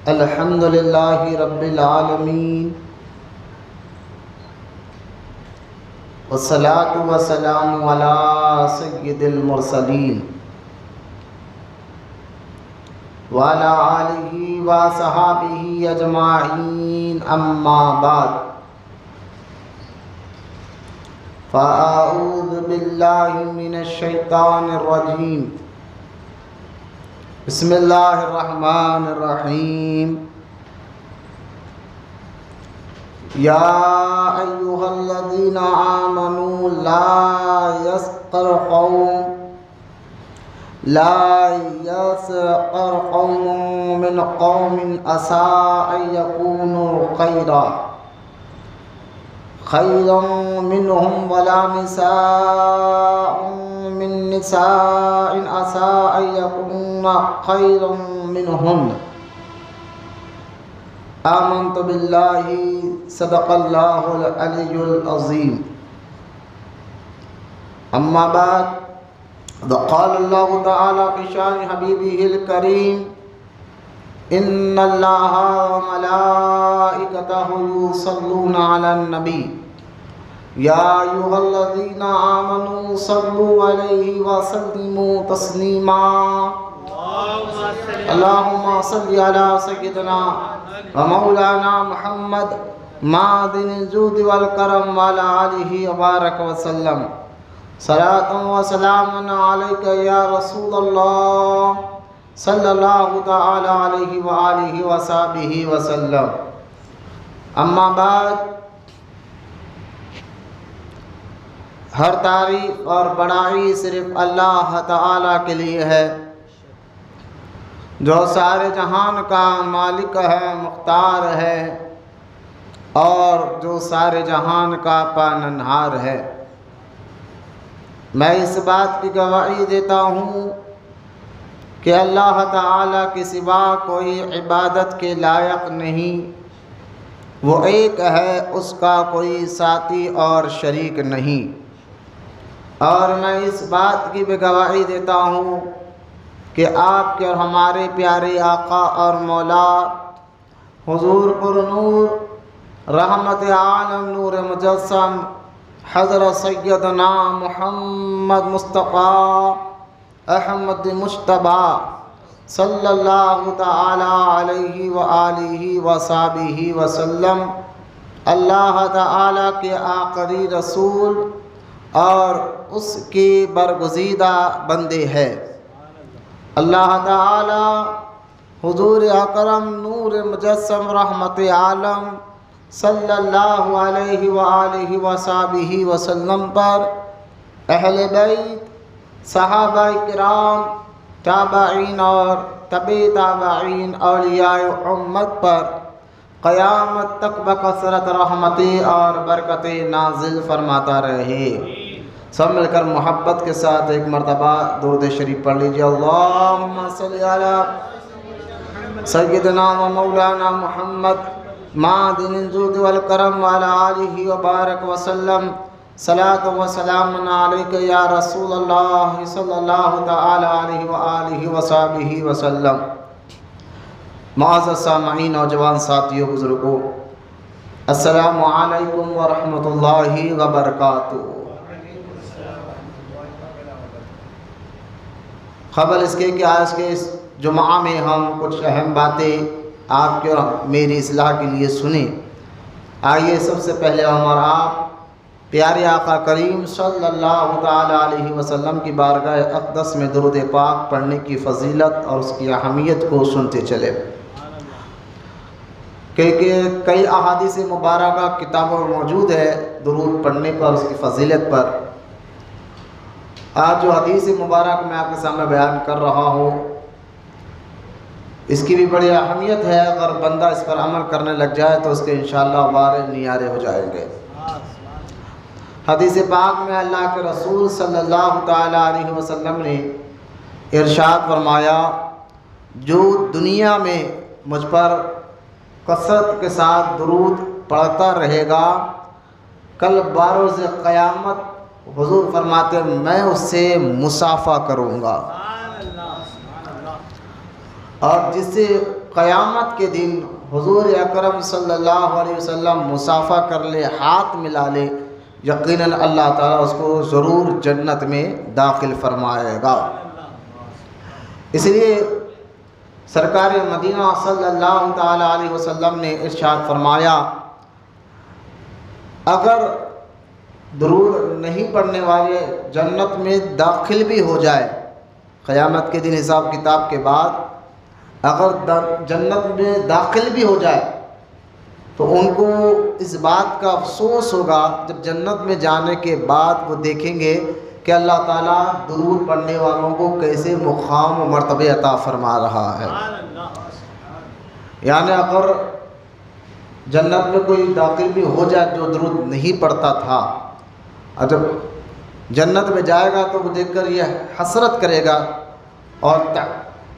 الحمد للہ رب العالمین والصلاة والسلام علی سید المرسلین وعلی آلہ وصحابہ اجمعین اما بعد فاعوذ باللہ من الشیطان الرجیم بسم اللہ الرحمن الرحیم یا ایہا الذین آمنوا لا یسخر قوم من قوم عسى أن يكونوا خيرا منهم ولا نساء من نساء عسى أن يكون خيرا منهن آمنت بالله صدق الله العلي العظيم أما بعد قال الله تعالى في شان حبيبه الكريم إن الله وملائكته يصلون على النبي يا أيها الذين آمنوا صلوا عليه وسلموا تسليما اللهم صل على سيدنا ومولانا محمد معدن الجود والكرم وعلى آله وبارك وسلم صلاة وسلام عليك يا رسول الله صلى الله تعالى عليه وآله وصحبه وسلم اما بعد ہر تعریف اور بڑائی صرف اللہ تعالیٰ کے لیے ہے جو سارے جہان کا مالک ہے، مختار ہے اور جو سارے جہان کا پالنہار ہے۔ میں اس بات کی گواہی دیتا ہوں کہ اللہ تعالیٰ کے سوا کوئی عبادت کے لائق نہیں، وہ ایک ہے، اس کا کوئی ساتھی اور شریک نہیں۔ اور میں اس بات کی بھی گواہی دیتا ہوں کہ آپ کے اور ہمارے پیارے آقا اور مولا حضور پر نور رحمت عالم نور مجسم حضرت سیدنا محمد مصطفیٰ احمد مجتبیٰ صلی اللہ تعالی علیہ وآلہ وصحبہ وسلم اللہ تعالی کے آخری رسول اور اس کے برگزیدہ بندے ہیں۔ اللہ تعالی حضور اکرم نور مجسم رحمت عالم صلی اللہ علیہ وآلہ وصحبہ وسلم پر، اہل بیت، صحابہ کرام، تابعین اور تبع تابعین، اولیاء امت پر قیامت تک بکثرت رحمتیں اور برکتیں نازل فرماتا رہے۔ سب مل کر محبت کے ساتھ ایک مرتبہ درود شریف پڑھ لیجیے۔ اللہم صلی علی سیدنا و مولانا محمد معدن الجود والکرم وعلی آلہ وبارک وسلم صلاة و سلام علیک یا رسول اللہ صلی اللہ تعالی علیہ وآلہ وصحبہ وسلم۔ معزز سامعین، نوجوان ساتھیوں، بزرگوں، السلام علیکم ورحمۃ اللہ وبرکاتہ۔ خبر اس کے کہ آج کے اس جمعہ میں ہم کچھ اہم باتیں آپ کے اور میری اصلاح کے لیے سنیں۔ آئیے سب سے پہلے ہم اور آپ پیارے آقا کریم صلی اللہ تعالی علیہ وسلم کی بارگاہ اقدس میں درود پاک پڑھنے کی فضیلت اور اس کی اہمیت کو سنتے چلے، کہ کئی احادیث مبارکہ کتابوں میں موجود ہے درود پڑھنے پر، اس کی فضیلت پر۔ آج جو حدیث مبارک میں آپ کے سامنے بیان کر رہا ہوں، اس کی بھی بڑی اہمیت ہے۔ اگر بندہ اس پر عمل کرنے لگ جائے تو اس کے انشاءاللہ وارے نیارے ہو جائیں گے۔ حدیث پاک میں اللہ کے رسول صلی اللہ تعالی علیہ وسلم نے ارشاد فرمایا، جو دنیا میں مجھ پر کثرت کے ساتھ درود پڑھتا رہے گا، کل بروز قیامت حضور فرماتے ہیں میں اس سے مصافحہ کروں گا، اور جس سے قیامت کے دن حضور اکرم صلی اللہ علیہ وسلم مصافحہ کر لے، ہاتھ ملا لے، یقیناً اللہ تعالیٰ اس کو ضرور جنت میں داخل فرمائے گا۔ اس لیے سرکار مدینہ صلی اللہ تعالیٰ علیہ وسلم نے ارشاد فرمایا، اگر درود نہیں پڑھنے والے جنت میں داخل بھی ہو جائے، قیامت کے دن حساب کتاب کے بعد اگر جنت میں داخل بھی ہو جائے تو ان کو اس بات کا افسوس ہوگا جب جنت میں جانے کے بعد وہ دیکھیں گے کہ اللہ تعالیٰ درود پڑھنے والوں کو کیسے مقام و مرتبہ عطا فرما رہا ہے۔ یعنی اگر جنت میں کوئی داخل بھی ہو جائے جو درود نہیں پڑھتا تھا، اور جب جنت میں جائے گا تو وہ دیکھ کر یہ حسرت کرے گا اور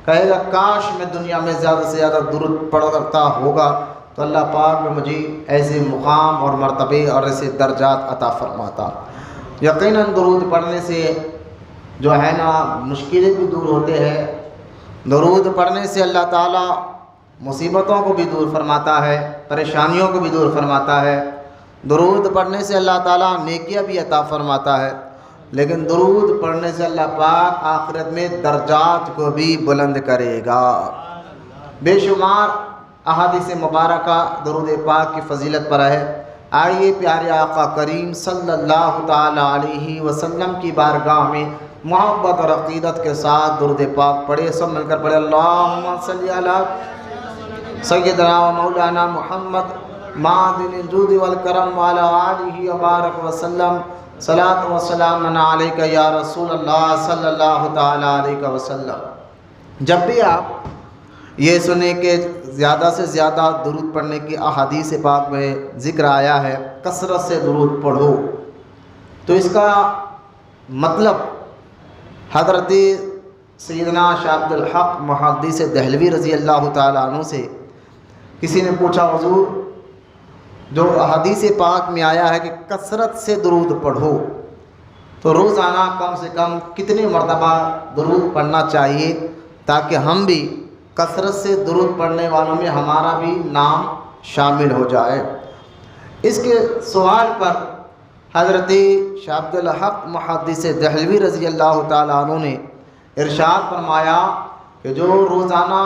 کہے گا کاش میں دنیا میں زیادہ سے زیادہ درود پڑھتا ہوگا تو اللہ پاک نے مجھے ایسے مقام اور مرتبے اور ایسے درجات عطا فرماتا۔ یقیناً درود پڑھنے سے جو ہے نا مشکلیں بھی دور ہوتے ہیں، درود پڑھنے سے اللہ تعالیٰ مصیبتوں کو بھی دور فرماتا ہے، پریشانیوں کو بھی دور فرماتا ہے، درود پڑھنے سے اللہ تعالیٰ نیکیاں بھی عطا فرماتا ہے، لیکن درود پڑھنے سے اللہ پاک آخرت میں درجات کو بھی بلند کرے گا۔ بے شمار احادیث مبارکہ درود پاک کی فضیلت پر ہے۔ آئیے پیارے آقا کریم صلی اللہ تعالیٰ علیہ وسلم کی بارگاہ میں محبت اور عقیدت کے ساتھ درود پاک پڑھے، سب مل کر پڑھے، اللہم صلی علی سیدنا و مولانا محمد معدن الجود والکرم وعلی آلہ وبارک وسلم، صلاۃ و سلام علیک یا رسول اللہ صلی اللہ تعالیٰ علیہ وسلم۔ جب بھی آپ یہ سنیں کہ زیادہ سے زیادہ درود پڑھنے کی احادیث پاک میں ذکر آیا ہے، کثرت سے درود پڑھو، تو اس کا مطلب حضرت سیدنا شاہ عبد الحق محدث دہلوی رضی اللہ تعالیٰ عنہ سے کسی نے پوچھا، حضور جو حدیث پاک میں آیا ہے کہ کثرت سے درود پڑھو، تو روزانہ کم سے کم کتنی مرتبہ درود پڑھنا چاہیے تاکہ ہم بھی کثرت سے درود پڑھنے والوں میں ہمارا بھی نام شامل ہو جائے؟ اس کے سوال پر حضرت شاہ عبد الحق محدث دہلوی رضی اللہ تعالیٰ عنہ نے ارشاد فرمایا کہ جو روزانہ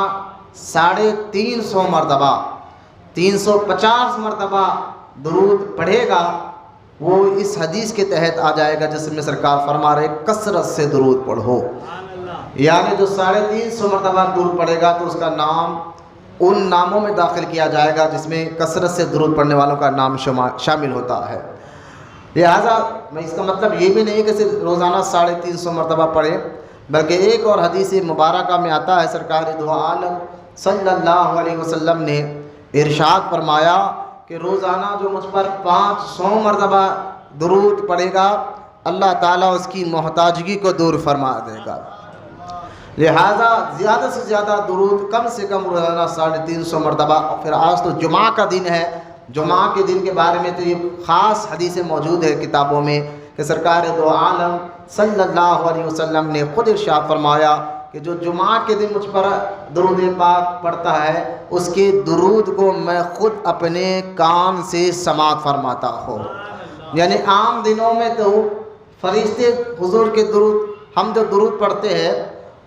350 مرتبہ 350 مرتبہ درود پڑھے گا وہ اس حدیث کے تحت آ جائے گا جس میں سرکار فرما رہے کثرت سے درود پڑھو۔ یعنی جو 350 مرتبہ درود پڑھے گا تو اس کا نام ان ناموں میں داخل کیا جائے گا جس میں کثرت سے درود پڑھنے والوں کا نام شامل ہوتا ہے۔ لہٰذا میں اس کا مطلب یہ بھی نہیں کہ صرف روزانہ 350 مرتبہ پڑھیں، بلکہ ایک اور حدیث مبارکہ میں آتا ہے سرکار دو عالم صلی اللہ علیہ وسلم نے ارشاد فرمایا کہ روزانہ جو مجھ پر 500 مرتبہ درود پڑھے گا اللہ تعالیٰ اس کی محتاجگی کو دور فرما دے گا۔ لہٰذا زیادہ سے زیادہ درود کم سے کم روزانہ 350 مرتبہ۔ پھر آج تو جمعہ کا دن ہے، جمعہ کے دن کے بارے میں تو یہ خاص حدیثیں موجود ہے کتابوں میں کہ سرکار دو عالم صلی اللہ علیہ وسلم نے خود ارشاد فرمایا کہ جو جمعہ کے دن مجھ پر درود پاک پڑھتا ہے اس کے درود کو میں خود اپنے کان سے سماعت فرماتا ہوں۔ یعنی عام دنوں میں تو فرشتے حضور کے درود، ہم جو درود پڑھتے ہیں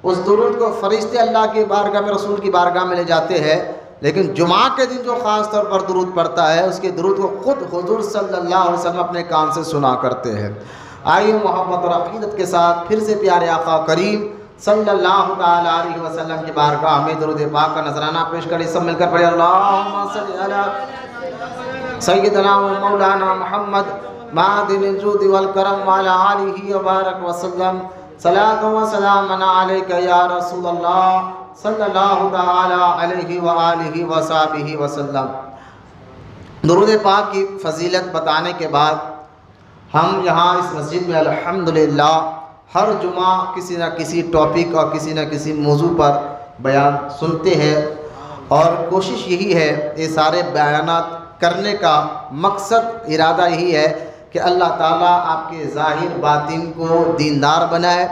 اس درود کو فرشتے اللہ کی بارگاہ میں، رسول کی بارگاہ میں لے جاتے ہیں، لیکن جمعہ کے دن جو خاص طور پر درود پڑھتا ہے اس کے درود کو خود حضور صلی اللہ علیہ وسلم اپنے کان سے سنا کرتے ہیں۔ آئیے محبت اور عقیدت کے ساتھ پھر سے پیارے آقا کریم صلی اللہ تعالیٰ علیہ وسلم کی بارگاہ میں درود پاک کا نذرانہ پیش کریں، سب مل کر پڑھیں، اللہم صلی علی سیدنا و مولانا محمد معدن الجود والکرم وعلی آلہ وبارک وسلم، صلاۃ و سلام علیک یا رسول اللہ صلی اللہ تعالیٰ علیہ وآلہ وصحبہ وسلم۔ درود پاک کی فضیلت بتانے کے بعد ہم یہاں اس مسجد میں الحمدللہ ہر جمعہ کسی نہ کسی ٹاپک اور کسی نہ کسی موضوع پر بیان سنتے ہیں، اور کوشش یہی ہے یہ سارے بیانات کرنے کا مقصد ارادہ یہی ہے کہ اللہ تعالیٰ آپ کے ظاہر باطن کو دیندار بنائے،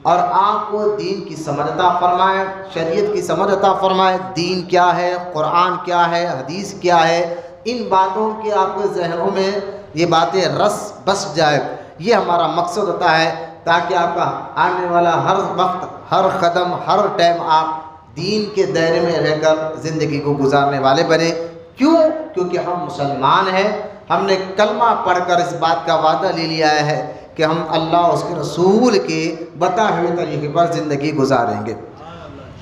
اور آپ کو دین کی سمجھ عطا فرمائے، شریعت کی سمجھ عطا فرمائے، دین کیا ہے، قرآن کیا ہے، حدیث کیا ہے، ان باتوں کی آپ کے ذہنوں میں یہ باتیں رس بس جائے، یہ ہمارا مقصد ہوتا ہے، تاکہ آپ کا آنے والا ہر وقت، ہر قدم، ہر ٹائم آپ دین کے دائرے میں رہ کر زندگی کو گزارنے والے بنے۔ کیوں؟ کیونکہ ہم مسلمان ہیں، ہم نے کلمہ پڑھ کر اس بات کا وعدہ لے لیا ہے کہ ہم اللہ اور اس کے رسول کے بتائے ہوئے طریقے پر زندگی گزاریں گے۔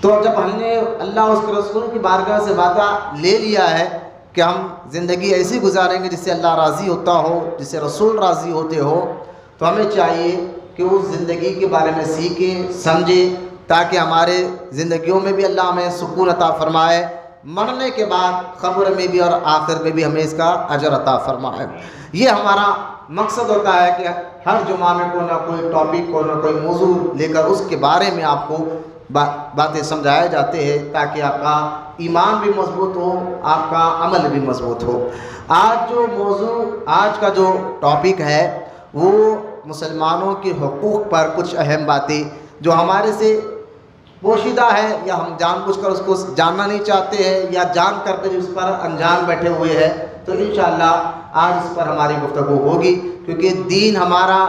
تو جب ہم نے اللہ اور اس کے رسول کی بارگاہ سے وعدہ لے لیا ہے کہ ہم زندگی ایسی گزاریں گے جس سے اللہ راضی ہوتا ہو، جس سے رسول راضی ہوتے ہو، تو ہمیں چاہیے کہ اس زندگی کے بارے میں سیکھیں، سمجھیں، تاکہ ہمارے زندگیوں میں بھی اللہ ہمیں سکون عطا فرمائے، مرنے کے بعد قبر میں بھی اور آخر میں بھی ہمیں اس کا اجر عطا فرمائے۔ یہ ہمارا مقصد ہوتا ہے کہ ہر جمعہ میں کوئی نہ کوئی ٹاپک، کوئی نہ کوئی موضوع لے کر اس کے بارے میں آپ کو باتیں سمجھائے جاتے ہیں، تاکہ آپ کا ایمان بھی مضبوط ہو، آپ کا عمل بھی مضبوط ہو۔ آج جو موضوع، آج کا جو ٹاپک ہے وہ مسلمانوں کے حقوق پر کچھ اہم باتیں جو ہمارے سے پوشیدہ ہے، یا ہم جان بوجھ کر اس کو جاننا نہیں چاہتے ہیں، یا جان کر کے اس پر انجان بیٹھے ہوئے ہیں، تو انشاءاللہ آج اس پر ہماری گفتگو ہوگی، کیونکہ دین ہمارا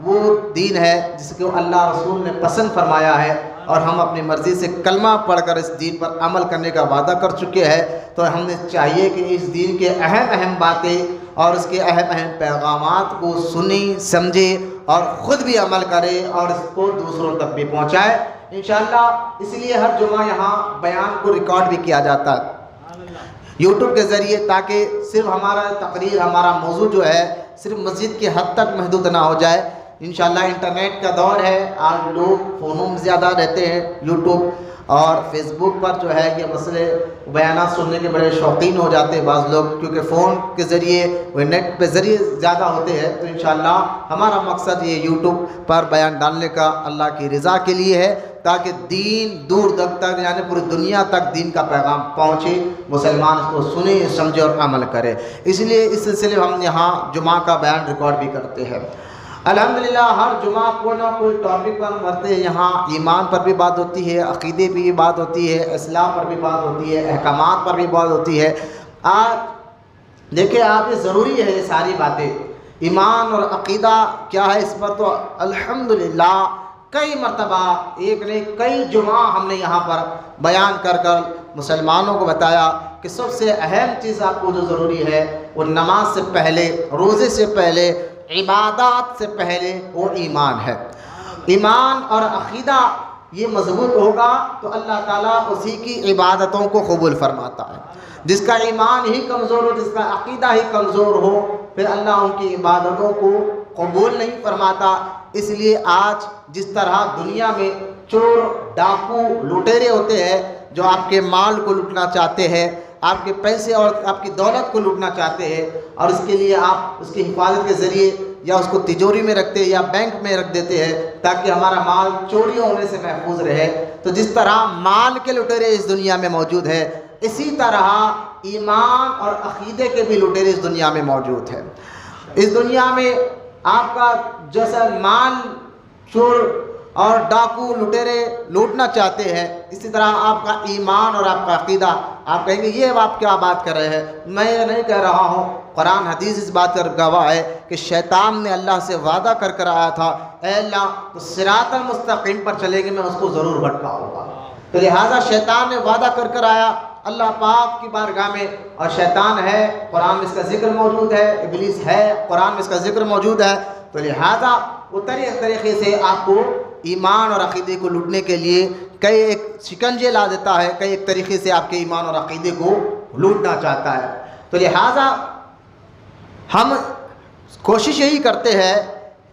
وہ دین ہے جس کو اللہ رسول نے پسند فرمایا ہے، اور ہم اپنی مرضی سے کلمہ پڑھ کر اس دین پر عمل کرنے کا وعدہ کر چکے ہیں۔ تو ہم نے چاہیے کہ اس دین کے اہم باتیں اور اس کے اہم پیغامات کو سنیں، سمجھیں اور خود بھی عمل کرے اور اس کو دوسروں تک بھی پہنچائے انشاءاللہ۔ اس لیے ہر جمعہ یہاں بیان کو ریکارڈ بھی کیا جاتا ہے یوٹیوب کے ذریعے، تاکہ صرف ہمارا تقریر، ہمارا موضوع جو ہے صرف مسجد کے حد تک محدود نہ ہو جائے۔ انشاءاللہ انٹرنیٹ کا دور ہے، آج لوگ فونوں میں زیادہ رہتے ہیں، یوٹیوب اور فیس بک پر جو ہے یہ مسئلے بیانات سننے کے بڑے شوقین ہو جاتے ہیں بعض لوگ، کیونکہ فون کے ذریعے، وہ نیٹ کے ذریعے زیادہ ہوتے ہیں۔ تو انشاءاللہ ہمارا مقصد یہ یوٹیوب پر بیان ڈالنے کا اللہ کی رضا کے لیے ہے، تاکہ دین دور تک، یعنی پوری دنیا تک دین کا پیغام پہنچے، مسلمان اس کو سنے، سمجھے اور عمل کرے۔ اس لیے اس سلسلے میں ہم یہاں جمعہ کا بیان ریکارڈ بھی کرتے ہیں۔ الحمدللہ ہر جمعہ کوئی نہ کوئی ٹاپک پر بڑھتے ہیں، یہاں ایمان پر بھی بات ہوتی ہے، عقیدے پہ بھی بات ہوتی ہے، اصلاح پر بھی بات ہوتی ہے، احکامات پر بھی بات ہوتی ہے۔ آج دیکھیں آپ، یہ ضروری ہے یہ ساری باتیں، ایمان اور عقیدہ کیا ہے، اس پر تو الحمدللہ کئی مرتبہ، ایک نہیں کئی جمعہ ہم نے یہاں پر بیان کر مسلمانوں کو بتایا کہ سب سے اہم چیز آپ کو جو ضروری ہے وہ نماز سے پہلے، روزے سے پہلے، عبادات سے پہلے وہ ایمان ہے۔ ایمان اور عقیدہ یہ مضبوط ہوگا تو اللہ تعالیٰ اسی کی عبادتوں کو قبول فرماتا ہے۔ جس کا ایمان ہی کمزور ہو، جس کا عقیدہ ہی کمزور ہو، پھر اللہ ان کی عبادتوں کو قبول نہیں فرماتا۔ اس لیے آج جس طرح دنیا میں چور، ڈاکو، لٹیرے ہوتے ہیں جو آپ کے مال کو لوٹنا چاہتے ہیں، آپ کے پیسے اور آپ کی دولت کو لوٹنا چاہتے ہیں، اور اس کے لیے آپ اس کی حفاظت کے ذریعے یا اس کو تجوری میں رکھتے ہیں یا بینک میں رکھ دیتے ہیں تاکہ ہمارا مال چوریوں ہونے سے محفوظ رہے۔ تو جس طرح مال کے لٹیرے اس دنیا میں موجود ہیں، اسی طرح ایمان اور عقیدے کے بھی لٹیرے اس دنیا میں موجود ہیں۔ اس دنیا میں آپ کا جیسا مال چور اور ڈاکو لٹیرے لوٹنا چاہتے ہیں، اسی طرح آپ کا ایمان اور آپ کا عقیدہ، آپ کہیں گے یہ آپ کیا بات کر رہے ہیں، میں یہ نہیں کہہ رہا ہوں، قرآن حدیث اس بات کا گواہ ہے کہ شیطان نے اللہ سے وعدہ کر آیا تھا، اے اللہ تو صراط المستقیم پر چلیں گے میں اس کو ضرور بھٹکاؤں گا۔ تو لہٰذا شیطان نے وعدہ کر آیا اللہ پاک کی بارگاہ میں، اور شیطان ہے، قرآن میں اس کا ذکر موجود ہے، ابلیس ہے، قرآن میں اس کا ذکر موجود ہے۔ تو لہٰذا وہ طریقے سے آپ کو ایمان اور عقیدے کو لوٹنے کے لیے کئی ایک شکنجے لا دیتا ہے، کئی ایک طریقے سے آپ کے ایمان اور عقیدے کو لوٹنا چاہتا ہے۔ تو لہٰذا ہم کوشش یہی کرتے ہیں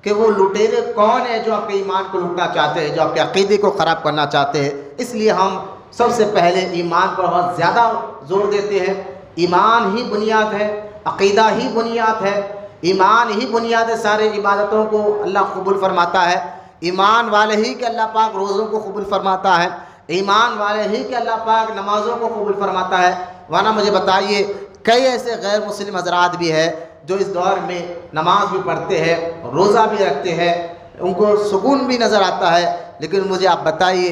کہ وہ لٹیرے کون ہیں جو آپ کے ایمان کو لوٹنا چاہتے ہیں، جو آپ کے عقیدے کو خراب کرنا چاہتے ہیں۔ اس لیے ہم سب سے پہلے ایمان پر بہت زیادہ زور دیتے ہیں۔ ایمان ہی بنیاد ہے، عقیدہ ہی بنیاد ہے، ایمان ہی بنیاد ہے، سارے عبادتوں کو اللہ قبول فرماتا ہے۔ ایمان والے ہی کہ اللہ پاک روزوں کو قبول فرماتا ہے، ایمان والے ہی کہ اللہ پاک نمازوں کو قبول فرماتا ہے۔ ورنہ مجھے بتائیے کئی ایسے غیر مسلم حضرات بھی ہیں جو اس دور میں نماز بھی پڑھتے ہیں، روزہ بھی رکھتے ہیں، ان کو سکون بھی نظر آتا ہے، لیکن مجھے آپ بتائیے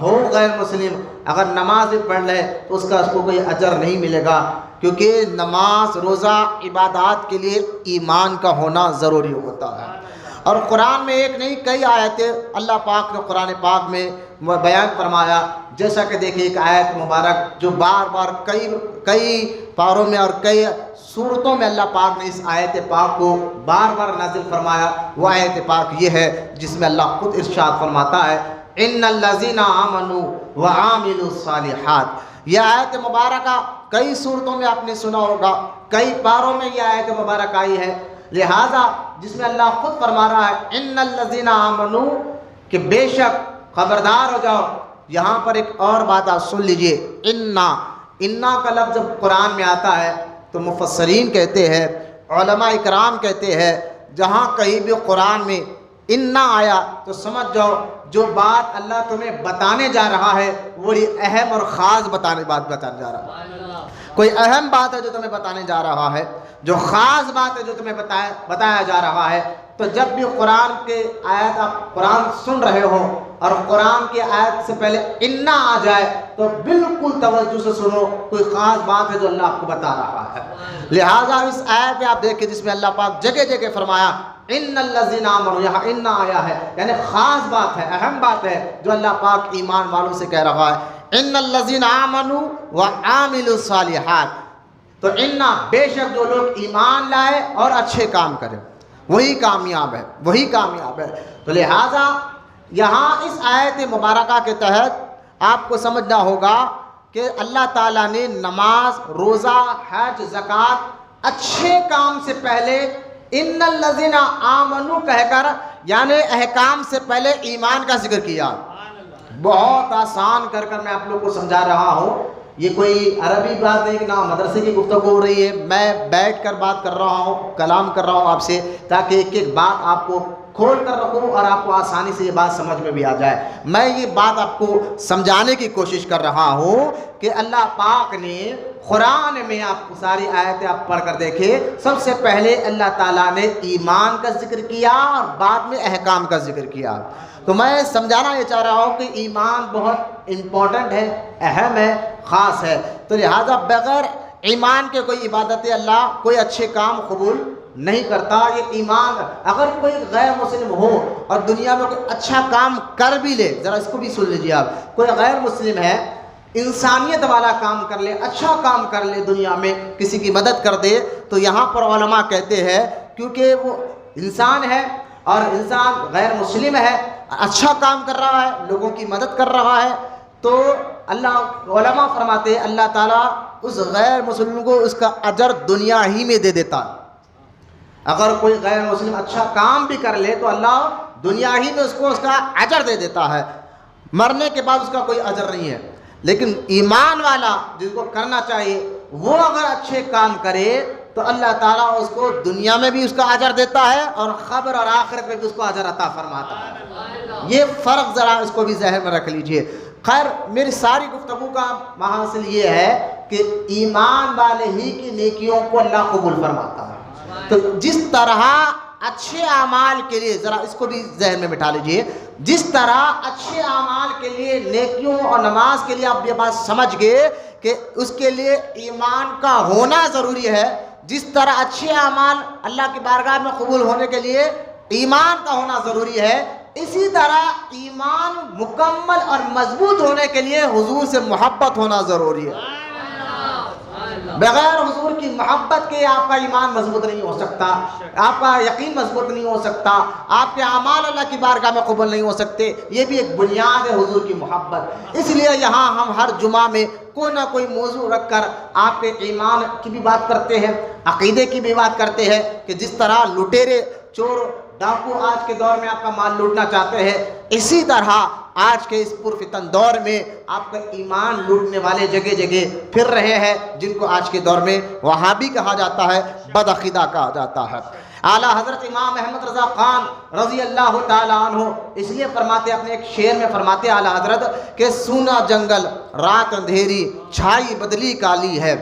ہو غیر مسلم اگر نماز پڑھ لے تو اس کو کوئی اجر نہیں ملے گا، کیونکہ نماز روزہ عبادات کے لیے ایمان کا ہونا ضروری ہوتا ہے۔ اور قرآن میں ایک نہیں کئی آیتیں اللہ پاک نے قرآن پاک میں بیان فرمایا، جیسا کہ دیکھیں ایک آیت مبارک جو بار بار کئی پاروں میں اور کئی صورتوں میں اللہ پاک نے اس آیت پاک کو بار بار نازل فرمایا، وہ آیت پاک یہ ہے جس میں اللہ خود ارشاد فرماتا ہے ان الذین آمنوا وعاملوا الصالحات۔ یہ آیت مبارکہ کئی صورتوں میں آپ نے سنا ہوگا، کئی پاروں میں یہ آیت مبارک آئی ہے، لہذا جس میں اللہ خود فرما رہا ہے ان الذین آمنوا کہ بے شک خبردار ہو جاؤ۔ یہاں پر ایک اور بات آپ سن لیجئے، انا کا لفظ جب قرآن میں آتا ہے تو مفسرین کہتے ہیں، علماء اکرام کہتے ہیں، جہاں کہیں بھی قرآن میں انا آیا تو سمجھ جاؤ جو بات اللہ تمہیں بتانے جا رہا ہے وہ بڑی اہم اور خاص بات بتانے جا رہا ہے۔ کوئی اہم بات ہے جو تمہیں بتانے جا رہا ہے، جو خاص بات ہے جو تمہیں بتایا جا رہا ہے۔ تو جب بھی قرآن کے آیت آپ قرآن سن رہے ہو اور قرآن کی آیت سے پہلے انا آ جائے تو بالکل توجہ سے سنو، کوئی خاص بات ہے جو اللہ آپ کو بتا رہا ہے۔ لہٰذا اس آیت میں آپ دیکھیں جس میں اللہ پاک جگہ جگہ فرمایا ان الذین آمنوا، یہاں انا آیا ہے یعنی خاص بات ہے، اہم بات ہے جو اللہ پاک ایمان والوں سے کہہ رہا ہے، ان الذین آمنوا وعاملوا الصالحات۔ تو انا بے شک جو لوگ ایمان لائے اور اچھے کام کریں وہی کامیاب ہے، وہی کامیاب ہے۔ تو لہٰذا یہاں اس آیت مبارکہ کے تحت آپ کو سمجھنا ہوگا کہ اللہ تعالیٰ نے نماز، روزہ، حج، زکوٰۃ اچھے کام سے پہلے ان الذین آمنوا کہہ کر یعنی احکام سے پہلے ایمان کا ذکر کیا۔ بہت آسان کر میں آپ لوگ کو سمجھا رہا ہوں، یہ کوئی عربی بات نہیں کہ نہ مدرسے کی گفتگو ہو رہی ہے، میں بیٹھ کر بات کر رہا ہوں، کلام کر رہا ہوں آپ سے تاکہ ایک ایک بات آپ کو کھول کر رکھوں اور آپ کو آسانی سے یہ بات سمجھ میں بھی آ جائے۔ میں یہ بات آپ کو سمجھانے کی کوشش کر رہا ہوں کہ اللہ پاک نے قرآن میں آپ کو ساری آیتیں آپ پڑھ کر دیکھیں، سب سے پہلے اللہ تعالیٰ نے ایمان کا ذکر کیا اور بعد میں احکام کا ذکر کیا۔ تو میں سمجھانا یہ چاہ رہا ہوں کہ ایمان بہت امپورٹنٹ ہے، اہم ہے، خاص ہے۔ تو لہٰذا بغیر ایمان کے کوئی عبادت اللہ کوئی اچھے کام قبول نہیں کرتا۔ یہ ایمان اگر کوئی غیر مسلم ہو اور دنیا میں کوئی اچھا کام کر بھی لے، ذرا اس کو بھی سن لیجیے آپ، کوئی غیر مسلم ہے انسانیت والا کام کر لے، اچھا کام کر لے، دنیا میں کسی کی مدد کر دے، تو یہاں پر علماء کہتے ہیں کیونکہ وہ انسان ہے اور انسان غیر مسلم ہے، اچھا کام کر رہا ہے، لوگوں کی مدد کر رہا ہے، تو علماء فرماتے ہیں اللہ تعالیٰ اس غیر مسلم کو اس کا اجر دنیا ہی میں دے دیتا ہے۔ اگر کوئی غیر مسلم اچھا کام بھی کر لے تو اللہ دنیا ہی میں اس کو اس کا اجر دے دیتا ہے، مرنے کے بعد اس کا کوئی اجر نہیں ہے۔ لیکن ایمان والا جس کو کرنا چاہیے وہ اگر اچھے کام کرے تو اللہ تعالیٰ اس کو دنیا میں بھی اس کا اجر دیتا ہے اور قبر اور آخرت میں بھی اس کو اجر عطا فرماتا ہے۔ یہ فرق ذرا اس کو بھی ذہن میں رکھ لیجئے۔ خیر میری ساری گفتگو کا محاصل یہ ہے کہ ایمان والے ہی کی نیکیوں کو اللہ قبول فرماتا ہے۔ تو جس طرح اچھے اعمال کے لیے، ذرا اس کو بھی ذہن میں بٹھا لیجئے، جس طرح اچھے اعمال کے لیے، نیکیوں اور نماز کے لیے آپ یہ بات سمجھ گئے کہ اس کے لیے ایمان کا ہونا ضروری ہے، جس طرح اچھے اعمال اللہ کی بارگاہ میں قبول ہونے کے لیے ایمان کا ہونا ضروری ہے، اسی طرح ایمان مکمل اور مضبوط ہونے کے لیے حضور سے محبت ہونا ضروری ہے۔ بغیر حضور کی محبت کے آپ کا ایمان مضبوط نہیں ہو سکتا، آپ کا یقین مضبوط نہیں ہو سکتا، آپ کے اعمال اللہ کی بارگاہ میں قبول نہیں ہو سکتے۔ یہ بھی ایک بنیاد ہے حضور کی محبت۔ اس لیے یہاں ہم ہر جمعہ میں کوئی نہ کوئی موضوع رکھ کر آپ کے ایمان کی بھی بات کرتے ہیں، عقیدے کی بھی بات کرتے ہیں کہ جس طرح لٹیرے، چور، ڈاکو آج کے دور میں آپ کا مال لوٹنا چاہتے ہیں، اسی طرح آج کے اس پرفتن دور میں آپ کا ایمان لوٹنے والے جگہ جگہ پھر رہے ہیں، جن کو آج کے دور میں وہابی کہا جاتا ہے، بدعقیدہ کہا جاتا ہے۔ اعلیٰ حضرت امام احمد رضا خان رضی اللہ تعالیٰ عنہ اس لیے فرماتے، اپنے ایک شعر میں فرماتے اعلیٰ حضرت کہ سونا جنگل رات اندھیری چھائی بدلی کالی ہے،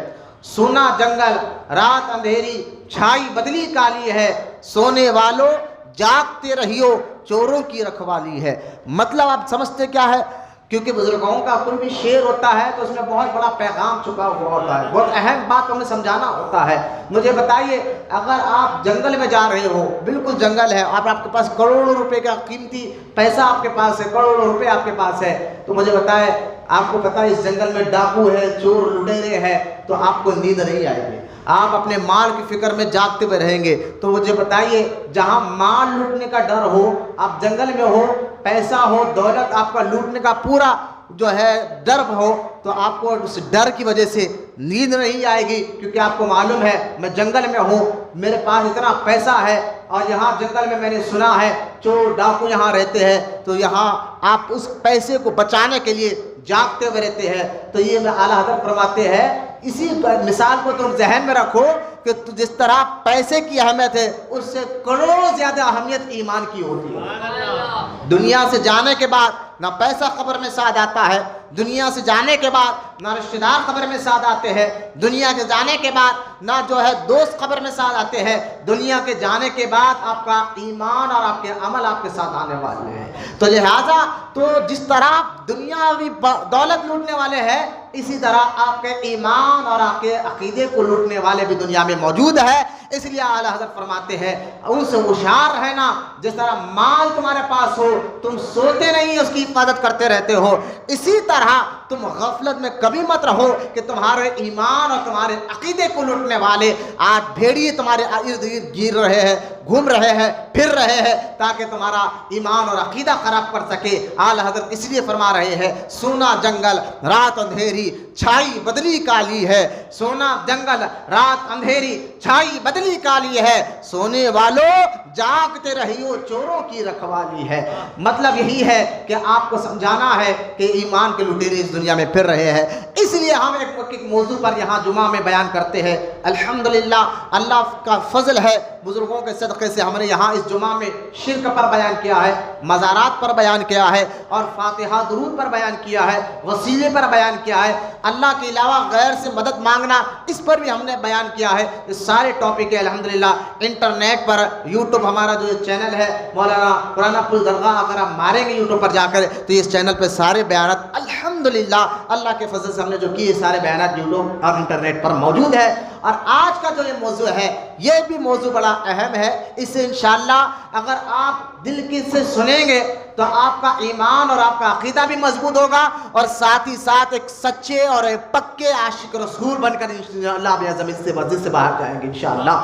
سونا جنگل رات اندھیری چھائی بدلی کالی ہے، سونے والوں جاگتے رہیو چوروں کی رکھوالی ہے۔ مطلب آپ سمجھتے کیا ہے؟ کیونکہ بزرگوں کا کوئی بھی شعر ہوتا ہے تو اس میں بہت بڑا پیغام چھپا ہوا ہوتا ہے، بہت اہم بات ہمیں سمجھانا ہوتا ہے۔ مجھے بتائیے، اگر آپ جنگل میں جا رہے ہو، بالکل جنگل ہے، آپ کے پاس کروڑوں روپے کا قیمتی پیسہ آپ کے پاس ہے، کروڑوں روپے آپ کے پاس ہے، تو مجھے بتائے، آپ کو پتا ہے اس جنگل میں ڈاکو ہے، چور لٹیرے ہیں، تو آپ کو نیند نہیں آئے گی، آپ اپنے مال کی فکر میں جاگتے ہوئے رہیں گے۔ تو مجھے بتائیے، جہاں مال لوٹنے کا ڈر ہو، آپ جنگل میں ہو، پیسہ ہو، دولت آپ کا لوٹنے کا پورا جو ہے ڈر ہو، تو آپ کو اس ڈر کی وجہ سے نیند نہیں آئے گی، کیونکہ آپ کو معلوم ہے میں جنگل میں ہوں، میرے پاس اتنا پیسہ ہے، اور یہاں جنگل میں نے سنا ہے چور ڈاکو یہاں رہتے ہیں، تو یہاں آپ اس پیسے کو بچانے کے لیے جاگتے ہوئے رہتے ہیں۔ تو یہ میں اعلیٰ حضرت فرماتے ہیں، اسی مثال کو تم ذہن میں رکھو کہ جس طرح پیسے کی اہمیت ہے، اس سے کروڑوں زیادہ اہمیت ایمان کی ہوتی ہے۔ دنیا سے جانے کے بعد نہ پیسہ قبر میں ساتھ آتا ہے، دنیا سے جانے کے بعد نہ رشتہ دار قبر میں ساتھ آتے ہیں، دنیا کے جانے کے بعد نہ جو ہے دوست قبر میں ساتھ آتے ہیں، دنیا کے جانے کے بعد آپ کا ایمان اور آپ کے عمل آپ کے ساتھ آنے والے ہیں۔ تو لہٰذا تو جس طرح دنیاوی دولت لوٹنے والے ہیں، اسی طرح آپ کے ایمان اور آپ کے عقیدے کو لوٹنے والے بھی دنیا میں موجود ہے۔ اس لیے اعلیٰ حضرت فرماتے ہیں، ان سے ہوشیار رہنا، جس طرح مال تمہارے پاس ہو تم سوتے نہیں اس کی حفاظت کرتے رہتے ہو، اسی طرح تم غفلت میں کبھی مت رہو کہ تمہارے ایمان اور تمہارے عقیدے کو لوٹنے والے آج بھیڑیے تمہارے ارد گرد گیر رہے ہیں، گھوم رہے ہیں، پھر رہے ہیں، تاکہ تمہارا ایمان اور عقیدہ خراب کر سکے۔ اعلیٰ حضرت اس لیے فرما رہے ہیں، سونا جنگل رات اندھیری چھائی بدلی کالی ہے، سونا جنگل رات اندھیری چھائی بدلی کالی ہے، سونے والوں جاگتے رہیو چوروں کی رکھوالی ہے۔ مطلب یہی ہے کہ آپ کو سمجھانا ہے کہ ایمان کے لٹیرے اس دنیا میں پھر رہے ہیں۔ اس لیے ہم ایک موضوع پر یہاں جمعہ میں بیان کرتے ہیں۔ الحمدللہ اللہ کا فضل ہے، بزرگوں کے صدقے سے ہم نے یہاں اس جمعہ میں شرک پر بیان کیا ہے، مزارات پر بیان کیا ہے، اور فاتحہ درود پر بیان کیا ہے، وسیلے پر بیان کیا ہے، اللہ کے علاوہ غیر سے مدد مانگنا، اس پر بھی ہم نے بیان کیا ہے۔ اس سارے ٹاپک ہے الحمدللہ انٹرنیٹ پر، یوٹیوب ہمارا جو چینل ہے مولانا قرآن پل درگاہ، اگر آپ ماریں گے یوٹیوب پر جا کر تو اس چینل پہ سارے بیانات الحمدللہ اللہ کے فضل سے ہم نے جو کیے سارے بیانات یوٹیوب اور انٹرنیٹ پر موجود ہے۔ اور آج کا جو یہ موضوع ہے یہ بھی موضوع بڑا اہم ہے، اس سے انشاءاللہ اگر آپ دل کی سے سنیں گے تو آپ کا ایمان اور آپ کا عقیدہ بھی مضبوط ہوگا، اور ساتھ ہی ساتھ ایک سچے اور ایک پکے عاشق رسول بن کر انشاءاللہ آپ مسجد سے باہر جائیں گے انشاءاللہ۔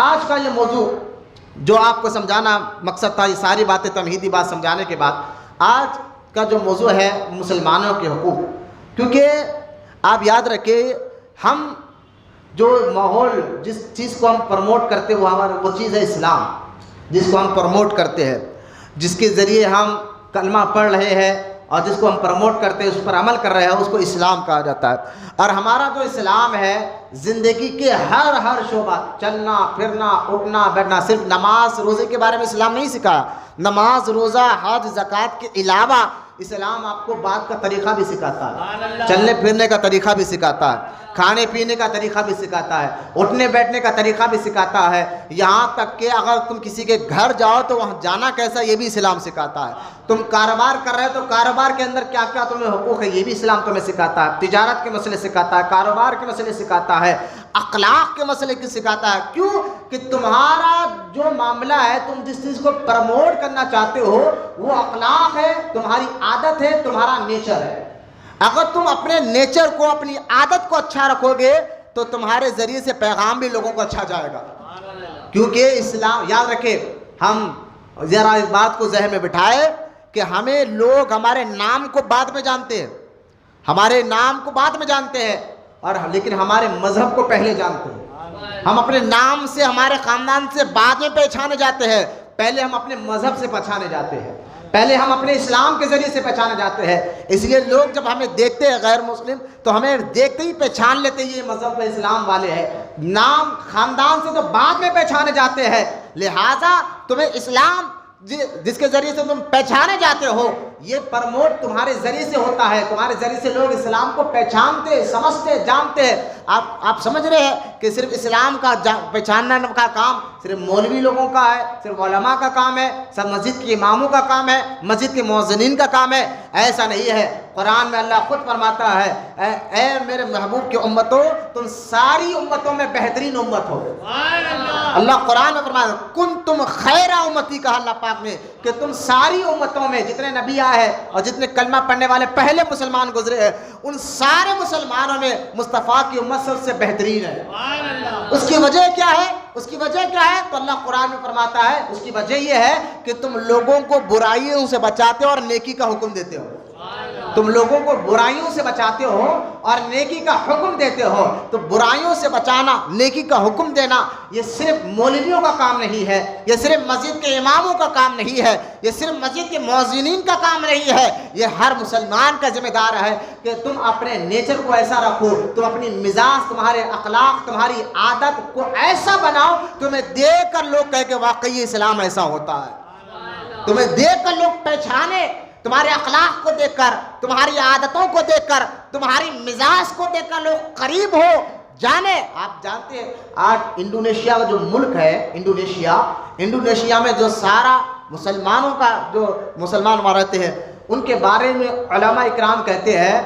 آج کا یہ موضوع جو آپ کو سمجھانا مقصد تھا، یہ ساری باتیں تمہیدی بات سمجھانے کے بعد، آج کا جو موضوع ہے مسلمانوں کے حقوق، کیونکہ آپ یاد رکھیں ہم جو ماحول جس چیز کو ہم پروموٹ کرتے ہیں وہ چیز ہے اسلام، جس کو ہم پروموٹ کرتے ہیں، جس کے ذریعے ہم کلمہ پڑھ رہے ہیں اور جس کو ہم پروموٹ کرتے ہیں، اس پر عمل کر رہے ہیں، اس کو اسلام کہا جاتا ہے۔ اور ہمارا جو اسلام ہے زندگی کے ہر شعبہ، چلنا پھرنا اٹھنا بیٹھنا، صرف نماز روزے کے بارے میں اسلام نہیں سکھایا، نماز روزہ حج زکوٰۃ کے علاوہ اسلام آپ کو بات کا طریقہ بھی سکھاتا ہے، چلنے پھرنے کا طریقہ بھی سکھاتا ہے، کھانے پینے کا طریقہ بھی سکھاتا ہے، اٹھنے بیٹھنے کا طریقہ بھی سکھاتا ہے، یہاں تک کہ اگر تم کسی کے گھر جاؤ تو وہاں جانا کیسا یہ بھی اسلام سکھاتا ہے، تم کاروبار کر رہے ہو تو کاروبار کے اندر کیا کیا تمہیں حقوق ہے یہ بھی اسلام تمہیں سکھاتا ہے، تجارت کے مسئلے سکھاتا ہے، کاروبار کے مسئلے سکھاتا ہے، اخلاق کے مسئلے کی سکھاتا ہے۔ کیوں کہ تمہارا جو معاملہ ہے، تم جس چیز کو پروموٹ کرنا چاہتے ہو وہ اخلاق ہے، تمہاری عادت ہے، تمہارا نیچر ہے۔ اگر تم اپنے نیچر کو اپنی عادت کو اچھا رکھو گے تو تمہارے ذریعے سے پیغام بھی لوگوں کو اچھا جائے گا، کیونکہ اسلام یاد رکھے، ہم ذرا اس بات کو ذہن میں بٹھائے کہ ہمیں لوگ ہمارے نام کو بعد میں جانتے ہیں، ہمارے نام کو بعد میں جانتے ہیں، اور لیکن ہمارے مذہب کو پہلے جانتے ہیں۔ ہم اپنے نام سے ہمارے خاندان سے بعد میں پہچانے جاتے ہیں، پہلے ہم اپنے مذہب سے پہچانے جاتے ہیں، پہلے ہم اپنے اسلام کے ذریعے سے پہچانے جاتے ہیں۔ اس لیے لوگ جب ہمیں دیکھتے ہیں غیر مسلم تو ہمیں دیکھتے ہی پہچان لیتے ہیں یہ مذہب اسلام والے ہیں، نام خاندان سے تو بعد میں پہچانے جاتے ہیں۔ لہٰذا تمہیں اسلام جس کے ذریعے سے تم پہچانے جاتے ہو یہ پرموٹ تمہارے ذریعے سے ہوتا ہے، تمہارے ذریعے سے لوگ اسلام کو پہچانتے، سمجھتے، جانتے ہیں۔ آپ سمجھ رہے ہیں کہ صرف اسلام کا پہچاننا کا کام صرف مولوی لوگوں کا ہے، صرف علماء کا کام ہے، سب مسجد کے اماموں کا کام ہے، مسجد کے مؤذنین کا کام ہے؟ ایسا نہیں ہے۔ قرآن میں اللہ خود فرماتا ہے اے میرے محبوب کی امتوں، تم ساری امتوں میں بہترین امت ہو۔ اللہ قرآن میں فرماتا ہے کنتم خیر امتی، کہا اللہ پاک نے کہ تم ساری امتوں میں جتنے نبی آئے ہیں اور جتنے کلمہ پڑھنے والے پہلے مسلمان گزرے ہیں، ان سارے مسلمانوں میں مصطفیٰ کی امت سب سے بہترین ہے۔ اس کی وجہ کیا ہے؟ اس کی وجہ کیا ہے؟ تو اللہ قرآن میں فرماتا ہے اس کی وجہ یہ ہے کہ تم لوگوں کو برائیوں سے بچاتے ہو اور نیکی کا حکم دیتے ہو۔ تم لوگوں کو برائیوں سے بچاتے ہو اور نیکی کا حکم دیتے ہو۔ تو برائیوں سے بچانا، نیکی کا حکم دینا، یہ صرف مولویوں کا کام نہیں ہے، یہ صرف مسجد کے اماموں کا کام نہیں ہے، یہ صرف مسجد کے مؤذنین کا کام نہیں ہے، یہ ہر مسلمان کا ذمہ دار ہے کہ تم اپنے نیچر کو ایسا رکھو، تم اپنی مزاج، تمہارے اخلاق، تمہاری عادت کو ایسا بناؤ تمہیں دیکھ کر لوگ کہے کہ واقعی اسلام ایسا ہوتا ہے، تمہیں دیکھ کر لوگ پہچانے، تمہارے اخلاق کو دیکھ کر، تمہاری عادتوں کو دیکھ کر، تمہاری مزاج کو دیکھ کر لوگ قریب ہو جانے۔ آپ جانتے ہیں آج انڈونیشیا کا جو ملک ہے، انڈونیشیا میں جو سارا مسلمانوں کا جو مسلمان وہاں رہتے ہیں، ان کے بارے میں علماء اکرام کہتے ہیں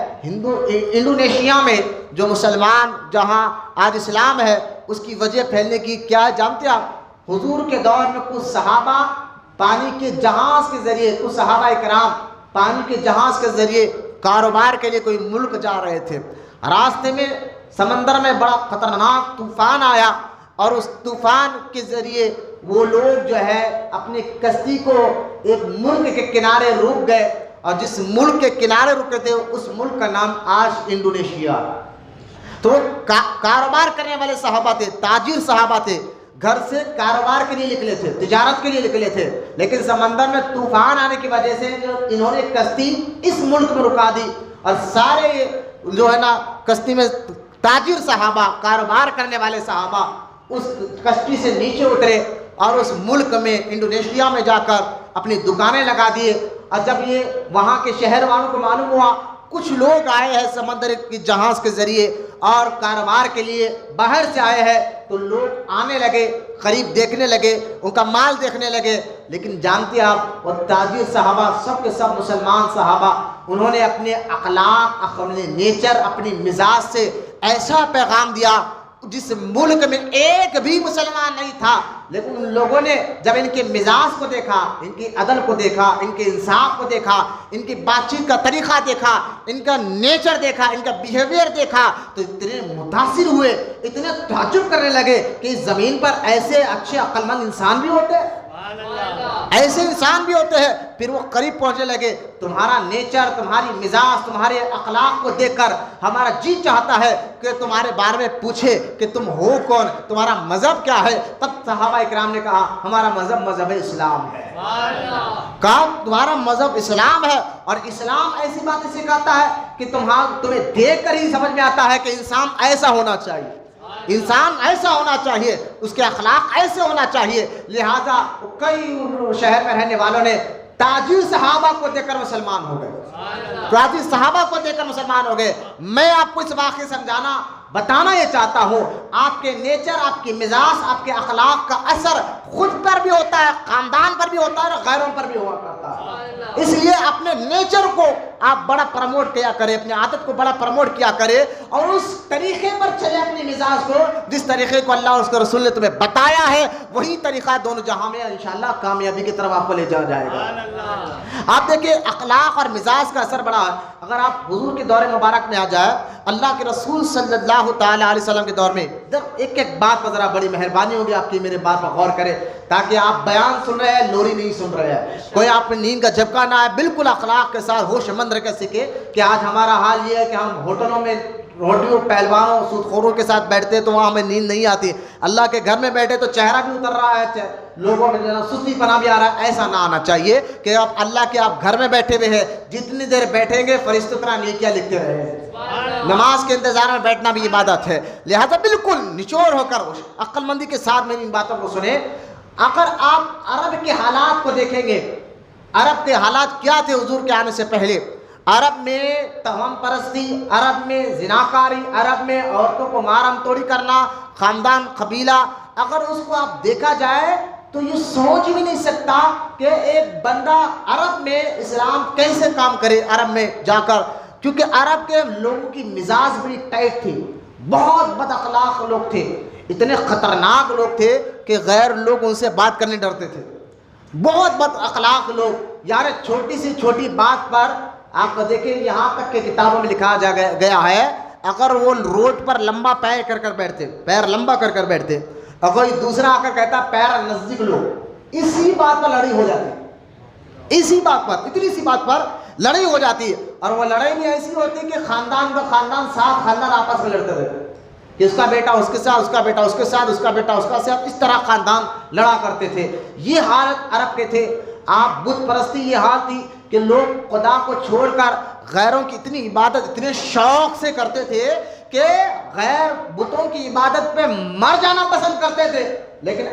انڈونیشیا میں جو مسلمان جہاں آج اسلام ہے اس کی وجہ پھیلنے کی کیا ہے جانتے ہیں آپ؟ حضور کے دور میں کچھ صحابہ پانی کے جہاز کے ذریعے، کچھ صحابہ اکرام پانی کے جہاز کے ذریعے کاروبار کے لیے کوئی ملک جا رہے تھے۔ راستے میں سمندر میں بڑا خطرناک طوفان آیا اور اس طوفان کے ذریعے وہ لوگ جو ہے اپنی کشتی کو ایک ملک کے کنارے روک گئے، اور جس ملک کے کنارے رکے تھے اس ملک کا نام آج انڈونیشیا۔ تو کاروبار کرنے والے صحابہ تھے، تاجر صحابہ تھے، گھر سے کاروبار کے لیے نکلے تھے، تجارت کے لیے نکلے تھے، لیکن سمندر میں طوفان آنے کی وجہ سے انہوں نے کشتی اس ملک میں رکا دی، اور سارے جو ہے نا کشتی میں تاجر صحابہ، کاروبار کرنے والے صحابہ اس کشتی سے نیچے اترے اور اس ملک میں انڈونیشیا میں جا کر اپنی دکانیں لگا دیے۔ اور جب یہ وہاں کے شہر والوں کو معلوم ہوا کچھ لوگ آئے ہیں سمندر کی جہاز کے ذریعے اور کاروبار کے لیے باہر سے آئے ہیں، تو لوگ آنے لگے، قریب دیکھنے لگے، ان کا مال دیکھنے لگے۔ لیکن جانتے آپ وہ تاجر صحابہ سب کے سب مسلمان صحابہ، انہوں نے اپنے اخلاق، اپنے نیچر، اپنی مزاج سے ایسا پیغام دیا جس ملک میں ایک بھی مسلمان نہیں تھا، لیکن ان لوگوں نے جب ان کے مزاج کو دیکھا، ان کی عدل کو دیکھا، ان کے انصاف کو دیکھا، ان کی بات چیت کا طریقہ دیکھا، ان کا نیچر دیکھا، ان کا بیہیویئر دیکھا، تو اتنے متاثر ہوئے، اتنے تعجب کرنے لگے کہ اس زمین پر ایسے اچھے عقل مند انسان بھی ہوتے ہیں، ایسے انسان بھی ہوتے ہیں۔ پھر وہ قریب پہنچنے لگے، تمہارا نیچر، تمہاری مزاج، تمہارے اخلاق کو دیکھ کر ہمارا جی چاہتا ہے کہ تمہارے بارے میں پوچھے کہ تم ہو کون، تمہارا مذہب کیا ہے۔ تب صحابہ اکرام نے کہا ہمارا مذہب اسلام ہے۔ کہا تمہارا مذہب اسلام ہے، اور اسلام ایسی باتیں سکھاتا ہے کہ تمہیں دیکھ کر ہی سمجھ میں آتا ہے کہ انسان ایسا ہونا چاہیے، انسان ایسا ہونا چاہیے، اس کے اخلاق ایسے ہونا چاہیے۔ لہذا کئی شہر میں رہنے والوں نے تاجر صحابہ کو دیکھ کر مسلمان ہو گئے، تاجر صحابہ کو دیکھ کر مسلمان ہو گئے۔ میں آپ کو اس واقعے سمجھانا بتانا یہ چاہتا ہوں، آپ کے نیچر، آپ کی مزاج، آپ کے اخلاق کا اثر خود پر بھی ہوتا ہے، خاندان پر بھی ہوتا ہے اور غیروں پر بھی ہوا کرتا ہے۔ اس لیے اپنے نیچر کو آپ بڑا پروموٹ کیا کریں، اپنی عادت کو بڑا پروموٹ کیا کریں، اور اس طریقے پر چلے اپنے مزاج کو جس طریقے کو اللہ اور اس کے رسول نے تمہیں بتایا ہے، وہی طریقہ دونوں جہاں میں انشاءاللہ کامیابی کی طرف آپ کو لے جایا جائے گا۔ آپ دیکھیں اخلاق اور مزاج کا اثر بڑا ہے۔ اگر آپ حضور کے دور مبارک میں آ جائے، اللہ کے رسول صلی اللہ تعالیٰ علیہ وسلم کے دور میں، ایک ایک بات پر ذرا بڑی مہربانی ہوگی آپ کی، میرے بات پر غور کریں تاکہ آپ بیان سن رہے ہیں، لوری نہیں سن رہے ہیں، کوئی آپ میں نیند کا جھپکا نہ آئے، بالکل اخلاق کے ساتھ ہوش مند رہ کر سیکھے کہ آج ہمارا حال یہ ہے کہ ہم ہوٹلوں میں روٹیوں، پہلوانوں، سود خوروں کے ساتھ بیٹھتے تو وہاں ہمیں نیند نہیں آتی، اللہ کے گھر میں بیٹھے تو چہرہ بھی اتر رہا ہے، لوگوں میں سستی پنا بھی آ رہا ہے۔ ایسا نہ آنا چاہیے کہ آپ اللہ کے آپ گھر میں بیٹھے ہوئے ہیں، جتنی دیر بیٹھیں گے فرشتے اتنا نیکیاں لکھتے رہے۔ نماز کے انتظار میں بیٹھنا بھی عبادت ہے، لہذا بالکل نچوڑ ہو کر عقل مندی کے ساتھ میری ان باتوں کو سنیں۔ اگر آپ عرب کے حالات کو دیکھیں گے، عرب کے حالات کیا تھے حضور کے آنے سے پہلے؟ عرب میں توہم پرستی، عرب میں زناکاری، عرب میں عورتوں کو مارم توڑی کرنا، خاندان قبیلہ، اگر اس کو آپ دیکھا جائے تو یہ سوچ بھی نہیں سکتا کہ ایک بندہ عرب میں اسلام کیسے کام کرے عرب میں جا کر، کیونکہ عرب کے لوگوں کی مزاج بڑی ٹائٹ تھی، بہت بد اخلاق لوگ تھے، اتنے خطرناک لوگ تھے کہ غیر لوگ ان سے بات کرنے ڈرتے تھے، بہت بد اخلاق لوگ، یار چھوٹی سی چھوٹی بات پر آپ کو دیکھیں یہاں تک کہ کتابوں میں لکھا گیا ہے اگر وہ روڈ پر لمبا پیر کر بیٹھتے، پیر لمبا کر بیٹھتے، اور کوئی دوسرا آ کر کہتا پیر نزدیک لو، اسی بات پر لڑائی ہو جاتی، اسی بات پر، اتنی سی بات پر لڑائی ہو جاتی ہے، اور وہ لڑائی بھی ایسی ہوتی کہ خاندان کا خاندان ساتھ خاندان آپس میں لڑتے رہتے کہ اس کا بیٹا اس کے ساتھ، اس کا بیٹا اس کے ساتھ، اس کا بیٹا اس کا ساتھ، اس طرح خاندان لڑا کرتے تھے۔ یہ حالت عرب کے تھے۔ آپ بت پرستی یہ حال تھی کہ لوگ خدا کو چھوڑ کر غیروں کی اتنی عبادت اتنے شوق سے کرتے تھے کہ غیر بتوں کی عبادت پہ مر جانا پسند کرتے تھے، لیکن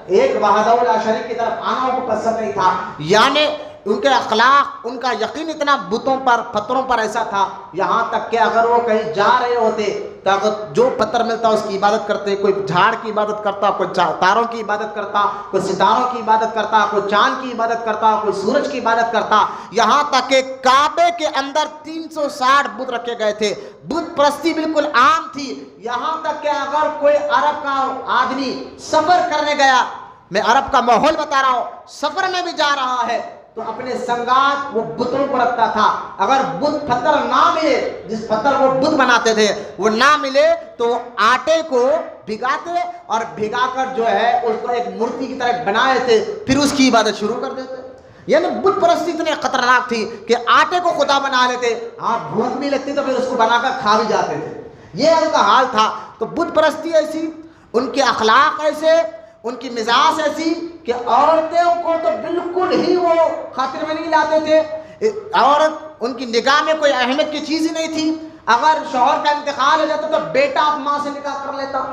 ایک وحدہ لا شریک کی طرف آنا ان کو پسند نہیں تھا۔ یعنی ان کے اخلاق، ان کا یقین اتنا بتوں پر، پتھروں پر ایسا تھا، یہاں تک کہ اگر وہ کہیں جا رہے ہوتے تو اگر جو پتھر ملتا اس کی عبادت کرتے، کوئی جھاڑ کی عبادت کرتا، کوئی تاروں کی عبادت کرتا، کوئی ستاروں کی عبادت کرتا، کوئی چاند کی عبادت کرتا، کوئی سورج کی عبادت کرتا، یہاں تک کہ کعبے کے اندر 360 بت رکھے گئے تھے۔ بت پرستی بالکل عام تھی، یہاں تک کہ اگر کوئی عرب کا آدمی سفر کرنے گیا، میں عرب کا ماحول بتا رہا ہوں، سفر میں بھی جا رہا ہے تو اپنے سنگات وہ بتوں کو رکھتا تھا۔ اگر بت پتھر نہ ملے، جس پتھر کو بت بناتے تھے وہ نہ ملے تو وہ آٹے کو بھگاتے اور بھگا کر جو ہے اس کو ایک مورتی کی طرح بنائے تھے، پھر اس کی عبادت شروع کر دیتے۔ یعنی بت پرستی اتنی خطرناک تھی کہ آٹے کو خدا بنا لیتے، ہاں بھوک بھی لگتی تو پھر اس کو بنا کر کھا بھی جاتے تھے، یہ ان کا حال تھا۔ تو بت پرستی ایسی، ان کے اخلاق ایسے، ان کی مزاج ایسی کہ عورتوں کو تو بالکل ہی وہ خاطر میں نہیں لاتے تھے، عورت ان کی نگاہ میں کوئی اہمیت کی چیز ہی نہیں تھی۔ اگر شوہر کا انتقال ہو جاتا تو بیٹا اب ماں سے نکاح کر لیتا،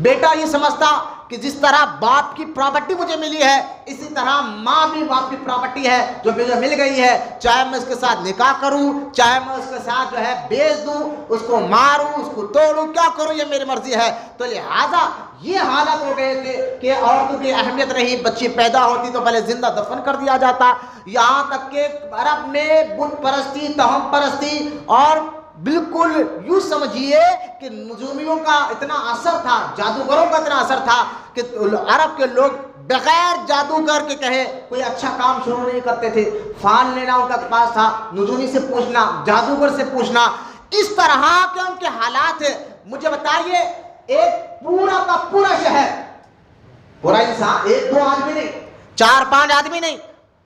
بیٹا یہ سمجھتا کہ جس طرح باپ کی پراپرٹی مجھے ملی ہے اسی طرح ماں بھی باپ کی پراپرٹی ہے جو مجھے مل گئی ہے، چاہے میں اس کے ساتھ نکاح کروں، چاہے میں اس کے ساتھ جو ہے بیچ دوں، اس کو ماروں، اس کو توڑوں، کیا کروں یہ میری مرضی ہے۔ تو لہٰذا یہ حالت ہو گئے تھے کہ عورتوں کی اہمیت نہیں، بچی پیدا ہوتی تو پہلے زندہ دفن کر دیا جاتا، یہاں تک کہ عرب میں بت پرستی، توہم پرستی، اور بالکل یوں سمجھیے کہ نجومیوں کا اتنا اثر تھا، جادوگروں کا اتنا اثر تھا کہ عرب کے لوگ بغیر جادوگر کے کہے کوئی اچھا کام شروع نہیں کرتے تھے۔ فال لینا ان کا پاس تھا، نجومی سے پوچھنا، جادوگر سے پوچھنا، اس طرح کے ان کے حالات ہیں۔ مجھے بتائیے ایک پورا کا پورا شہر، پورا انسان، ایک دو آدمی نہیں، 4-5 آدمی نہیں،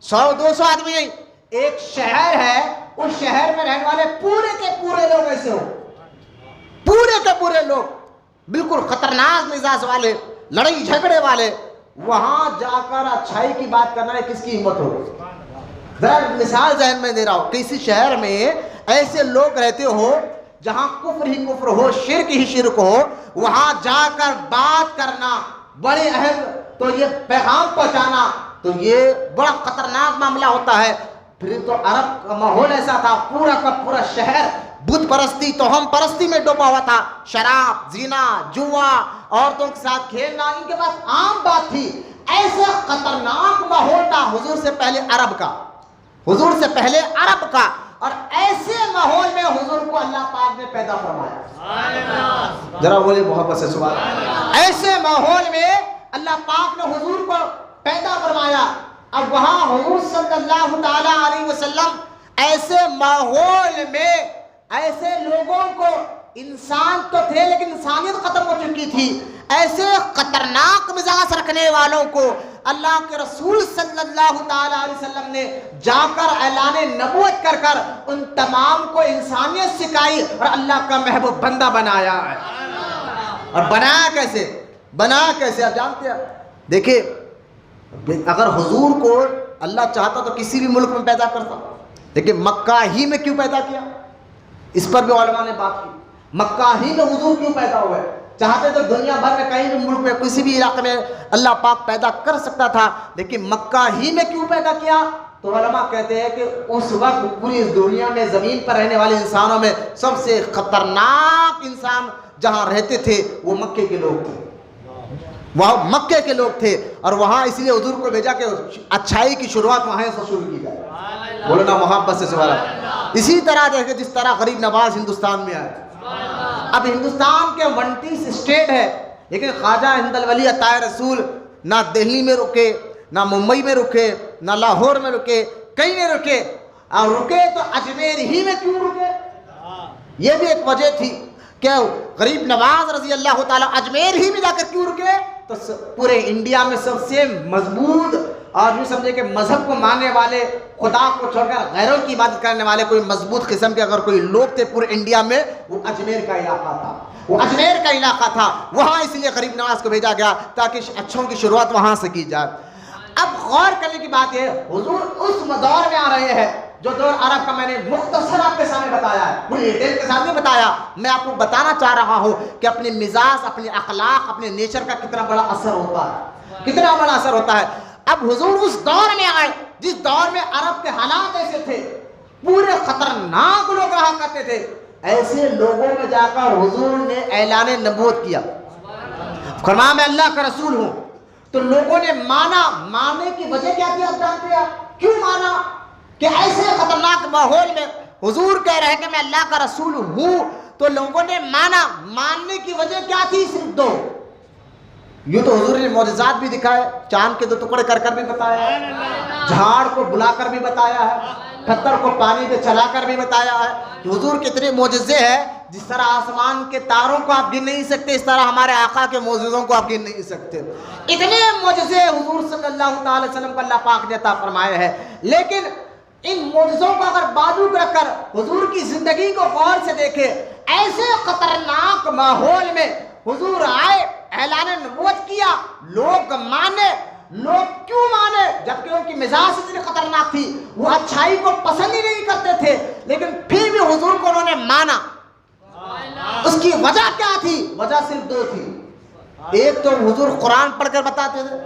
100-200 آدمی نہیں، ایک شہر ہے، اس شہر میں رہنے والے پورے کے پورے لوگ ایسے ہو، پورے کے پورے لوگ بالکل خطرناک مزاج والے، لڑائی جھگڑے والے، وہاں جا کر اچھائی کی بات کرنا ہے کس کی ہمت ہو؟ ذرا مثال ذہن میں دے رہا ہوں، کسی شہر میں ایسے لوگ رہتے ہو جہاں کفر ہی کفر ہو، شرک ہی شرک ہو، وہاں جا کر بات کرنا بڑے اہم، تو یہ پیغام پہنچانا تو یہ بڑا خطرناک معاملہ ہوتا ہے۔ پھر تو عرب کا ماحول ایسا تھا، پورا کا پورا شہر بت پرستی، توہم پرستی میں ڈوبا ہوا تھا، شراب، زنا، جوا، عورتوں کے ساتھ کھیلنا ان کے پاس عام بات تھی۔ ایسا خطرناک ماحول تھا حضور سے پہلے عرب کا، حضور سے پہلے عرب کا، اور ایسے ماحول میں حضور کو اللہ پاک نے پیدا فرمایا۔ ذرا بولے محبت سے سبحان اللہ۔ ایسے ماحول میں اللہ پاک نے حضور کو پیدا فرمایا۔ اب وہاں حضور صلی اللہ تعالی علیہ وسلم ایسے ماحول میں ایسے لوگوں کو، انسان تو تھے لیکن انسانیت ختم ہو چکی تھی، ایسے خطرناک مزاج رکھنے والوں کو اللہ کے رسول صلی اللہ تعالی علیہ وسلم نے جا کر اعلان نبوت کر کر ان تمام کو انسانیت سکھائی اور اللہ کا محبوب بندہ بنایا ہے۔ اور بنایا کیسے؟ بنایا کیسے آپ جانتے ہیں؟ دیکھیں اگر حضور کو اللہ چاہتا تو کسی بھی ملک میں پیدا کرتا، لیکن مکہ ہی میں کیوں پیدا کیا؟ اس پر بھی علماء نے بات کی، مکہ ہی میں حضور کیوں پیدا ہوئے؟ چاہتے تو دنیا بھر میں کہیں بھی ملک میں کسی بھی علاقے میں اللہ پاک پیدا کر سکتا تھا، لیکن مکہ ہی میں کیوں پیدا کیا؟ تو علماء کہتے ہیں کہ اس وقت پوری اس دنیا میں زمین پر رہنے والے انسانوں میں سب سے خطرناک انسان جہاں رہتے تھے وہ مکے کے لوگ تھے. وہاں مکے کے لوگ تھے اور وہاں اس لیے حضور کو بھیجا کہ اچھائی کی شروعات وہاں سے شروع کی جائے. بولو نا محبت سے سوال. اسی طرح دیکھیں جس طرح غریب نواز ہندوستان میں آئے. اب ہندوستان کے 29 اسٹیٹ ہے لیکن خواجہ ہند الولی عطا رسول نہ دہلی میں رکے, نہ ممبئی میں رکے, نہ لاہور میں رکے, کہیں نہیں رکے. اور رکے تو اجمیر ہی میں کیوں رکے؟ یہ بھی ایک وجہ تھی کہ غریب نواز رضی اللہ تعالیٰ اجمیر ہی میں جا کر کیوں رکے؟ تو پورے انڈیا میں سب سے مضبوط اور یوں سمجھے کہ مذہب کو ماننے والے, خدا کو چھوڑ کر غیروں کی عبادت کرنے والے کوئی مضبوط قسم کے اگر کوئی لوگ تھے پورے انڈیا میں, وہ اجمیر کا علاقہ تھا. وہ اجمیر کا علاقہ تھا. وہاں اس لیے غریب نواز کو بھیجا گیا تاکہ اچھوں کی شروعات وہاں سے کی جائے. اب غور کرنے کی بات ہے, حضور اس دور میں آ رہے ہیں جو دور عرب کا میں نے مختصر آپ کے سامنے بتایا ہے, پوری ڈیٹیل کے ساتھ نہیں بتایا. میں آپ کو بتانا چاہ رہا ہوں کہ اپنے مزاج, اپنے اخلاق, اپنے نیچر کا کتنا بڑا اثر ہوتا ہے, کتنا بڑا اثر ہوتا ہے. اب حضور اس دور میں آئے جس دور میں عرب کے حالات ایسے تھے, پورے خطرناک لوگ رہا کرتے تھے. ایسے لوگوں میں جا کر حضور نے اعلان نبوت کیا, فرمایا میں اللہ کا رسول ہوں. تو لوگوں نے مانا. ماننے کی وجہ کیا تھی آپ جانتے ہیں؟ کیوں مانا؟ کہ ایسے خطرناک ماحول میں حضور کہہ رہے ہیں کہ میں اللہ کا رسول ہوں, تو لوگوں نے مانا. ماننے کی وجہ کیا تھی؟ صرف دو. یوں تو حضور نے معجزات بھی دکھائے, چاند کے 2 ٹکڑے کر کر بھی بتایا ہے, جھاڑ کو بلا کر بھی بتایا ہے, پتھر کو پانی پہ چلا کر بھی بتایا ہے. حضور کتنے معجزے ہیں, جس طرح آسمان کے تاروں کو آپ گن نہیں سکتے اس طرح ہمارے آقا کے معجزوں کو آپ گن نہیں سکتے. اتنے معجزے حضور صلی اللہ تعالی وسلم کو اللہ پاک نے عطا فرمائے ہیں. لیکن ان معجزوں کو اگر بازو رکھ کر حضور کی زندگی کو غور سے دیکھے, ایسے خطرناک ماحول میں حضور آئے, اعلان نبوت کیا, لوگ مانے. لوگ کیوں مانے؟ جبکہ ان کی مزاج اتنی خطرناک تھی, وہ اچھائی کو پسند ہی نہیں کرتے تھے, لیکن پھر بھی حضور کو انہوں نے مانا. اس کی وجہ کیا تھی؟ وجہ صرف 2 تھی. ایک تو حضور قرآن پڑھ کر بتاتے تھے,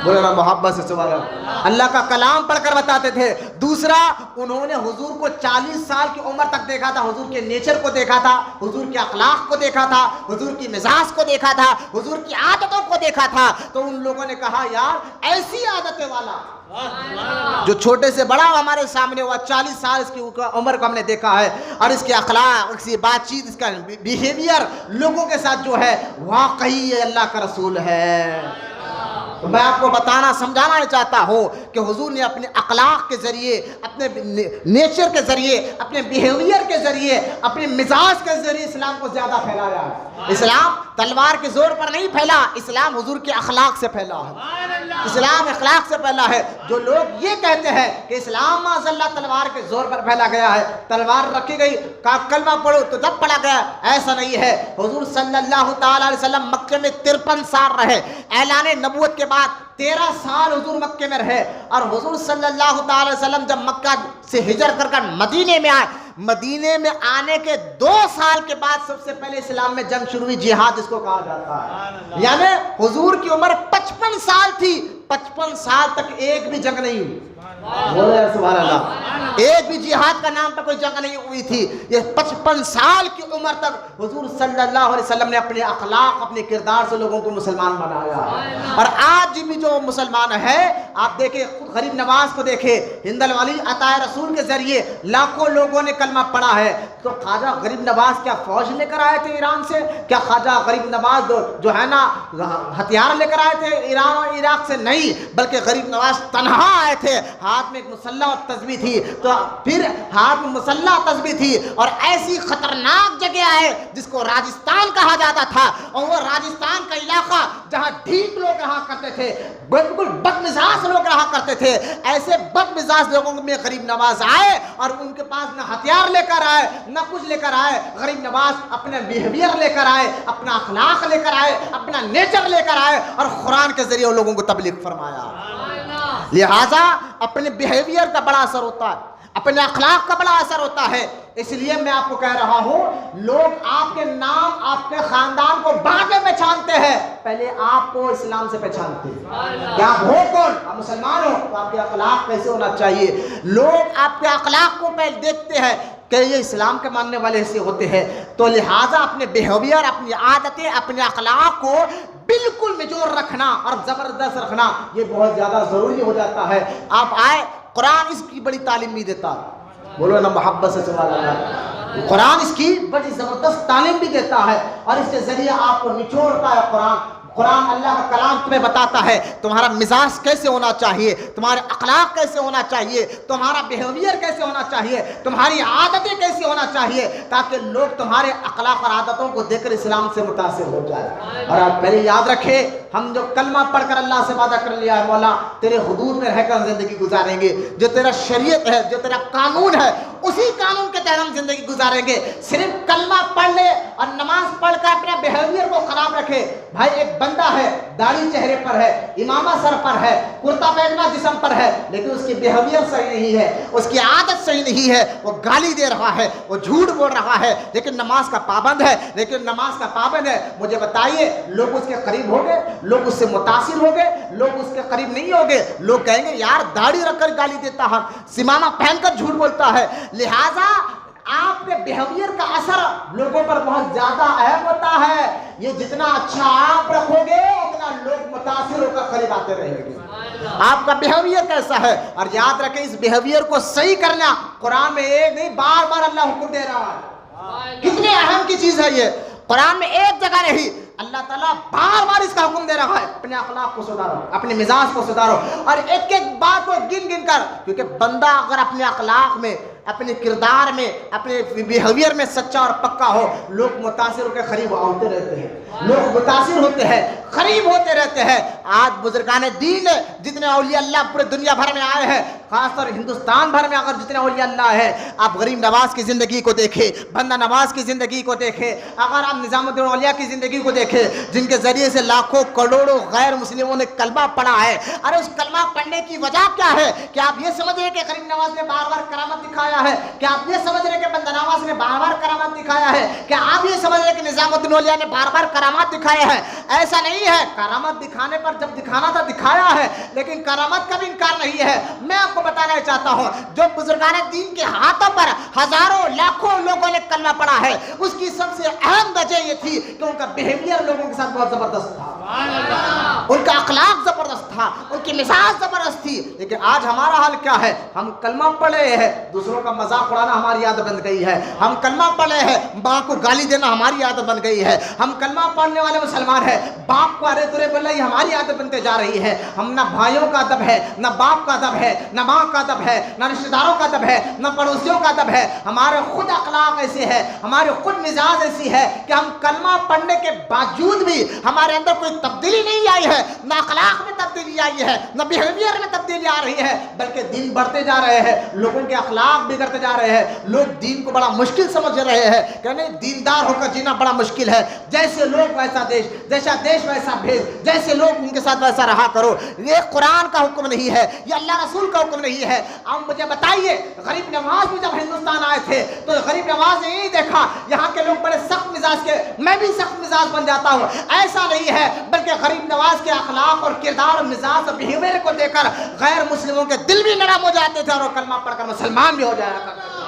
بولے نا محبت سے سبحان اللہ, اللہ کا کلام پڑھ کر بتاتے تھے. دوسرا, انہوں نے حضور کو 40 سال کی عمر تک دیکھا تھا, حضور کے نیچر کو دیکھا تھا, حضور کے اخلاق کو دیکھا تھا, حضور کی مزاج کو دیکھا تھا, حضور کی عادتوں کو دیکھا تھا. تو ان لوگوں نے کہا یار ایسی عادتیں والا جو چھوٹے سے بڑا ہمارے سامنے ہوا, 40 سال اس کی عمر کو ہم نے دیکھا ہے, اور اس کے اخلاق, اس کی بات چیت, اس کا بیہیویئر لوگوں کے ساتھ جو ہے واقعی یہ اللہ کا رسول ہے. تو میں آپ کو بتانا سمجھانا چاہتا ہوں کہ حضور نے اپنے اخلاق کے ذریعے, اپنے نیچر کے ذریعے, اپنے بیہیویئر کے ذریعے, اپنے مزاج کے ذریعے اسلام کو زیادہ پھیلایا ہے. اسلام تلوار کے زور پر نہیں پھیلا, اسلام حضور کے اخلاق سے پھیلا ہے. اسلام اخلاق سے پھیلا ہے. جو لوگ یہ کہتے ہیں کہ اسلام معاذ اللہ تلوار کے زور پر پھیلا گیا ہے, تلوار رکھی گئی, کلمہ پڑھو تو جب پڑھا گیا, ایسا نہیں ہے. حضور صلی اللہ تعالی علیہ وسلم مکے میں 53 سال رہے. اعلان نبوت کے بعد 13 سال حضور مکے میں رہے, اور حضور صلی اللہ تعالی وسلم جب مکہ سے ہجرت کر کر مدینے میں آئے, مدینے میں آنے کے 2 سال کے بعد سب سے پہلے اسلام میں جنگ شروع ہوئی, جہاد اس کو کہا جاتا ہے. یعنی حضور کی عمر 55 سال تھی, 55 سال تک ایک بھی جنگ نہیں ہوئی. سبحان اللہ, ایک بھی جہاد کا نام پر کوئی جنگ نہیں ہوئی تھی. یہ 55 سال کی عمر تک حضور صلی اللہ علیہ وسلم نے اپنے اخلاق, اپنے کردار سے لوگوں کو مسلمان بنایا. اور آج بھی جو مسلمان ہے, آپ دیکھیں غریب نواز کو دیکھیں, ہند الولی عطا رسول کے ذریعے لاکھوں لوگوں نے کلمہ پڑھا ہے. تو خواجہ غریب نواز کیا فوج لے کر آئے تھے ایران سے؟ کیا خواجہ غریب نواز جو ہے نا ہتھیار لے کر آئے تھے ایران اور عراق سے؟ نہیں, بلکہ غریب نواز تنہا آئے تھے, ہاتھ میں ایک مسلح اور تسبیح تھی. تو پھر ہاتھ میں مسلح تسبیح تھی, اور ایسی خطرناک جگہ ہے جس کو راجستھان کہا جاتا تھا, اور وہ راجستھان کا علاقہ جہاں ڈھیک لوگ رہا کرتے تھے, بالکل بد مزاج لوگ رہا کرتے تھے. ایسے بد مزاج لوگوں میں غریب نواز آئے, اور ان کے پاس نہ ہتھیار لے کر آئے, نہ کچھ لے کر آئے. غریب نواز اپنا بیہیویئر لے کر آئے, اپنا اخلاق لے کر آئے, اپنا نیچر لے کر آئے, اور قرآن کے ذریعے لوگوں کو تبلیغ فرمایا. لہٰذا اپنے بیہیویئر کا بڑا اثر ہوتا ہے, اپنے اخلاق کا بڑا اثر ہوتا ہے. اس لیے میں آپ کو کہہ رہا ہوں, لوگ آپ کے نام, آپ کے خاندان کو بعد میں پہچانتے ہیں, پہلے آپ کو اسلام سے پہچانتے ہیں کہ آپ ہو کون، آپ مسلمان ہو تو آپ کے اخلاق کیسے ہونا چاہیے. لوگ آپ کے اخلاق کو پہلے دیکھتے ہیں کہ یہ اسلام کے ماننے والے سے ہوتے ہیں، تو لہٰذا اپنے بیہیویئر، اپنی عادتیں، اپنے اخلاق کو بالکل نچوڑ رکھنا اور زبردست رکھنا یہ بہت زیادہ ضروری ہو جاتا ہے. آپ آئے، قرآن اس کی بڑی تعلیم بھی دیتا ہے، بولو نا محبت سے سبحان اللہ. قرآن اس کی بڑی زبردست تعلیم بھی دیتا ہے اور اس کے ذریعے آپ کو نچوڑتا ہے. قرآن اللہ کا کلام تمہیں بتاتا ہے تمہارا مزاج کیسے ہونا چاہیے، تمہارے اخلاق کیسے ہونا چاہیے، تمہارا بیہیویئر کیسے ہونا چاہیے، تمہاری عادتیں کیسے ہونا چاہیے، تاکہ لوگ تمہارے اخلاق اور عادتوں کو دیکھ کر اسلام سے متاثر ہو جائے. اور آپ پہلے یاد رکھیں، ہم جو کلمہ پڑھ کر اللہ سے وعدہ کر لیا ہے مولا تیرے حدود میں رہ کر زندگی گزاریں گے، جو تیرا شریعت ہے، جو تیرا قانون ہے، اسی قانون کے تحت ہم زندگی گزاریں گے. صرف کلمہ پڑھ لے اور نماز پڑھ کر اپنے بیہیویئر کو خراب رکھے. بھائی ایک بندہ ہے، داڑھی چہرے پر ہے، امامہ سر پر ہے، کرتا پیجامہ جسم پر ہے، لیکن اس کی بیہیویئر صحیح نہیں ہے، اس کی عادت صحیح نہیں ہے، وہ گالی دے رہا ہے، وہ جھوٹ بول رہا ہے، لیکن نماز کا پابند ہے، مجھے بتائیے لوگ اس کے قریب ہو گئے، لوگ اس سے متاثر ہو گئے، لوگ اس کے قریب نہیں ہو گئے. لوگ کہیں گے یار داڑھی رکھ کر گالی دیتا ہے، امامہ پہن کر جھوٹ بولتا ہے. لہٰذا آپ کے بیہیویئر کا اثر لوگوں پر بہت زیادہ اہم ہوتا ہے. یہ جتنا اچھا آپ رکھو گے اتنا لوگ متاثر ہو کر قریب آتے رہیں گے. آپ کا بیہیویئر کیسا ہے، اور یاد رکھیں اس بیہیویئر کو صحیح کرنا قرآن میں ایک نہیں بار بار اللہ حکم دے رہا ہے. کتنے اہم کی چیز ہے یہ، قرآن میں ایک جگہ نہیں، اللہ تعالیٰ بار بار اس کا حکم دے رہا ہے اپنے اخلاق کو سدھارو، اپنے مزاج کو سدھارو، اور ایک ایک بات کو گن گن کر. کیونکہ بندہ اگر اپنے اخلاق میں، اپنے کردار میں، اپنے بیہیویئر میں سچا اور پکا ہو، لوگ متاثر ہو کے قریب آتے رہتے ہیں، لوگ متاثر ہوتے ہیں، قریب ہوتے رہتے ہیں. آج بزرگان دین جتنے اولیاء اللہ پورے دنیا بھر میں آئے ہیں، خاص طور ہندوستان بھر میں اگر جتنے اولیاء اللہ ہیں، آپ غریب نواز کی زندگی کو دیکھیں، بندہ نواز کی زندگی کو دیکھیں، اگر آپ نظام الدین اولیاء کی زندگی کو دیکھیں جن کے ذریعے سے لاکھوں کروڑوں غیر مسلموں نے کلمہ پڑھا ہے. ارے اس کلمہ پڑھنے کی وجہ کیا ہے؟ کہ آپ یہ سمجھ رہے کہ غریب نواز نے بار بار کرامت دکھایا ہے؟ کہ آپ یہ سمجھ رہے کہ بندہ نواز نے بار بار کرامت دکھایا ہے؟ کہ آپ یہ سمجھ رہے کہ نظام الدین اولیاء نے بار بار کرامات دکھایا ہے؟ ایسا نہیں ہے. کرامت دکھانے پر جب دکھانا تھا دکھایا ہے، لیکن کرامت کا بھی انکار نہیں ہے. میں آپ کو بتانا چاہتا ہوں جو بزرگان دین کے ہاتھوں پر ہزاروں لاکھوں لوگوں نے کلمہ پڑھا ہے، اس کی سب سے اہم وجہ یہ تھی کہ ان کا بیہیویئر لوگوں کے ساتھ بہت زبردست تھا، ان کا اخلاق زبردست تھا، ان کی مزاج زبردست تھی. لیکن آج ہمارا حال کیا ہے؟ ہم کلمہ پڑھے ہیں، دوسروں کا مذاق اڑانا ہماری عادت بن گئی ہے. ہم کلمہ پڑھے ہیں، ماں کو گالی دینا ہماری عادت بن گئی ہے. ہم کلمہ پڑھنے والے مسلمان ہیں، باپ کو ارے ترے بولنا یہ ہماری عادت بنتے جا رہی ہے. ہم نہ بھائیوں کا ادب ہے، نہ باپ کا ادب ہے، نہ ماں کا ادب ہے، نہ رشتہ داروں کا ادب ہے، نہ پڑوسیوں کا ادب ہے. ہمارے خود اخلاق ایسے ہے، ہمارے خود مزاج ایسی ہے کہ ہم کلمہ پڑھنے کے باوجود بھی ہمارے اندر کوئی تبدیلی نہیں آئی ہے، نہ اخلاق میں تبدیلی آئی ہے، نہ بیہیویئر میں تبدیلی آ رہی ہے، بلکہ دین بڑھتے جا رہے ہیں، لوگوں کے اخلاق بگڑتے جا رہے ہیں. لوگ دین کو بڑا مشکل سمجھ رہے ہیں کہ نہیں دیندار ہو کر جینا بڑا مشکل ہے، جیسے لوگ ویسا دیش، جیسا دیش ویسا بھیج، جیسے لوگ ان کے ساتھ ویسا رہا کرو. یہ قرآن کا حکم نہیں ہے، یہ اللہ رسول کا حکم نہیں ہے. اب مجھے بتائیے غریب نواز بھی جب ہندوستان آئے تھے تو غریب نواز نے یہی دیکھا یہاں کے لوگ بڑے سخت مزاج کے، میں بھی سخت مزاج بن جاتا ہوں. ایسا نہیں ہے، بلکہ غریب نواز کے اخلاق اور کردار اور مزاج اور بیہیویئر کو دیکھ کر غیر مسلموں کے دل بھی نرم ہو جاتے تھے اور وہ کلمہ پڑھ کر مسلمان بھی ہو جایا کرتے تھے.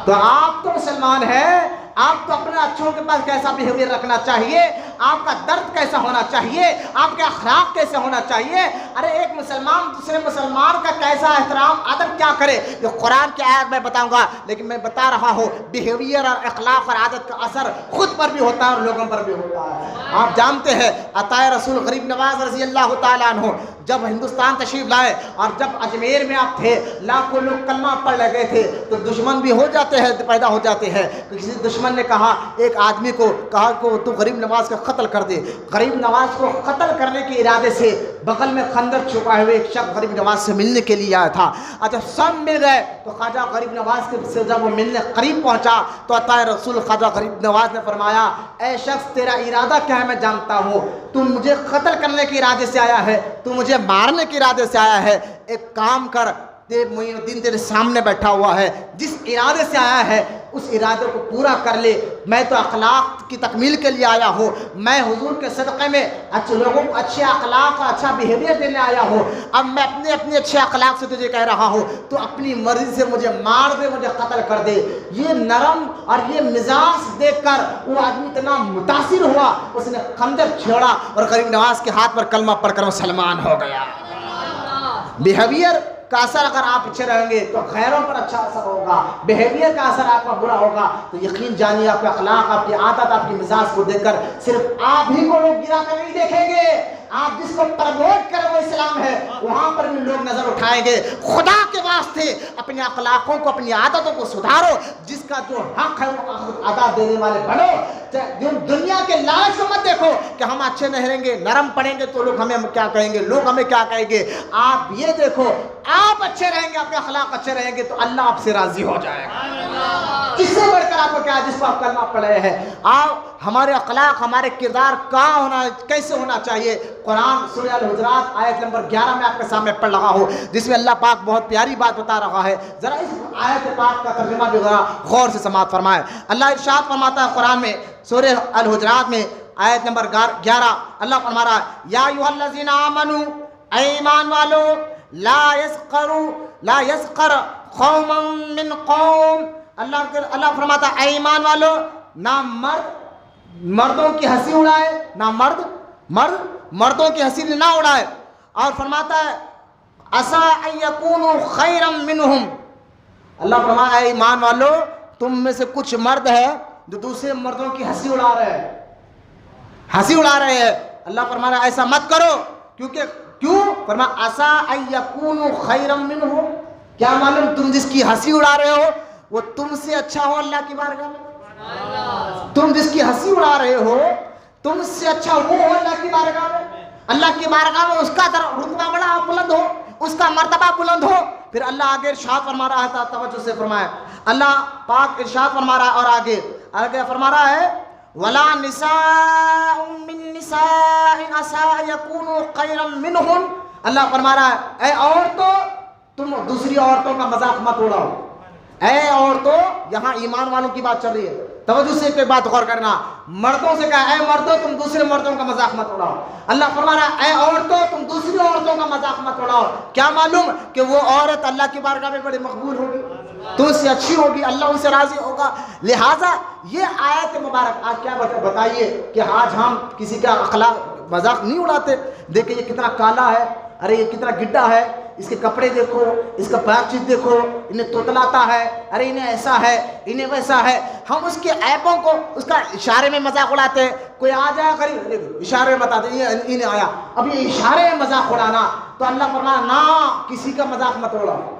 تو آپ تو مسلمان ہیں، آپ کو اپنے اچھوں کے پاس کیسا بیہیویئر رکھنا چاہیے، آپ کا درد کیسا ہونا چاہیے، آپ کے اخلاق کیسے ہونا چاہیے. ارے ایک مسلمان دوسرے مسلمان کا کیسا احترام ادب کیا کرے، یہ قرآن کی آیت میں بتاؤں گا، لیکن میں بتا رہا ہوں بیہیویئر اور اخلاق اور عادت کا اثر خود پر بھی ہوتا ہے اور لوگوں پر بھی ہوتا ہے. آپ جانتے ہیں عطائے رسول غریب نواز رضی اللہ تعالیٰ عنہ جب ہندوستان تشریف لائے اور جب اجمیر میں آپ تھے، لاکھوں لوگ کلمہ پڑھ لگے تھے، تو دشمن بھی ہو جاتے ہیں، پیدا ہو جاتے ہیں. کسی دشمن نے کہا ایک آدمی کو، کہا کہ تو غریب نواز کا قتل کر دے. غریب نواز کو قتل کرنے کے ارادے سے بغل میں خنجر چھپائے ہوئے ایک شخص غریب نواز سے ملنے کے لیے آیا تھا. اچھا سب مل گئے تو خواجہ غریب نواز سے جب وہ ملنے قریب پہنچا تو عطائے رسول خواجہ غریب نواز نے فرمایا اے شخص تیرا ارادہ کیا ہے میں جانتا ہوں، تو مجھے قتل کرنے کے ارادے سے آیا ہے، تو مجھے مارنے کے ارادے سے آیا ہے. ایک کام کر، معین الدین تیرے سامنے بیٹھا ہوا ہے، جس ارادے سے آیا ہے اس ارادے کو پورا کر لے۔ میں تو اخلاق کی تکمیل کے لیے آیا ہوں، میں حضور کے صدقے میں اچھے لوگوں کو اچھے اخلاق اچھا بیہیویئر دینے آیا ہوں۔ اب میں اپنے اچھے اخلاق سے تجھے کہہ رہا ہوں، تو اپنی مرضی سے مجھے مار دے، مجھے قتل کر دے۔ یہ نرم اور یہ مزاج دیکھ کر وہ آدمی اتنا متاثر ہوا، اس نے خنجر چھیڑا اور غریب نواز کے ہاتھ پر کلمہ پڑھ کر مسلمان ہو گیا۔ بیہیویئر کا اثر اگر آپ اچھے رہیں گے تو غیروں پر اچھا اثر ہوگا، بیہیویئر کا اثر آپ کا برا ہوگا تو یقین جانیے آپ کے اخلاق، آپ کی عادت، آپ کی مزاج کو دیکھ کر صرف آپ ہی کو لوگ گرا کر نہیں دیکھیں گے، آپ جس کو پروموٹ کریں وہ اسلام ہے، وہاں پر بھی لوگ نظر اٹھائیں گے۔ خدا کے واسطے اپنے اخلاقوں کو، اپنی عادتوں کو سدھارو، جس کا جو حق ہے وہ ادا دینے والے بنو۔ دنیا کے لالچ کو مت دیکھو کہ ہم اچھے نہیں رہیں گے، نرم پڑیں گے تو لوگ ہمیں کیا کہیں گے، لوگ ہمیں کیا کہیں گے۔ آپ یہ دیکھو آپ اچھے رہیں گے، اپنے اخلاق اچھے رہیں گے تو اللہ آپ سے راضی ہو جائے گا۔ اس سے بڑھ کر آپ کو کیا ہے جس کو آپ کلمہ پڑھے ہیں۔ آپ ہمارے اخلاق، ہمارے کردار کہاں ہونا، کیسے ہونا چاہیے۔ قرآن سورہ الحجرات آیت نمبر 11 میں آپ کے سامنے پڑھ رہا ہوں، جس میں اللہ پاک بہت پیاری بات بتا رہا ہے۔ ذرا اس آیت پاک کا ترجمہ بھی ذرا غور سے سماعت فرمائے۔ اللہ ارشاد فرماتا ہے قرآن میں سورہ الحجرات میں آیت نمبر 11، اللہ فرما رہا ہے یا ایھا الذین آمنوا، اے ایمان والو، لا یسخر قوم من قوم، اللہ فرماتا ہے اے ایمان والو، نہ مردوں کی ہنسی اڑائے، نہ مردوں کی ہنسی نہ اڑائے، اور فرماتا ہے عسیٰ ان یکونوا خیرا منہم، اللہ فرماتا ہے اے ایمان والو تم میں سے کچھ مرد ہے جو دوسرے مردوں کی ہنسی اڑا رہے ہیں۔ اللہ فرماتا ہے ایسا مت کرو، کیوں فرمایا عسیٰ ان یکونوا خیرا منہم، کیا معلوم تم جس کی ہنسی اڑا رہے ہو وہ تم سے اچھا ہو اللہ کی بارگاہ میں۔ تم جس کی ہنسی اڑا رہے ہو تم سے اچھا وہ ہو اللہ کی بارگاہ میں، اللہ کی بارگاہ میں اس کا رتبہ بڑا بلند ہو، اس کا مرتبہ بلند ہو۔ پھر اللہ آگے ارشاد فرما رہا تھا، توجہ سے فرمائے، اللہ پاک ارشاد فرما رہا ہے اور آگے فرما رہا ہے وَلَا نِسَاءٌ مِّن نِّسَاءٍ عَسَىٰ أَن يَكُونُوا خَيْرًا مِّنْهُنَّ، اللہ فرما رہا ہے اے عورتوں تم دوسری عورتوں کا مذاق مت اڑاؤ۔ اے عورتوں، یہاں ایمان والوں کی بات چل رہی ہے، توجہ سے ایک بات غور کرنا، مردوں سے کہا اے مردوں تم دوسرے مردوں کا مذاق مت اڑاؤ۔ اللہ فرما رہا ہے اے عورتوں تم دوسری عورتوں کا مذاق مت اڑاؤ، کیا معلوم کہ وہ عورت اللہ کی بارگاہ میں بڑی مقبول ہوگی، تم سے اچھی ہوگی، اللہ ان سے راضی ہوگا۔ لہٰذا یہ آیت مبارک آج کیا بتائیے کہ آج ہم کسی کا اخلاق مذاق نہیں اڑاتے۔ دیکھیں یہ کتنا کالا ہے، ارے یہ کتنا گڈھا ہے، اس کے کپڑے دیکھو، اس کا بات چیت دیکھو، انہیں توتلاتا ہے، ارے انہیں ایسا ہے، انہیں ویسا ہے۔ ہم اس کے عیبوں کو اس کا اشارے میں مذاق اڑاتے ہیں۔ کوئی آ جائے قریب اشارے میں بتا دیں انہیں آیا، اب یہ اشارے میں مذاق اڑانا، تو اللہ فرمایا نہ کسی کا مذاق مت اڑاؤ۔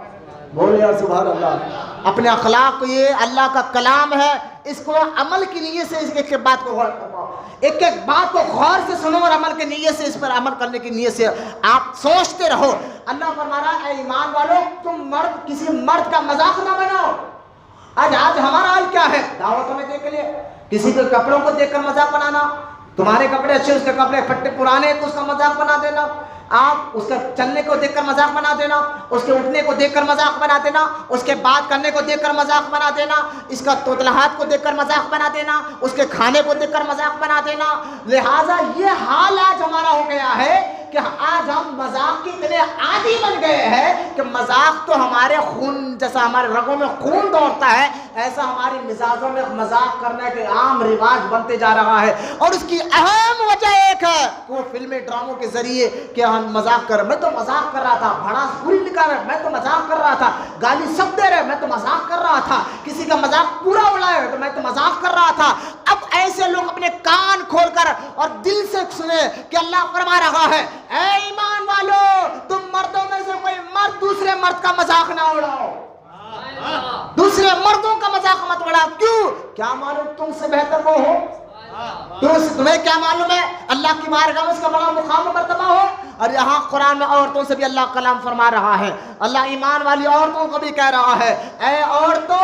بولے یا سبحان اللہ۔ اپنے اخلاق کو، یہ اللہ کا کلام ہے، اس کو عمل کی نیت سے اس ایک بات کو غور کرو، ایک ایک بات کو غور سے سنو اور عمل کی نیت سے، اس پر عمل کرنے کی نیت سے آپ سوچتے رہو۔ اللہ فرما رہا ہے اے ایمان والو تم کسی مرد کا مذاق نہ بناؤ۔ آج ہمارا حال کیا ہے، دعوتوں میں دیکھ لیں کسی کے کپڑوں کو دیکھ کر مذاق بنانا، تمہارے کپڑے اچھے اس کے کپڑے پھٹے پرانے تو اس کا مذاق بنا دینا، آپ اس کا چلنے کو دیکھ کر مذاق بنا دینا، اس کے اٹھنے کو دیکھ کر مذاق بنا دینا، اس کے بات کرنے کو دیکھ کر مذاق بنا دینا، اس کا توتلاہٹ کو دیکھ کر مذاق بنا دینا، اس کے کھانے کو دیکھ کر مذاق بنا دینا۔ لہٰذا یہ حال آج ہمارا ہو گیا ہے کہ آج ہم مذاق کے اتنے عادی بن گئے ہیں کہ مذاق تو ہمارے خون جیسا ہمارے رگوں میں خون دوڑتا ہے، ایسا ہماری مزاجوں میں مذاق کرنے کے عام رواج بنتے جا رہا ہے۔ اور اس کی اہم وجہ ایک ہے کہ وہ فلمیں ڈراموں کے ذریعے کہ ہم مذاق کر رہے، میں تو مذاق کر رہا تھا، بھڑاس پوری نکال رہے میں تو مذاق کر رہا تھا، گالی سب دے رہے میں تو مذاق کر رہا تھا، کسی کا مذاق پورا اڑائے تو میں تو مذاق کر رہا تھا۔ اب ایسے لوگ اپنے کان کھول کر اور دل سے سنیں کہ اللہ فرما رہا ہے اے ایمان والو تم مردوں میں سے کوئی مرد دوسرے مرد کا مذاق نہ اڑاؤ، دوسرے مردوں کا مذاق مت اڑاؤ۔ کیوں؟ کیا معلوم تم سے بہتر وہ ہو، تمہیں کیا معلوم ہے اللہ کی بارگاہ میں اس کا بڑا مقام و مرتبہ ہو۔ اور یہاں قرآن میں عورتوں سے بھی اللہ کلام فرما رہا ہے، اللہ ایمان والی عورتوں کو بھی کہہ رہا ہے اے عورتوں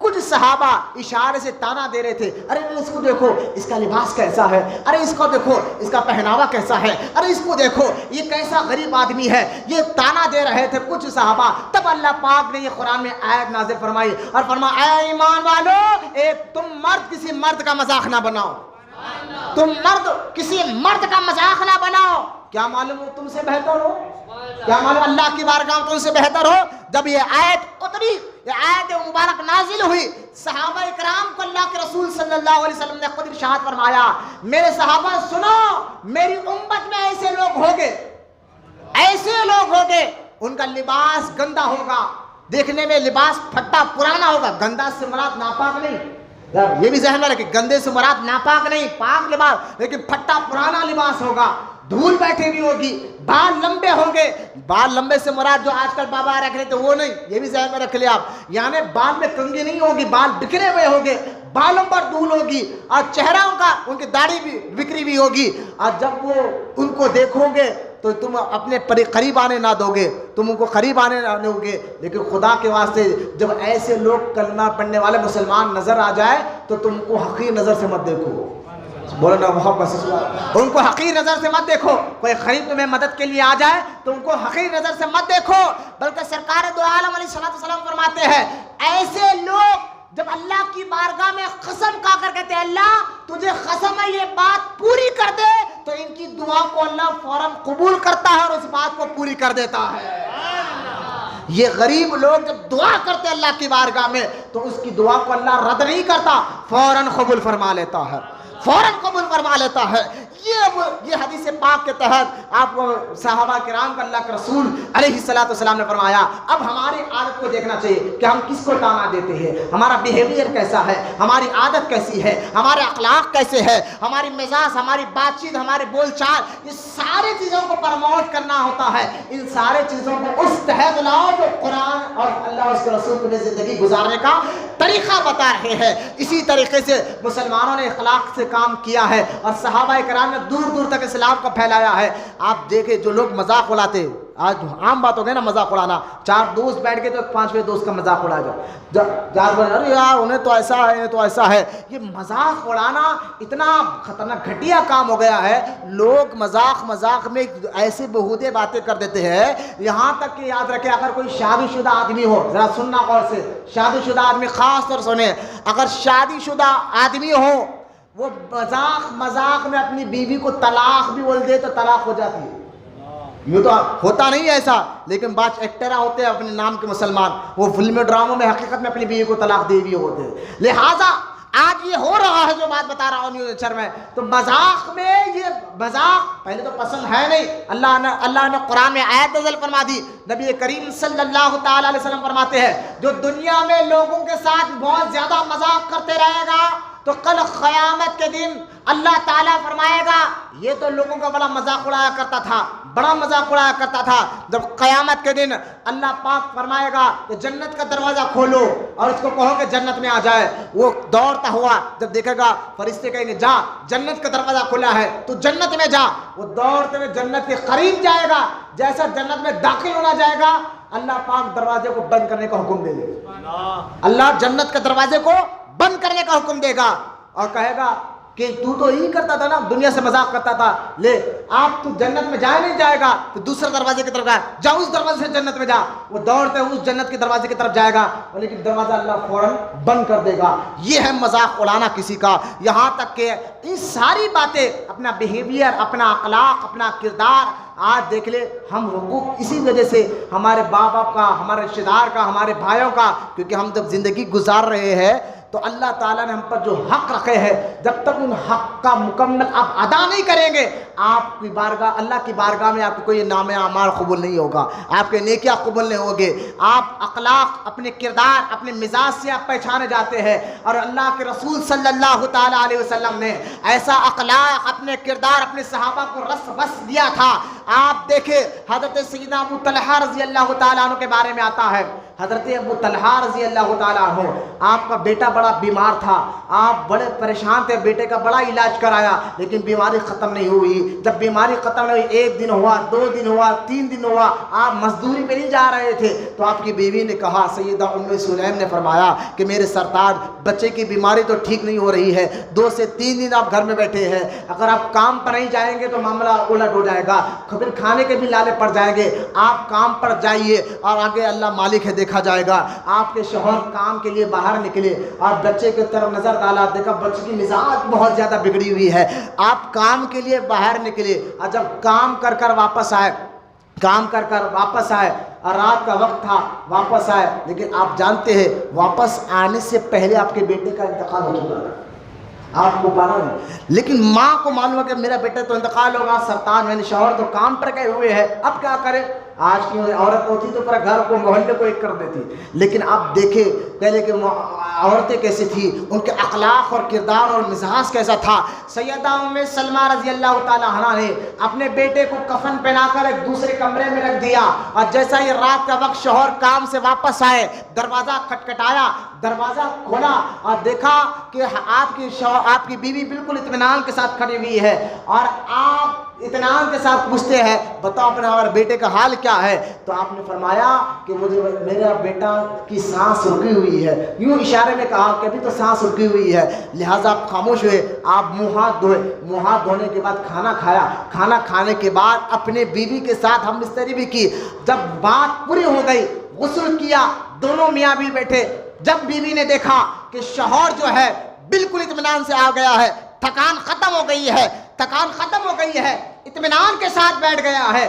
کچھ صحابہ اشارے سے تانا دے رہے تھے، ارے اس کو دیکھو اس کا لباس کیسا ہے، ارے اس کو دیکھو اس کا پہناوا کیسا ہے، ارے اس کو دیکھو یہ کیسا غریب آدمی ہے، یہ تانا دے رہے تھے کچھ صحابہ۔ تب اللہ پاک نے یہ قرآن میں آیت نازل فرمائی اور فرمایا اے ایمان والو، تم مرد کسی مرد کا مذاق نہ بناؤ، تم مرد کسی مرد کا مذاق نہ بناؤ۔ کیا معلوم تم سے بہتر ہو؟ کیا معلوم اللہ کی بارگاہ میں تم سے بہتر ہو؟ جب یہ آیت اتری، یہ آیت مبارک نازل ہوئی، صحابہ اکرام کو اللہ کے رسول صلی اللہ علیہ وسلم نے خود ارشاد فرمایا، میرے صحابہ سنو، میری امت میں ایسے لوگ ہوگے، ایسے لوگ ہوگے ان کا لباس گندا ہوگا، دیکھنے میں لباس پھٹا پرانا ہوگا۔ گندا سے مراد ناپاک نہیں، یہ بھی ذہن میں رکھیں، گندے سے مراد ناپاک نہیں، پاک لباس، لیکن پھٹا پرانا لباس ہوگا، دھول بیٹھی بھی ہوگی، بال لمبے ہوں گے۔ بال لمبے سے مراد جو آج کل بابا رکھ رہے تھے وہ نہیں، یہ بھی ذہن میں رکھ لیں آپ، یعنی بال میں کنگھی نہیں ہوگی، بال بکھرے ہوئے ہوں گے، بالوں پر دھول ہوگی، اور چہرہ ان کی داڑھی بھی بکھری بھی ہوگی، اور جب وہ ان کو دیکھو گے تو تم اپنے قریب آنے نہ دو گے، تم ان کو قریب آنے نہ دو گے۔ لیکن خدا کے واسطے جب ایسے لوگ کلمہ پڑھنے والے مسلمان نظر آ جائے تو تم کو حقیر نظر سے مت دیکھو، بولو نا محبت سے، ان کو حقیر نظر سے مت دیکھو۔ کوئی غریب تمہیں مدد کے لیے آ جائے تو ان کو حقیر نظر سے مت دیکھو، بلکہ سرکار دو عالم علیہ السلام فرماتے ہیں ایسے لوگ جب اللہ کی بارگاہ میں قسم کھا کر کہتے ہیں اللہ تجھے قسم ہے یہ بات پوری کر دے، تو ان کی دعا کو اللہ فوراً قبول کرتا ہے اور اس بات کو پوری کر دیتا ہے۔ یہ غریب لوگ جب دعا کرتے ہیں اللہ کی بارگاہ میں تو اس کی دعا کو اللہ رد نہیں کرتا، فوراً قبول فرما لیتا ہے، فوراً قبول فرما لیتا ہے۔ یہ حدیث پاک کے تحت آپ صحابہ کرام کا اللہ کے رسول علیہ السلام نے فرمایا اب ہماری عادت کو دیکھنا چاہیے کہ ہم کس کو تانا دیتے ہیں، ہمارا بیہیویئر کیسا ہے، ہماری عادت کیسی ہے، ہمارے اخلاق کیسے ہے، ہماری مزاج، ہماری بات چیت، ہمارے بول چال، یہ ساری چیزوں کو پروموٹ کرنا ہوتا ہے۔ ان سارے چیزوں کو اس تحت لاؤ جو قرآن اور اللہ اس کے رسول کی زندگی گزارنے کا طریقہ بتا رہے ہیں۔ اسی طریقے سے مسلمانوں نے اخلاق سے کام کیا ہے اور صحابہ کرام نے دور دور تک اسلام کو پھیلایا ہے۔ آپ دیکھیں جو لوگ مذاق اڑاتے، آج عام بات ہو گئی نا مذاق اڑانا، چار دوست بیٹھ کے تو پانچویں دوست کا مذاق اڑا جاؤ، ارے یار انہیں تو ایسا ہے، انہیں تو ایسا ہے۔ یہ مذاق اڑانا اتنا خطرناک گھٹیا کام ہو گیا ہے، لوگ مذاق میں ایسے بہودے باتیں کر دیتے ہیں، یہاں تک کہ یاد رکھیں اگر کوئی شادی شدہ آدمی ہو، ذرا سننا غور سے، شادی شدہ آدمی خاص طور سنیں، اگر شادی شدہ آدمی ہو وہ مذاق میں اپنی بیوی کو طلاق بھی بول دے تو طلاق ہو جاتی ہے۔ یہ تو ہوتا نہیں ایسا، لیکن بعض ایکٹر ہوتے ہیں اپنے نام کے مسلمان، وہ فلم ڈراموں میں حقیقت میں اپنی بیوی کو طلاق دے بھی ہوتے ہیں۔ لہٰذا آج یہ ہو رہا ہے جو بات بتا رہا ہوں نیوز میں، تو مذاق میں یہ مذاق پہلے تو پسند ہے نہیں۔ اللہ نے قرآن میں آیت نازل فرما دی، نبی کریم صلی اللہ تعالی علیہ وسلم فرماتے ہیں جو دنیا میں لوگوں کے ساتھ بہت زیادہ مذاق کرتے رہے گا تو کل قیامت کے دن اللہ تعالیٰ فرمائے گا یہ تو لوگوں کا بڑا مذاق اڑایا کرتا تھا، بڑا مذاق اڑایا کرتا تھا۔ جب قیامت کے دن اللہ پاک فرمائے گا کہ جنت کا دروازہ کھولو اور اس کو کہو کہ جنت میں آ جائے، وہ دوڑتا ہوا جب دیکھے گا فرشتے کہیں گے جا جنت کا دروازہ کھلا ہے تو جنت میں جا، وہ دوڑتے ہوئے جنت کے قریب جائے گا، جیسا جنت میں داخل ہونا جائے گا اللہ پاک دروازے کو بند کرنے کا حکم دے دے گا، اللہ جنت کے دروازے کو بند کرنے کا حکم دے گا اور کہے گا کہ تو یہی کرتا تھا نا، دنیا سے مذاق کرتا تھا، لے آپ تو جنت میں جائے نہیں جائے گا، تو دوسرے دروازے کی طرف جا اس دروازے سے جنت میں جا، وہ دوڑتے اس جنت کے دروازے کی طرف جائے گا لیکن دروازہ اللہ فوراً بند کر دے گا۔ یہ ہے مذاق اڑانا کسی کا، یہاں تک کہ یہ ساری باتیں اپنا بیہیویئر، اپنا اخلاق، اپنا کردار آج دیکھ لے ہم حقوق اسی وجہ سے ہمارے باپ باپ کا، ہمارے رشتہ دار کا، ہمارے بھائیوں کا، کیونکہ ہم جب زندگی گزار رہے ہیں تو اللہ تعالیٰ نے ہم پر جو حق رکھے ہیں جب تک ان حق کا مکمل آپ ادا نہیں کریں گے آپ کی بارگاہ، اللہ کی بارگاہ میں آپ کو کوئی نام اعمال قبول نہیں ہوگا، آپ کے نیکیاں قبول نہیں ہوگے۔ آپ اخلاق، اپنے کردار، اپنے مزاج سے آپ پہچانے جاتے ہیں، اور اللہ کے رسول صلی اللہ تعالیٰ علیہ وسلم نے ایسا اخلاق، اپنے کردار، اپنے صحابہ کو رس بس دیا تھا۔ آپ دیکھیں حضرت سیدنا ابو طلحہ رضی اللہ تعالیٰ عنہ کے بارے میں آتا ہے، حضرت ابو طلحہ رضی اللہ تعالیٰ عنہ، آپ کا بیٹا بڑا بیمار تھا، آپ بڑے پریشان تھے، بیٹے کا بڑا علاج کرایا لیکن بیماری ختم نہیں ہوئی۔ جب بیماری ختم نہیں ہوئی، 1 دن ہوا، 2 دن ہوا، 3 دن ہوا، آپ مزدوری پہ نہیں جا رہے تھے تو آپ کی بیوی نے کہا، سیدہ ام سلیم نے فرمایا کہ میرے سرتاج، بچے کی بیماری تو ٹھیک نہیں ہو رہی ہے، 2 سے 3 دن آپ گھر میں بیٹھے ہیں، اگر آپ کام پر نہیں جائیں گے تو معاملہ الٹ ہو جائے گا، پھر کھانے کے بھی لالے پڑ جائیں گے، آپ کام پر جائیے اور آگے اللہ مالک ہے دیکھا جائے گا۔ آپ کے شوہر کام کے لیے باہر نکلے اور بچے کی طرف نظر ڈالا، دیکھا بچے کی مزاج بہت زیادہ بگڑی ہوئی ہے، آپ کام کے لیے باہر نکلے اور جب کام کر کر واپس آئے اور رات کا وقت تھا، واپس آئے، لیکن آپ جانتے ہیں واپس آنے سے پہلے آپ کے بیٹے کا انتقال ہو چکا ہے، آپ کو پتا نہیں، لیکن ماں کو معلوم ہے کہ میرا بیٹا تو انتقال ہوگا، سرتاج میرے شوہر تو کام پر گئے ہوئے ہیں، اب کیا کرے؟ آج کی عورت ہوتی تو پورا گھر کو محلے کو ایک کر دیتی، لیکن آپ دیکھیں پہلے کہ عورتیں کیسی تھی، ان کے اخلاق اور کردار اور مزاج کیسا تھا۔ سیدہ ام سلمہ رضی اللہ تعالیٰ عنہ نے اپنے بیٹے کو کفن پہنا کر ایک دوسرے کمرے میں رکھ دیا، اور جیسا ہی رات کا وقت شوہر کام سے واپس آئے، دروازہ کھٹکھٹایا، دروازہ کھولا اور دیکھا کہ آپ کی بیوی بالکل اطمینان کے ساتھ کھڑی ہوئی ہے، اور آپ اطمینان کے ساتھ پوچھتے ہیں، بتاؤ اپنے ہمارے بیٹے کا حال کیا ہے؟ تو آپ نے فرمایا کہ مجھے میرا بیٹا کی سانس رکی ہوئی ہے، یوں اشارے میں کہا کہ ابھی تو سانس رکی ہوئی ہے، لہٰذا آپ خاموش ہوئے، آپ منہ ہاتھ دھوئے، منہ ہاتھ دھونے کے بعد کھانا کھایا، کھانا کھانے کے بعد اپنے بیوی کے ساتھ ہم بستری بھی کی، جب بات پوری ہو گئی غسل کیا، دونوں میاں بھی بیٹھے، جب بیوی نے دیکھا کہ شوہر جو ہے بالکل اطمینان سے آ گیا ہے، تھکان ختم ہو گئی ہے، اطمینان کے ساتھ بیٹھ گیا ہے،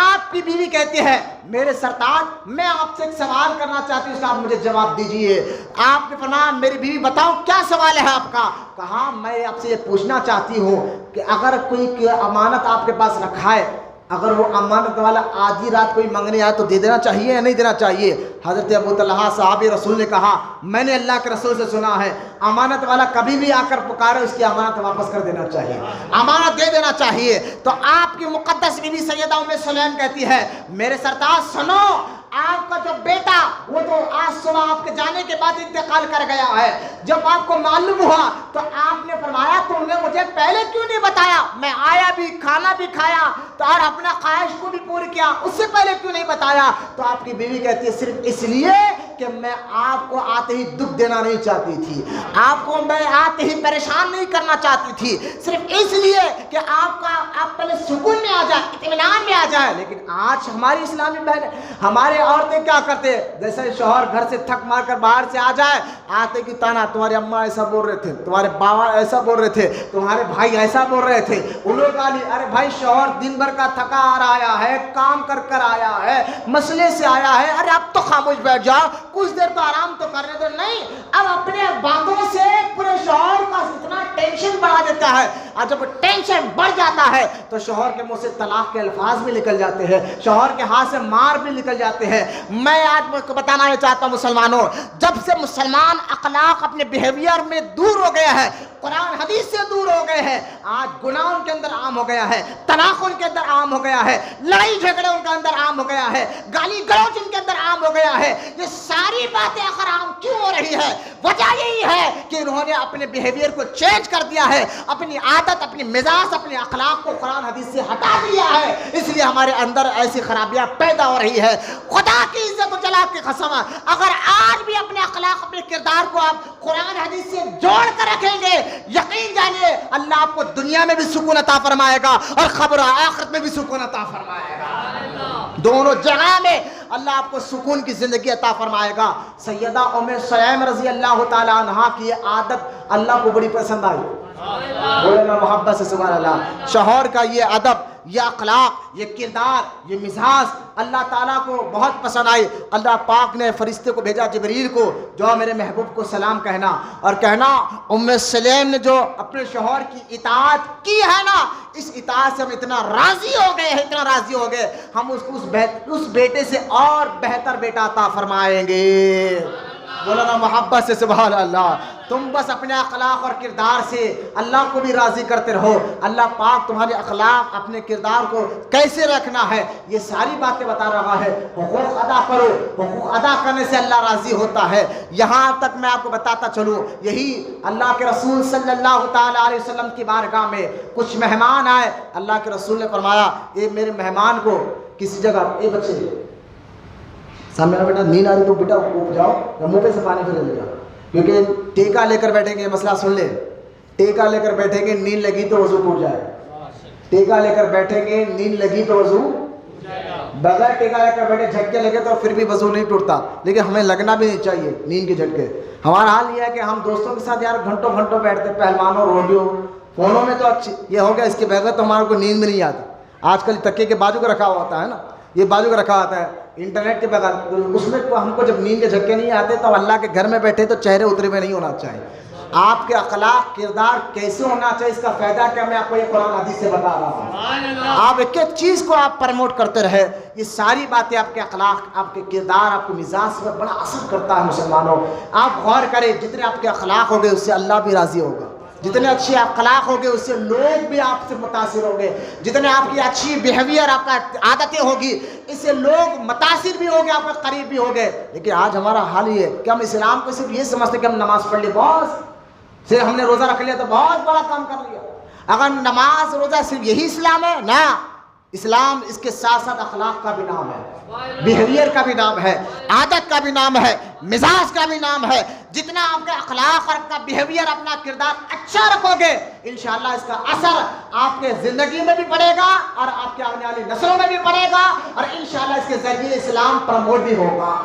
آپ کی بیوی کہتی ہے، میرے سرتاج میں آپ سے ایک سوال کرنا چاہتی ہوں، اس کا آپ مجھے جواب دیجئے۔ آپ نے فرمایا، میری بیوی بتاؤ کیا سوال ہے آپ کا؟ کہا، میں آپ سے یہ پوچھنا چاہتی ہوں کہ اگر کوئی امانت آپ کے پاس رکھا ہے، اگر وہ امانت والا آدھی رات کوئی مانگنے آئے تو دے دینا چاہیے یا نہیں دینا چاہیے؟ حضرت ابو طلحہ صحابی رسول نے کہا، میں نے اللہ کے رسول سے سنا ہے امانت والا کبھی بھی آ کر پکارے اس کی امانت واپس کر دینا چاہیے، امانت دے دینا چاہیے۔ تو آپ کی مقدس بیوی سیدہ ام سلیم کہتی ہے، میرے سرتاج سنو، آپ کا جو بیٹا وہ تو آج صبح آپ کے جانے کے بعد انتقال کر گیا ہے، جب آپ کو معلوم ہوا تو آپ نے فرمایا تم نے مجھے پہلے کیوں نہیں بتایا؟ میں آیا بھی، کھانا بھی کھایا تو اور اپنا خواہش کو بھی پوری کیا، اس سے پہلے کیوں نہیں بتایا؟ تو آپ کی بیوی کہتی ہے، صرف اس لیے کہ میں آپ کو آتے ہی دکھ دینا نہیں چاہتی تھی، آپ کو میں آتے ہی پریشان نہیں کرنا چاہتی تھی، صرف اس لیے کہ آپ پہلے سکون میں آ جائے، اطمینان میں آ جائے۔ لیکن آج ہماری اسلامی بہن، ہمارے عورتیں کیا کرتے ہیں، جیسے شوہر گھر سے تھک مار کر باہر سے آ جائے، آتے کی تانا، تمہاری اماں ایسا بول رہے تھے، تمہارے بابا ایسا بول رہے تھے، تمہارے بھائی ایسا بول رہے تھے، انہوں گالی، ارے بھائی شوہر دن بھر کا تھکا آیا ہے، کام کر کر آیا ہے، مسئلے سے آیا ہے، ارے اب تو خاموش بیٹھ جاؤ، کچھ دیر تو آرام تو کرنے دو۔ نہیں، اب اپنے باتوں سے پورے شوہر کا اتنا ٹینشن بڑھا دیتا ہے، اور جب ٹینشن بڑھ جاتا ہے تو شوہر کے منہ سے طلاق کے الفاظ بھی نکل جاتے ہیں، شوہر کے ہاتھ سے مار بھی نکل جاتے ہیں۔ میں آج بتانا چاہتا ہوں مسلمانوں، جب سے مسلمان اخلاق اپنے بیہیویئر میں دور ہو گیا ہے، قرآن حدیث سے دور ہو گئے ہیں، آج گناہ ان کے اندر عام ہو گیا ہے، طلاق ان کے اندر عام ہو گیا ہے، لڑائی جھگڑے ان کے اندر عام ہو گیا ہے، گالی گلوچ ان کے اندر عام ہو گیا ہے۔ یہ ساری باتیں آخر عام کیوں ہو رہی ہے؟ وجہ یہی ہے کہ انہوں نے اپنے بیہیویئر کو چینج کر دیا ہے، اپنی عادت، اپنی مزاج، اپنے اخلاق کو قرآن حدیث سے ہٹا دیا ہے، اس لیے ہمارے اندر ایسی خرابیاں پیدا ہو رہی ہے۔ خدا کی عزت و جلال کی قسم، اگر آج بھی اپنے اخلاق، اپنے کردار کو آپ قرآن حدیث سے جوڑ کر رکھیں گے، یقین جانیے اللہ آپ کو دنیا میں بھی سکون عطا فرمائے گا اور خبر آخرت میں بھی سکون عطا فرمائے گا، دونوں جگہ میں اللہ آپ کو سکون کی زندگی عطا فرمائے گا۔ سیدہ ام سلیم رضی اللہ تعالی عنہا کی یہ عادت اللہ کو بڑی پسند آئی، بولے نا محبت سے سبحان اللہ۔ شوہر کا یہ ادب، یہ اخلاق، یہ کردار، یہ مزاج اللہ تعالیٰ کو بہت پسند آئی۔ اللہ پاک نے فرشتے کو بھیجا جبریل کو، جو میرے محبوب کو سلام کہنا اور کہنا ام سلیم نے جو اپنے شوہر کی اطاعت کی ہے نا، اس اطاعت سے ہم اتنا راضی ہو گئے ہیں، اتنا راضی ہو گئے، ہم اس بیٹے سے اور بہتر بیٹا عطا فرمائیں گے۔ مولانا محبت سے سبحان اللہ. تم بس اپنے اخلاق اور کردار سے اللہ کو بھی راضی کرتے رہو. اللہ پاک تمہارے اخلاق اپنے کردار کو کیسے رکھنا ہے یہ ساری باتیں بتا رہا ہے. حقوق ادا کرو, حقوق ادا کرنے سے اللہ راضی ہوتا ہے. یہاں تک میں آپ کو بتاتا چلوں, یہی اللہ کے رسول صلی اللہ تعالیٰ علیہ وسلم کی بارگاہ میں کچھ مہمان آئے. اللہ کے رسول نے فرمایا اے میرے مہمان کو کسی جگہ, اے بچے سامنے بیٹا نیند آ رہی تو بیٹا اٹھ جاؤ, منہ پہ سے پانی پھر لے جاؤ, کیونکہ ٹیکا لے کر بیٹھیں گے. مسئلہ سن لے, ٹیکا لے کر بیٹھیں گے نیند لگی تو وضو ٹوٹ جائے. ٹیکا لے کر بیٹھیں گے نیند لگی تو وضو, بغیر ٹیکا لے کر بیٹھے جھٹکے لگے تو پھر بھی وضو نہیں ٹوٹتا. لیکن ہمیں لگنا بھی نہیں چاہیے نیند کے جھٹکے. ہمارا حال یہ ہے کہ ہم دوستوں کے ساتھ یار گھنٹوں گھنٹوں بیٹھتے, پہلوانوں روڈیو فونوں میں تو اچھی یہ ہو گیا, اس کے بغیر تو ہمارے کو نیند میں نہیں آتی. آج کل تکیے کے بازو کا رکھا ہوا ہوتا ہے نا, یہ بازو کا رکھا ہوتا ہے انٹرنیٹ کے بغیر, اس میں تو ہم کو جب نیند کے جھٹکے نہیں آتے تو اللہ کے گھر میں بیٹھے تو چہرے اترے ہوئے نہیں ہونا چاہیے. آپ کے اخلاق کردار کیسے ہونا چاہیے, اس کا فائدہ کیا, میں آپ کو یہ قرآن حدیث سے بتا رہا ہوں. آپ ایک ایک چیز کو آپ پروموٹ کرتے رہے. یہ ساری باتیں آپ کے اخلاق, آپ کے کردار, آپ کے مزاج پر بڑا اثر کرتا ہے. مسلمانوں آپ غور کریں, جتنے آپ کے اخلاق ہو گئے اس سے اللہ بھی راضی ہوگا. جتنے اچھے اخلاق ہوگے اس سے لوگ بھی آپ سے متاثر ہوں گے. جتنے آپ کی اچھی بیہیویئر, آپ کا عادتیں ہوگی, اس سے لوگ متاثر بھی ہوں گے, آپ کے قریب بھی ہوں گے. لیکن آج ہمارا حال یہ ہے کہ ہم اسلام کو صرف یہ سمجھتے کہ ہم نماز پڑھ لی بس, صرف ہم نے روزہ رکھ لیا تو بہت بڑا کام کر لیا. اگر نماز روزہ صرف یہی اسلام ہے نا, اسلام اس کے ساتھ ساتھ اخلاق کا بھی نام ہے, بیہیویئر کا بھی نام ہے, عادت کا بھی نام ہے, مزاج کا بھی نام ہے. جتنا آپ کے اخلاق اور آپ کا بیہیویئر, اپنا کردار اچھا رکھو گے, انشاءاللہ اس کا اثر آپ کے زندگی میں بھی پڑے گا اور آپ کے آنے والی نسلوں میں بھی پڑے گا, اور انشاءاللہ اس کے ذریعے اسلام پروموٹ بھی ہوگا.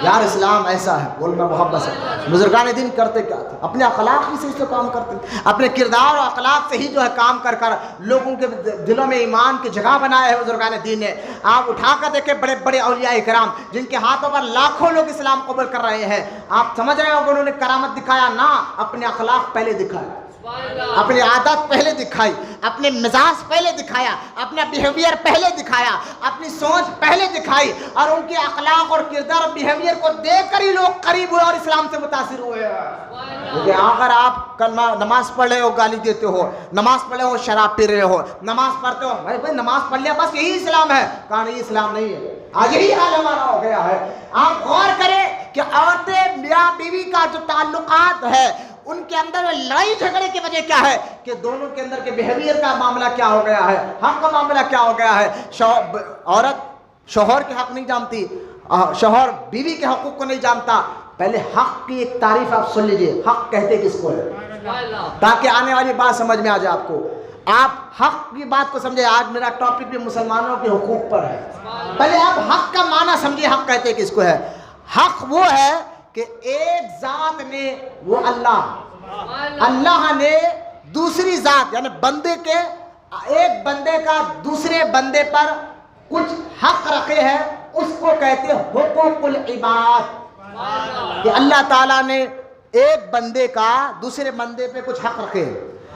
یار اسلام ایسا ہے, بولنا محبت سے. بزرگان دین کرتے کیا تھے, اپنے اخلاق ہی سے اس کو کام کرتے, اپنے کردار اور اخلاق سے ہی جو ہے کام کر کر لوگوں کے دلوں میں ایمان کی جگہ بنایا ہے بزرگان دین نے. آپ اٹھا کر دیکھیں بڑے بڑے اولیاء کرام جن کے ہاتھوں پر لاکھوں لوگ اسلام قبول کر رہے ہیں. آپ سمجھ رہے ہو کہ انہوں نے کرامت دکھایا نا, اپنے اخلاق پہلے دکھایا, اپنی عادت پہلے دکھائی, اپنے مزاج پہلے دکھایا, اپنا بیہیویئر پہلے دکھایا, اپنی سوچ پہلے دکھائی, اور ان کے اخلاق اور کردار اور بیہیویئر کو دیکھ کر ہی لوگ قریب ہوئے اور اسلام سے متاثر ہوئے. کیونکہ اگر آپ نماز پڑھ رہے ہو گالی دیتے ہو, نماز پڑھ رہے ہو شراب پی رہے ہو, نماز پڑھتے ہو بھائی نماز پڑھ لیا بس یہی اسلام ہے, کہا نہیں اسلام نہیں ہے. آج یہی حال ہمارا ہو گیا ہے. آپ غور کریں کہ عورتیں میاں بیوی کا جو تعلقات ہے ان کے اندر لڑائی جھگڑے کی وجہ کیا ہے, کہ دونوں کے اندر کے بیہیویئر کا معاملہ کیا ہو گیا ہے, حق کا معاملہ کیا ہو گیا ہے. عورت شوہر کے حق نہیں جانتی, شوہر بیوی کے حقوق کو نہیں جانتا. پہلے حق کی ایک تعریف آپ سن لیجئے, حق کہتے کس کو ہے, تاکہ آنے والی بات سمجھ میں آ جائے آپ کو. آپ حق کی بات کو سمجھے. آج میرا ٹاپک بھی مسلمانوں کے حقوق پر ہے. پہلے آپ حق کا معنی سمجھیے, حق کہتے کس کو ہے. حق وہ ہے کہ ایک ذات نے, وہ اللہ نے دوسری ذات یعنی بندے کے, ایک بندے کا دوسرے بندے پر کچھ حق رکھے ہیں, اس کو کہتے ہیں حقوق العباد. کہ اللہ تعالیٰ نے ایک بندے کا دوسرے بندے پہ کچھ حق رکھے.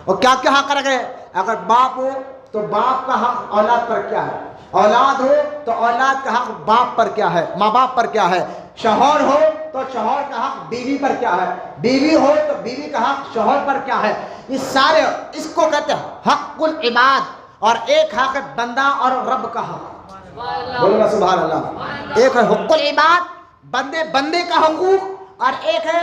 اور کیا کیا حق رکھے, اگر باپ ہو تو باپ کا حق اولاد پر کیا ہے, اولاد ہو تو اولاد کا حق باپ پر کیا ہے, ماں باپ پر کیا ہے, شوہر ہو تو شوہر کا حق بیوی پر کیا ہے, بیوی ہو تو بیوی کا حق شوہر پر کیا ہے. یہ سارے اس کو کہتے ہیں حق العباد. اور ایک حق ہے بندہ اور رب کا حق. بولنا سبحان اللہ. ایک ہے حق العباد, بندے کا حقوق, اور ایک ہے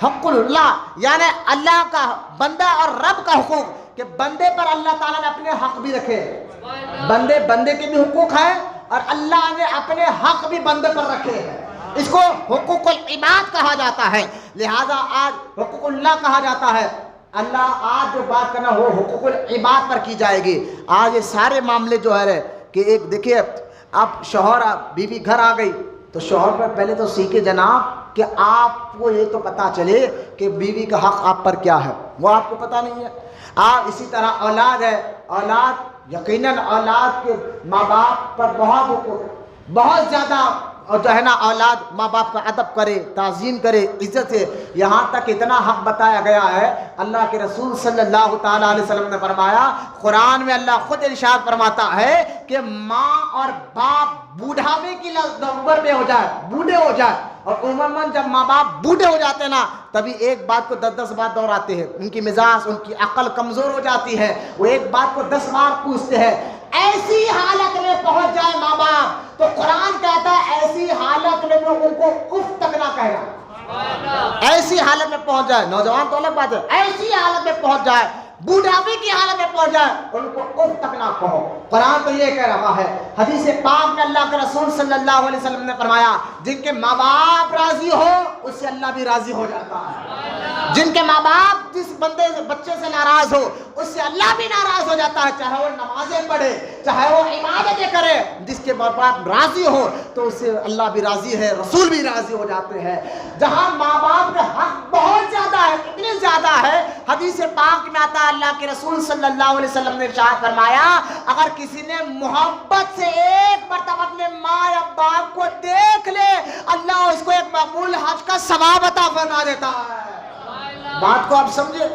حق اللہ یعنی اللہ کا, بندہ اور رب کا حقوق, کہ بندے پر اللہ تعالیٰ نے اپنے حق بھی رکھے. بندے کے بھی حقوق ہیں اور اللہ نے اپنے حق بھی بندے پر رکھے ہیں. اس کو حقوق العباد کہا جاتا ہے. لہذا آج حقوق اللہ کہا جاتا ہے. اللہ آج جو بات کرنا وہ حقوق العباد پر کی جائے گی. آج یہ سارے معاملے جو ہے کہ ایک دیکھیے, اب شوہر بیوی گھر آ گئی تو شوہر پر پہلے تو سیکھے جناب کہ آپ کو یہ تو پتا چلے کہ بیوی کا حق آپ پر کیا ہے, وہ آپ کو پتا نہیں ہے. آپ اسی طرح اولاد ہے, اولاد یقیناً اولاد کے ماں باپ پر بہت حقوق, بہت زیادہ, اور جو ہے نا اولاد ماں باپ کا ادب کرے, تعظیم کرے, عزت سے. یہاں تک اتنا حق بتایا گیا ہے, اللہ کے رسول صلی اللہ تعالیٰ علیہ وسلم نے فرمایا, قرآن میں اللہ خود ارشاد فرماتا ہے کہ ماں اور باپ بوڑھاپے کی عمر میں ہو جائے, بوڑھے ہو جائے, اور عموماً جب ماں باپ بوڑھے ہو جاتے ہیں نا تبھی ایک بات کو 10 بات دہراتے ہیں. ان کی مزاج ان کی عقل کمزور ہو جاتی ہے, وہ ایک بات کو 10 بار پوچھتے ہیں. ایسی حالت میں پہنچ جائے ماں باپ تو قرآن کہتا ہے ایسی حالت میں وہ ان کو اف تک نہ کہنا. ایسی حالت میں پہنچ جائے, نوجوان تو الگ بات ہے, ایسی حالت میں پہنچ جائے, بوڑھاپے کی حالت میں پہنچ جائے ان کو اف تک نہ کہو. قرآن تو یہ کہہ رہا ہے. حدیث پاک میں اللہ کے رسول صلی اللہ علیہ وسلم نے فرمایا جن کے ماں باپ راضی ہو اس سے اللہ بھی راضی ہو جاتا ہے. جن کے ماں باپ جس بچے سے ناراض ہو اس سے اللہ بھی ناراض ہو جاتا ہے, چاہے وہ نمازیں پڑھے چاہے وہ عبادتیں کرے. جس کے ماں باپ راضی ہو تو اس سے اللہ بھی راضی ہے, رسول بھی راضی ہو جاتے ہیں. جہاں ماں باپ کا حق بہت زیادہ ہے, اتنے زیادہ ہے, حدیث پاک میں آتا ہے اللہ کے رسول صلی اللہ علیہ وسلم نے ارشاد فرمایا اگر کسی نے محبت سے ایک مرتبہ اپنے ماں یا باپ کو دیکھ لے اللہ اس کو ایک مقبول حج کا ثواب عطا فرما دیتا ہے. بات کو آپ سمجھے.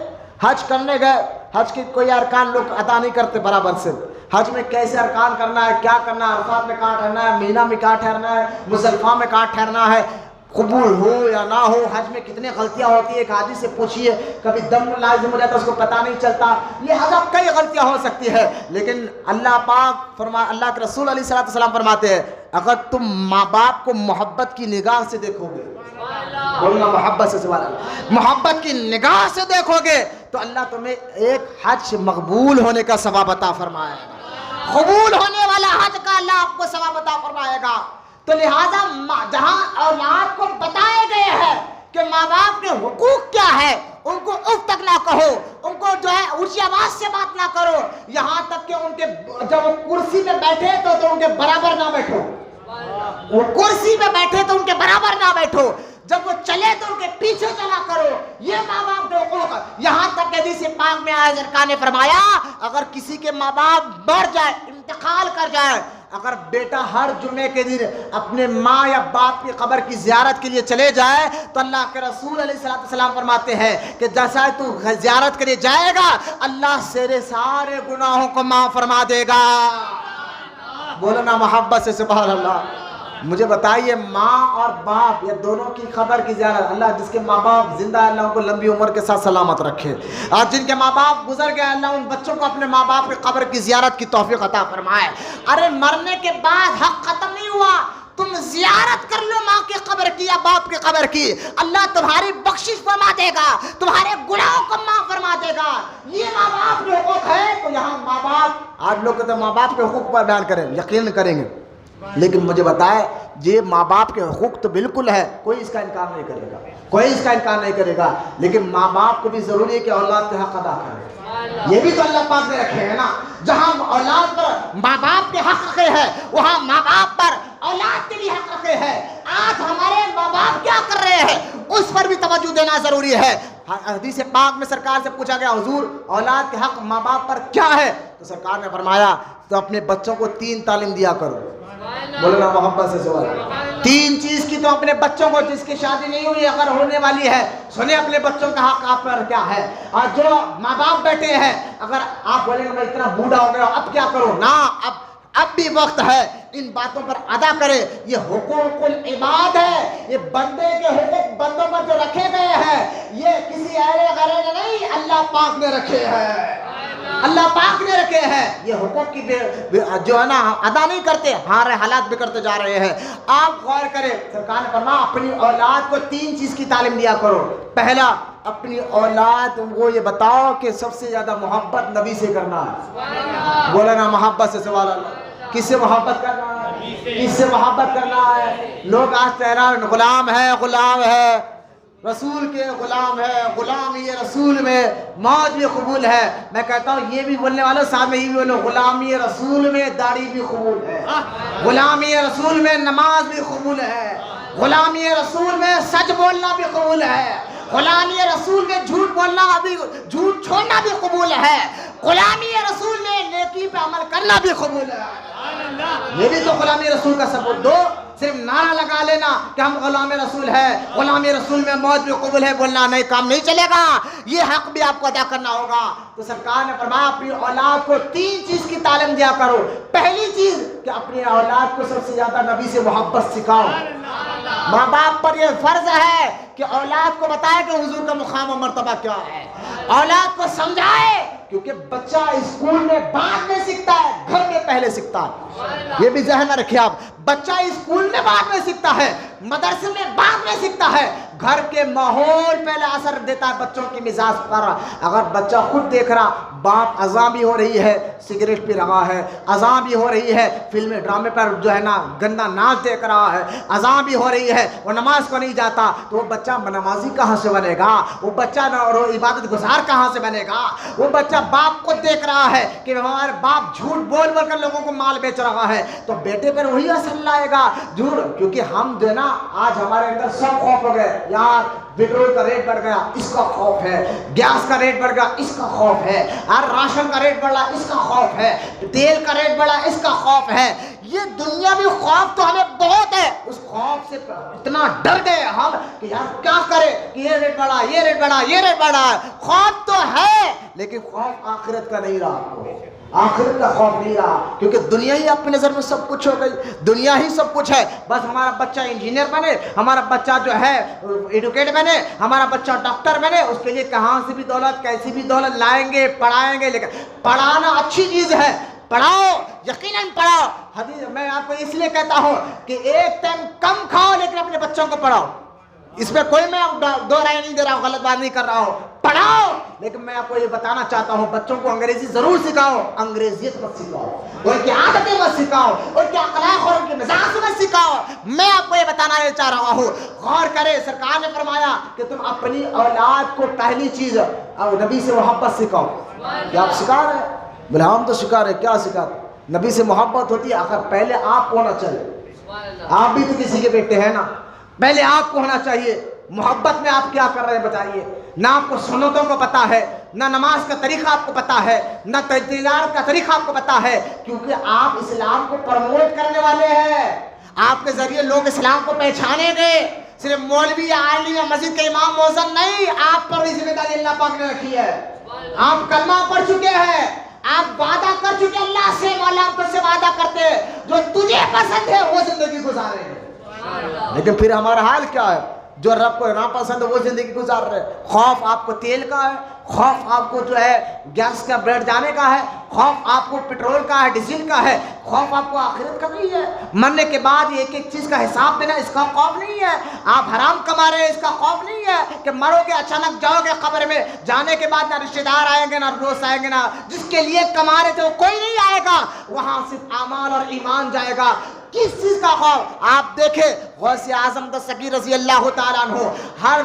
حج کرنے گئے, حج کے کوئی ارکان لوگ ادا نہیں کرتے برابر سے. حج میں کیسے ارکان کرنا ہے, کیا کرنا ہے, عرفات میں کہاں ٹھہرنا ہے, مینا میں کہاں ٹھہرنا ہے, مزدلفہ میں کہاں ٹھہرنا ہے, قبول ہو یا نہ ہو, حج میں کتنی غلطیاں ہوتی ہیں. ایک حاجی سے پوچھئے, کبھی دم لازم ہو جاتا ہے اس کو پتہ نہیں چلتا. یہ حج کئی غلطیاں ہو سکتی ہے, لیکن اللہ پاک اللہ کے رسول علیہ السلام فرماتے ہیں اگر تم ماں باپ کو محبت کی نگاہ سے دیکھو گے, بولنا محبت سے, سبحان اللہ, محبت کی نگاہ سے دیکھو گے تو اللہ تمہیں ایک حج مقبول ہونے کا ثواب عطا فرمائے گا. قبول ہونے والا حج کا اللہ آپ کو ثواب عطا فرمائے گا. تو لہٰذا جہاں اولاد کو بتائے گئے ہیں کہ ماں باپ کے حقوق کیا ہے, ان کو اف تک نہ کہو, ان کو جو ہے اونچی آواز سے بات نہ کرو, یہاں تک کہ ان کے جب وہ کرسی پہ بیٹھے تو ان کے برابر نہ بیٹھو. وہ کرسی پہ بیٹھے تو ان کے برابر نہ بیٹھو, جب وہ چلے تو ان کے پیچھے چلا کرو. یہ ماں باپ کے حقوق. یہاں تک کہ حدیث پاک میں آیا سرکار نے فرمایا اگر کسی کے ماں باپ مر جائے, انتقال کر جائے, اگر بیٹا ہر جمعے کے دن اپنے ماں یا باپ کی قبر کی زیارت کے لیے چلے جائے تو اللہ کے رسول علیہ السلام فرماتے ہیں کہ جیسا تو زیارت کے لیے جائے گا اللہ تیرے سارے گناہوں کو معاف فرما دے گا. بولو نا محبت سے سبحان اللہ. مجھے بتائیے ماں اور باپ یہ دونوں کی قبر کی زیارت, اللہ جس کے ماں باپ زندہ ہے اللہ ان کو لمبی عمر کے ساتھ سلامت رکھے, اور جن کے ماں باپ گزر گئے اللہ ان بچوں کو اپنے ماں باپ کی قبر کی زیارت کی توفیق عطا فرمائے. ارے مرنے کے بعد حق ختم نہیں ہوا, تم زیارت کر لو ماں کی قبر کی یا باپ کی قبر کی, اللہ تمہاری بخشش فرما دے گا, تمہارے گناہوں کو معاف فرما دے گا. یہ ماں باپ کے حقوق ہے. تو یہاں ماں باپ, آج لوگ کہتے ہیں ماں باپ کے حقوق پر بیان کریں, یقین کریں گے, لیکن مجھے بتائے یہ ماں باپ کے حقوق تو بالکل ہے, کوئی اس کا انکار نہیں کرے گا, کوئی اس کا انکار نہیں کرے گا, لیکن ماں باپ کو بھی ضروری ہے کہ اولاد کے حق ادا کرے. یہ بھی تو اللہ پاک نے رکھے ہیں نا. جہاں اولاد پر ماں باپ کے حق رکھے ہیں وہاں ماں باپ پر اولاد کے بھی حق رکھے ہیں. آج ہمارے ماں باپ کیا کر رہے ہیں اس پر بھی توجہ دینا ضروری ہے. حدیث پاک میں سرکار سے پوچھا گیا حضور اولاد کے حق ماں باپ پر کیا ہے, تو سرکار نے فرمایا تو اپنے بچوں کو 3 تعلیم دیا کرو. بولنا محبت سے سوال. 3 چیز کی تو اپنے بچوں کو, جس کی شادی نہیں ہوئی اگر ہونے والی ہے سنیں اپنے بچوں کا حق آپ پر کیا ہے. اور جو ماں باپ بیٹھے ہیں اگر آپ بولیں گے میں اتنا بوڑھا ہو گیا اب کیا کروں, نہ, اب بھی وقت ہے ان باتوں پر ادا کرے. یہ حقوق العباد ہے, یہ بندے کے حقوق بندوں پر جو رکھے گئے ہیں یہ کسی ایرے غیرے نے نہیں, اللہ پاک نے رکھے ہیں, اللہ پاک نے رکھے ہیں. یہ حقوق کی جو ہے نا ادا نہیں کرتے, ہمارے حالات بگڑتے جا رہے ہیں. آپ غور کریں, سرکار نے فرمایا اپنی اولاد کو 3 چیز کی تعلیم دیا کرو. پہلا, اپنی اولاد کو یہ بتاؤ کہ سب سے زیادہ محبت نبی سے کرنا ہے. بولا نا محبت سے سوال اللہ. کس سے محبت کرنا ہے, کس سے محبت کرنا ہے. لوگ آج تیرا غلام ہے, غلام ہے, رسول کے غلام ہے, غلامی رسول میں موت بھی قبول ہے. میں کہتا ہوں یہ بھی بولنے والوں ساتھ میں یہ بھی بولو, غلامی رسول میں داڑھی بھی قبول ہے, غلامی رسول میں نماز بھی قبول ہے, غلامی رسول میں سچ بولنا بھی قبول ہے, غلامی رسول میں جھوٹ بولنا بھی, جھوٹ چھوڑنا بھی قبول ہے, غلامی رسول میں نیکی پہ عمل کرنا بھی قبول ہے. یہ بھی تو غلامی رسول کا ثبوت دو. صرف نعرہ لگا لینا کہ ہم غلام رسول ہے، غلام رسول میں موت بھی قبول ہے بولنا نہیں، کام نہیں چلے گا. یہ حق بھی آپ کو ادا کرنا ہوگا. تو سرکار نے فرمایا اپنی اولاد کو 3 چیز کی تعلیم دیا کرو. پہلی چیز کہ اپنی اولاد کو سب سے زیادہ نبی سے محبت سکھاؤ. ماں باپ پر یہ فرض ہے کہ اولاد کو بتائے کہ حضور کا مقام و مرتبہ کیا ہے، اولاد کو سمجھائے، کیونکہ بچہ اسکول میں بعد میں سیکھتا ہے، گھر میں پہلے سیکھتا ہے. یہ بھی ذہن میں رکھیے آپ. بچہ اسکول میں بعد میں سیکھتا ہے، مدرسے میں بعد میں سیکھتا ہے، گھر کے ماحول پہلے اثر دیتا ہے بچوں کی مزاج پر. اگر بچہ خود دیکھ رہا باپ اذان بھی ہو رہی ہے سگریٹ پی رہا ہے، اذان بھی ہو رہی ہے فلم ڈرامے پر جو ہے نا گندا ناچ دیکھ رہا ہے، اذان بھی ہو رہی ہے، وہ نماز کو نہیں جاتا، تو وہ بچہ نمازی کہاں سے بنے گا؟ وہ بچہ عبادت گزار کہاں سے بنے گا؟ وہ بچہ باپ کو دیکھ رہا ہے کہ ہمارے باپ جھوٹ بول بول کر لوگوں کو مال بیچ رہا ہے، تو بیٹے پر وہی اثر لائے گا جھوٹ. کیونکہ ہم جو ہے نا آج ہمارے اندر سب خوف ہو گئے. یار پیٹرول کا ریٹ بڑھ گیا اس کا خوف ہے، گیس کا ریٹ بڑھ گیا اس کا خوف ہے، اور راشن کا ریٹ بڑھا اس کا خوف ہے، تیل کا ریٹ بڑھا اس کا خوف ہے. یہ دنیاوی خوف تو ہمیں بہت ہے. اس خوف سے اتنا ڈر گئے ہم کہ یار کیا کرے کہ یہ ریٹ بڑھا، یہ ریٹ بڑھا، یہ ریٹ بڑھا. خوف تو ہے لیکن خوف آخرت کا نہیں رہا. آخرت کا خوف نہیں رہا، کیونکہ دنیا ہی اپنی نظر میں سب کچھ ہو گئی. دنیا ہی سب کچھ ہے. بس ہمارا بچہ انجینئر بنے، ہمارا بچہ جو ہے ایڈوکیٹ بنے، ہمارا بچہ ڈاکٹر بنے. اس کے لیے کہاں سے بھی دولت کیسی بھی دولت لائیں گے، پڑھائیں گے. لیکن پڑھانا اچھی چیز ہے، پڑھاؤ، یقیناً پڑھاؤ. حدیث میں آپ کو اس لیے کہتا ہوں کہ ایک ٹائم کم کھاؤ لیکن اپنے بچوں کو پڑھاؤ. اس میں کوئی میں دو رائے نہیں دے رہا ہوں، غلط بات نہیں کر رہا ہوں. پڑھاؤ، لیکن میں آپ کو یہ بتانا چاہتا ہوں بچوں کو انگریزی ضرور سکھاؤ، انگریزیت مت سکھاؤ، ان کی عادتیں مت سکھاؤ، ان کے اخلاق اور ان کے مزاج مت سکھاؤ. میں آپ کو یہ بتانا چاہ رہا ہوں. غور کرے، سرکار نے فرمایا کہ تم اپنی اولاد کو پہلی چیز نبی سے محبت سکھاؤ. کیا آپ سکھا رہے ہیں؟ بولے ہم تو سکھا رہے. کیا سکھاتے؟ نبی سے محبت ہوتی ہے اگر پہلے آپ کو ہونا چاہیے. آپ بھی تو کسی کے بیٹے ہیں نا، پہلے آپ کو ہونا چاہیے. محبت میں آپ کیا کر رہے ہیں بتائیے؟ نہ آپ کو سنتوں کو پتا ہے، نہ نماز کا طریقہ آپ کو پتا ہے، نہ تجارت کا طریقہ آپ کو پتا ہے. کیونکہ آپ اسلام کو پروموٹ کرنے والے ہیں. آپ کے ذریعے لوگ اسلام کو پہچانیں گے. صرف مولوی یا عالم یا مسجد کے امام مؤذن نہیں، آپ پر بھی ذمہ داری اللہ پاک نے رکھی ہے. آپ کلمہ پڑھ چکے ہیں، آپ وعدہ کر چکے اللہ سے. مولا ہم تجھ سے وعدہ کرتے ہیں جو تجھے پسند ہے وہ زندگی گزاریں گے. لیکن پھر ہمارا حال کیا ہے؟ جو رب کو ناپسند ہے وہ زندگی گزار رہے. خوف آپ کو تیل کا ہے، خوف آپ کو جو ہے گیس کا بریڈ جانے کا ہے، خوف آپ کو پیٹرول کا ہے، ڈیزل کا ہے. خوف آپ کو آخرت کا نہیں ہے. مرنے کے بعد ایک ایک چیز کا حساب دینا اس کا خوف نہیں ہے. آپ حرام کما رہے ہیں اس کا خوف نہیں ہے کہ مرو گے اچانک جاؤ گے قبر میں، جانے کے بعد نہ رشتہ دار آئیں گے نہ دوست آئیں گے، نہ جس کے لیے کما رہے تھے وہ کوئی نہیں آئے گا. وہاں صرف اعمال اور ایمان جائے گا. کس چیز کا خوف؟ آپ دیکھیں غوث اعظم دستگیر رضی اللہ تعالیٰ عنہ ہر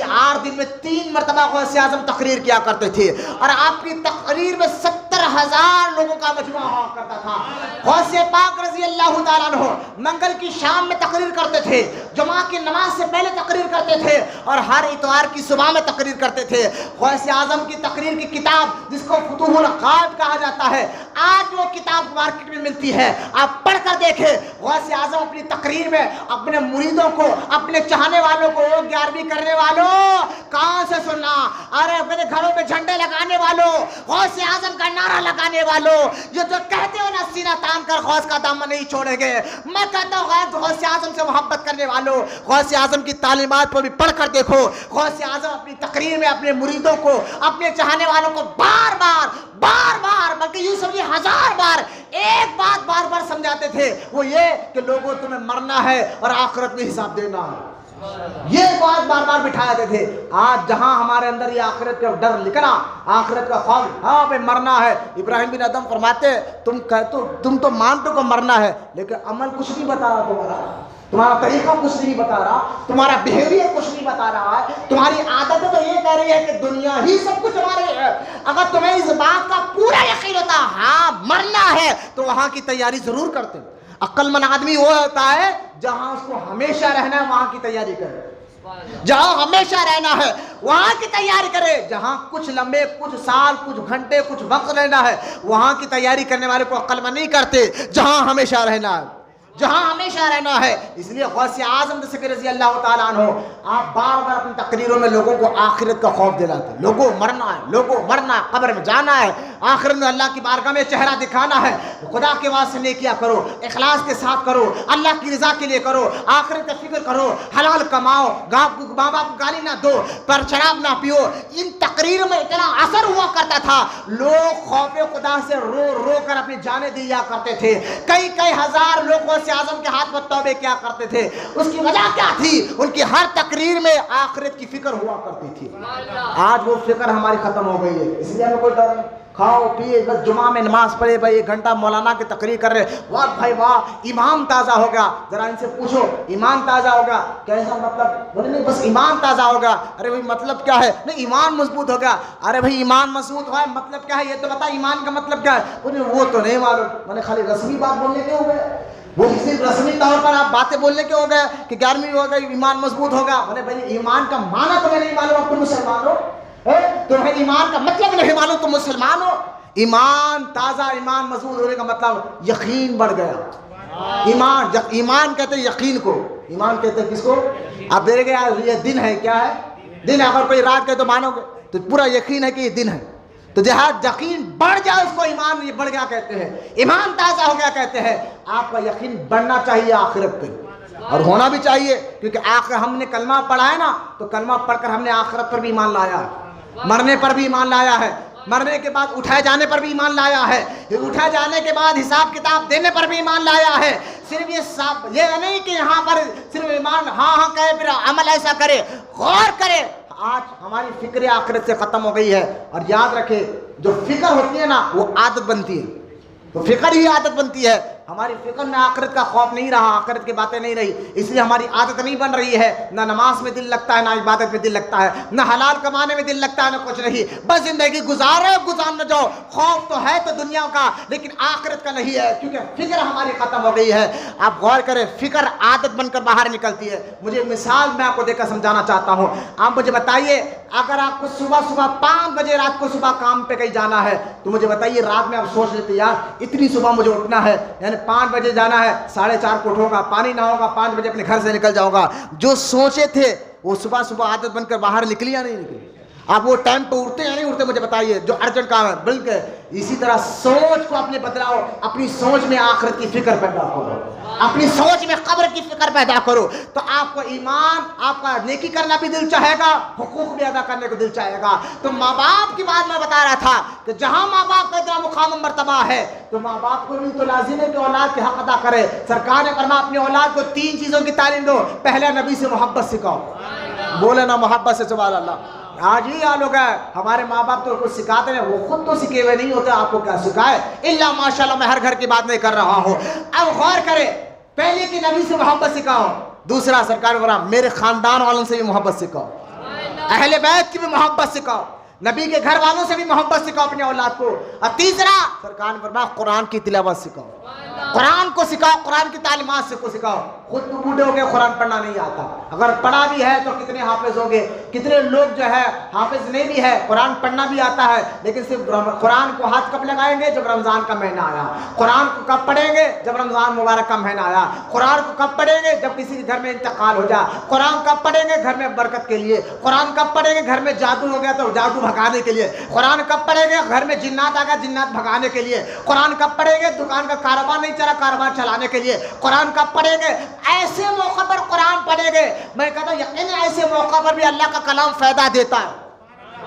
8 دن میں 3 مرتبہ غوث اعظم تقریر کیا کرتے تھے، اور آپ کی تقریر میں 70,000 لوگوں کا مجموعہ ہوا کرتا تھا. غوث پاک رضی اللہ تعالیٰ عنہ منگل کی شام میں تقریر کرتے تھے، جمعہ کی نماز سے پہلے تقریر کرتے تھے، اور ہر اتوار کی صبح میں تقریر کرتے تھے. غوث اعظم کی تقریر کی کتاب جس کو فتوح الغائب کہا جاتا ہے، آج وہ کتاب مارکیٹ میں ملتی ہے، آپ پڑھ کر دیکھیں. غوث اعظم اپنی تقریر میں اپنے مریدوں کو، اپنے چاہنے والوں کو، 11ویں کرنے والوں کہاں سے سننا، ارے اپنے گھروں میں جھنڈے لگانے والوں، غوث اعظم کا نعرہ لگانے والوں، یہ جو کہتے ہو نا سینہ تان کر غوث کا دامن نہیں چھوڑیں گے، میں کہتا ہوں غوث اعظم سے محبت کرنے والوں غوث اعظم کی تعلیمات پر بھی پڑھ کر دیکھو. غوث اعظم اپنی تقریر میں اپنے مریدوں کو، اپنے چاہنے والوں کو بار بار بلکہ یوں سمجھے 1000 بار ایک بات بار بار سمجھاتے تھے، وہ یہ کہ لوگوں تمہیں مرنا ہے اور آخرت میں حساب دینا ہے. یہ بات بار بار بٹھاتے تھے. آج جہاں ہمارے اندر یہ آخرت کا ڈر لکھنا، آخرت کا خوف، ہاں بھائی مرنا ہے. ابراہیم بن ادم فرماتے تم تو مانتے کو مرنا ہے لیکن عمل کچھ نہیں بتا رہا، تمہارا طریقہ کچھ نہیں بتا رہا، تمہارا بیہیویئر کچھ نہیں بتا رہا ہے، تمہاری عادتیں تو یہ کہہ رہی ہے کہ دنیا ہی سب کچھ ہمارے ہے. اگر تمہیں اس بات کا پورا یقین ہوتا ہاں مرنا ہے تو وہاں کی تیاری ضرور کرتے. عقل مند آدمی وہ ہوتا ہے جہاں اس کو ہمیشہ رہنا ہے وہاں کی تیاری کرے. جہاں ہمیشہ رہنا ہے وہاں کی تیاری کرے. جہاں کچھ لمبے، کچھ سال، کچھ گھنٹے، کچھ وقت رہنا ہے وہاں کی تیاری کرنے والے کو عقل مند نہیں کرتے. جہاں ہمیشہ رہنا ہے، جہاں ہمیشہ رہنا ہے. اس لیے غوث اعظم دستگیر رضی اللہ تعالیٰ عنہ آپ بار بار اپنی تقریروں میں لوگوں کو آخرت کا خوف دلاتے ہیں. لوگوں مرنا ہے، لوگوں مرنا ہے، قبر میں جانا ہے، آخرت میں اللہ کی بارگاہ میں چہرہ دکھانا ہے. خدا کے واسطے نیکیاں کرو، اخلاص کے ساتھ کرو، اللہ کی رضا کے لیے کرو، آخرت کا فکر کرو، حلال کماؤ، ماں باپ کو گالی نہ دو، پر شراب نہ پیو. ان تقریروں میں اتنا اثر ہوا کرتا تھا لوگ خوف خدا سے رو رو کر اپنی جانیں دیا کرتے تھے. کئی ہزار لوگ غوث اعظم کے ہاتھ میں توبے کیا کرتے تھے. اس کی وجہ کیا تھی؟ ان کی ہر تقریر میں آخرت کی فکر ہوا کرتی تھی. آج وہ فکر ہماری ختم ہو گئی ہے. اس لیے ہمیں کوئی ڈر نہیں، کھاؤ پیے، بس جمعہ میں نماز پڑھے. بھائی 1 گھنٹہ مولانا کی تقریر کر رہے، واہ بھائی واہ ایمان تازہ ہو گیا. ذرا ان سے پوچھو ایمان تازہ ہوگا کیسا مطلب؟ بولے نہیں بس ایمان تازہ ہوگا. ارے بھائی مطلب کیا ہے؟ نہیں ایمان مضبوط ہوگا. ارے بھائی ایمان مضبوط ہوا ہے مطلب کیا ہے یہ تو بتا، ایمان کا مطلب کیا ہے؟ بولے وہ تو نہیں معلوم. میں نے خالی رسمی بات بولنے کے ہو گئے، وہ صرف رسمی طور پر آپ باتیں بولنے کے ہو گئے کہ 11ویں ہو گئی ایمان مضبوط ہوگا. بولے بھائی ایمان کا معنی تمہیں نہیں معلوم، اب تم مسلمان ہو. تمہیں ایمان کا مطلب نہیں معلوم، تم مسلمان ہو. ایمان تازہ، ایمان مضبوط ہونے کا مطلب یقین بڑھ گیا. ایمان کہتے ہیں یقین کو. ایمان کہتے ہیں کس کو؟ آپ دیکھیں گے یہ دن ہے، کیا ہے؟ دن ہے. اگر کوئی رات کہے تو مانو گے تو پورا یقین ہے کہ یہ دن ہے. تو جہاں یقین بڑھ جائے اس کو ایمان بڑھ گیا کہتے ہیں، ایمان تازہ ہو گیا کہتے ہیں. آپ کا یقین بڑھنا چاہیے آخرت پہ، اور ہونا بھی چاہیے، کیونکہ آخر ہم نے کلمہ پڑھا ہے نا، تو کلمہ پڑھ کر ہم نے آخرت پر بھی ایمان لایا ہے، مرنے پر بھی ایمان لایا ہے، مرنے کے بعد اٹھائے جانے پر بھی ایمان لایا ہے، اٹھائے جانے کے بعد حساب کتاب دینے پر بھی ایمان لایا ہے. صرف یہ نہیں کہ یہاں پر صرف ایمان ہاں کہے پھر عمل ایسا کرے. غور کرے. آج ہماری فکر آخرت سے ختم ہو گئی ہے. اور یاد رکھے جو فکر ہوتی ہے نا وہ عادت بنتی ہے، تو فکر ہی عادت بنتی ہے. ہماری فکر میں آخرت کا خوف نہیں رہا، آخرت کی باتیں نہیں رہی، اس لیے ہماری عادت نہیں بن رہی ہے. نہ نماز میں دل لگتا ہے، نہ عبادت میں دل لگتا ہے، نہ حلال کمانے میں دل لگتا ہے، نہ کچھ نہیں. بس زندگی گزارنا جاؤ. خوف تو ہے تو دنیا کا، لیکن آخرت کا نہیں ہے، کیونکہ فکر ہماری ختم ہو گئی ہے. آپ غور کریں، فکر عادت بن کر باہر نکلتی ہے. مجھے مثال میں آپ کو دے کر سمجھانا چاہتا ہوں. آپ مجھے بتائیے اگر آپ کو صبح 5 بجے رات کو صبح کام پہ کہیں جانا ہے تو مجھے بتائیے رات میں آپ سوچ لیتے یار اتنی صبح مجھے اٹھنا ہے، یعنی 5 بجے جانا ہے، 4:30 کو اٹھوں گا، پانی نہ ہوگا، 5 بجے اپنے گھر سے نکل جاؤں گا. جو سوچے تھے وہ صبح عادت بن کر باہر نکلی یا نہیں نکلی؟ آپ وہ ٹائم پہ اٹھتے یا نہیں اٹھتے مجھے بتائیے، جو ارجنٹ کام ہے. بلکہ اسی طرح سوچ کو اپنے بدلاؤ، اپنی سوچ میں آخرت کی فکر پیدا کرو، اپنی سوچ میں قبر کی فکر پیدا کرو، تو آپ کو ایمان، آپ کا نیکی کرنا بھی دل چاہے گا، حقوق بھی ادا کرنے کو دل چاہے گا. تو ماں باپ کی بات میں بتا رہا تھا کہ جہاں ماں باپ کا اتنا مقام مرتبہ ہے تو ماں باپ کو بھی تو لازم ہے کہ اولاد کے حق ادا کرے. سرکار نے فرمایا اپنی اولاد کو 3 چیزوں کی تعلیم دو. پہلا نبی سے محبت سکھاؤ. بولے نا محبت سے سبحان اللہ. آج ہی لوگ ہے ہمارے ماں باپ تو کچھ سکھاتے ہیں، وہ خود تو سکھے ہوئے نہیں ہوتے، آپ کو کیا سکھائے؟ الا ماشاءاللہ. میں ہر گھر کی بات نہیں کر رہا ہوں. اب غور کرے، پہلے کی نبی سے محبت سکھاؤ. دوسرا سرکار نے میرے خاندان والوں سے بھی محبت سکھاؤ، اہل بیت کی بھی محبت سکھاؤ، نبی کے گھر والوں سے بھی محبت سکھاؤ اپنے اولاد کو. اور تیسرا سرکار نے فرمایا قرآن کی تلاوت سکھاؤ، قرآن کو سکھاؤ، قرآن کی تعلیمات سے کو سکھاؤ. خود تو بوڑھے ہو گئے، قرآن پڑھنا نہیں آتا. اگر پڑھا بھی ہے تو کتنے حافظ ہو گئے، کتنے لوگ جو ہے حافظ نہیں بھی ہے، قرآن پڑھنا بھی آتا ہے، لیکن صرف قرآن کو ہاتھ کب لگائیں گے؟ جب رمضان کا مہینہ آیا. قرآن کو کب پڑھیں گے؟ جب رمضان مبارک کا مہینہ آیا. قرآن کو کب پڑھیں گے؟ جب کسی کے گھر میں انتقال ہو جائے. قرآن کب پڑھیں گے؟ گھر میں برکت کے لیے. قرآن کب پڑھیں گے؟ گھر میں جادو ہو گیا تو جادو بھگانے کے لیے. قرآن کب پڑھیں گے؟ گھر میں جنات آ گیا، جنات بھگانے کے لیے. قرآن کب پڑھیں گے؟ دکان کا کاروبار نہیں چلا، کاروبار چلانے کے لیے. قرآن کب پڑھیں گے؟ ایسے موقع پر قرآن پڑھیں گے. میں کہتا ہوں یقین ایسے موقع پر بھی اللہ کا کلام فائدہ دیتا ہے،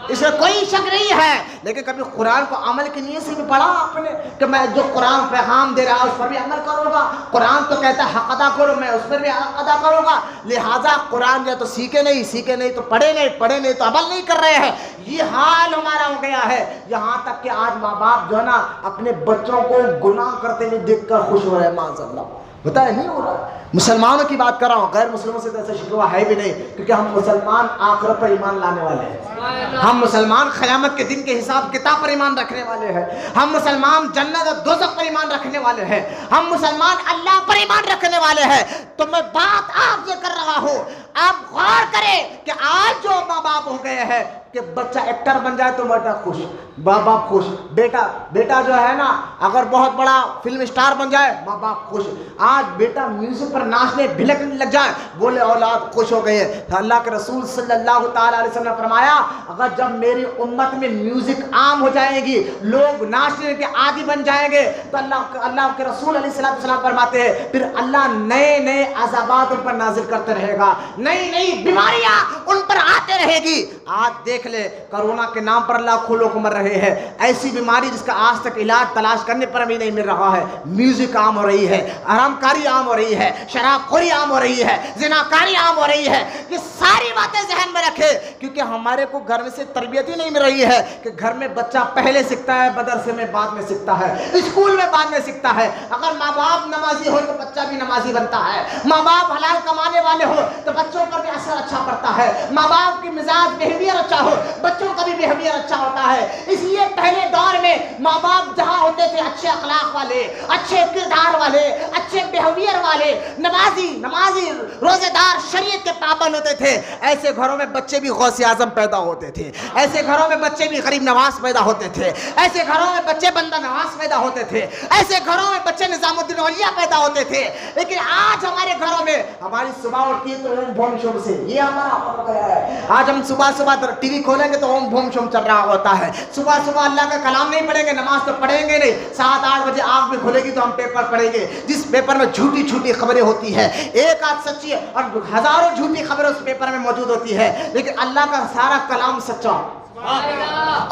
اس میں کوئی شک نہیں ہے. لیکن کبھی قرآن کو عمل کی نیت سے بھی پڑھا آپ نے کہ میں جو قرآن پیغام دے رہا اس پر بھی عمل کروں گا؟ قرآن تو کہتا ہے حق ادا کرو، میں اس پر بھی حق ادا کروں گا. لہٰذا قرآن جو تو سیکھے نہیں تو پڑھے نہیں تو عمل نہیں کر رہے ہیں. یہ حال ہمارا ہو گیا ہے. یہاں تک کہ آج ماں باپ جو ہے نا اپنے بچوں کو گناہ کرتے ہوئے دیکھ کر خوش ہو رہے ہیں. معاذ اللہ، بتائے نہیں ہو رہا. مسلمانوں کی بات کر رہا ہوں، غیر مسلموں سے تو ایسا شکوہ ہے بھی نہیں، کیونکہ ہم مسلمان آخرت پر ایمان لانے والے ہیں. ہم مسلمان قیامت کے دن کے حساب کتاب پر ایمان رکھنے والے ہیں. ہم مسلمان جنت اور دوزخ پر ایمان رکھنے والے ہیں. ہم مسلمان اللہ پر ایمان رکھنے والے ہیں. تو میں بات آپ سے کر رہا ہوں، آپ غور کریں کہ آج جو ماں باپ ہو گئے ہیں کہ بچہ ایکٹر بن جائے تو بیٹا خوش، ماں باپ خوش، بیٹا جو ہے نا اگر بہت بڑا فلم اسٹار بن جائے ماں باپ خوش، آج بیٹا میوزک پر ناچنے بھلکنے لگ جائے بولے اولاد خوش ہو گئی ہے۔ اللہ کے رسول صلی اللہ تعالیٰ علیہ وسلم نے فرمایا اگر جب میری امت میں میوزک عام ہو جائے گی، لوگ ناچنے کے عادی بن جائیں گے، تو اللہ کے رسول علیہ السلام فرماتے ہیں پھر اللہ نئے عذابات ان پر نازل کرتے رہے گا، نئی بیماریاں ان پر آتے رہے گی۔ آج دیکھ لے کرونا کے نام پر لاکھوں لوگ مر رہے ہیں، ایسی بیماری جس کا آج تک علاج تلاش کرنے پر بھی نہیں مل رہا ہے۔ میوزک عام ہو رہی ہے، حرام کاری عام ہو رہی ہے، شراب خوری عام ہو رہی ہے، زنا کاری عام ہو رئی ہے۔ یہ ساری باتیں ذہن میں رکھے کیونکہ ہمارے کو گھر میں سے تربیت ہی نہیں مل رہی ہے کہ گھر میں بچہ پہلے سیکھتا ہے، مدرسے میں بعد میں سیکھتا ہے، اسکول میں بعد میں سیکھتا ہے۔ اگر ماں باپ نمازی ہو تو بچہ بھی نمازی بنتا ہے، ماں باپ حلال کمانے والے ہو تو بچوں پر بھی اثر اچھا پڑتا ہے، ماں باپ کی مزاج بیہیویئر اچھا ہو بچوں کا بھی بیہیویئر اچھا ہوتا ہے۔ اس لیے پہلے دور میں ماں باپ جہاں ہوتے تھے اچھے اخلاق والے، اچھے کردار والے، اچھے بیہیویئر والے، نمازی روزے دار شریعت کے پابند ہوتے تھے، ایسے گھروں میں بچے بھی غوث اعظم پیدا ہوتے تھے، ایسے گھروں میں بچے بھی غریب نواز پیدا ہوتے تھے، ایسے گھروں میں بچے بندہ نواز پیدا ہوتے تھے، ایسے گھروں میں بچے نظام الدین اولیاء پیدا ہوتے تھے۔ لیکن آج ہمارے گھروں میں ہماری صبح اٹھتی ہے تو اوم بھوم شم سے، یہ ہمارا ہو گیا ہے۔ آج ہم صبح ٹی وی کھولیں گے تو اوم بھوم شم چل رہا ہوتا ہے، صبح اللہ کا کلام نہیں پڑھیں گے، نماز تو پڑھیں گے نہیں، 7-8 بجے آنکھ بھی کھلے گی تو ہم پیپر پڑھیں گے جس پیپر میں جھوٹی خبریں ہوتی ہے، ایک آدھ سچی اور ہزاروں جھوٹی خبریں اس پیپر میں موجود ہوتی ہے، لیکن اللہ کا سارا کلام سچا،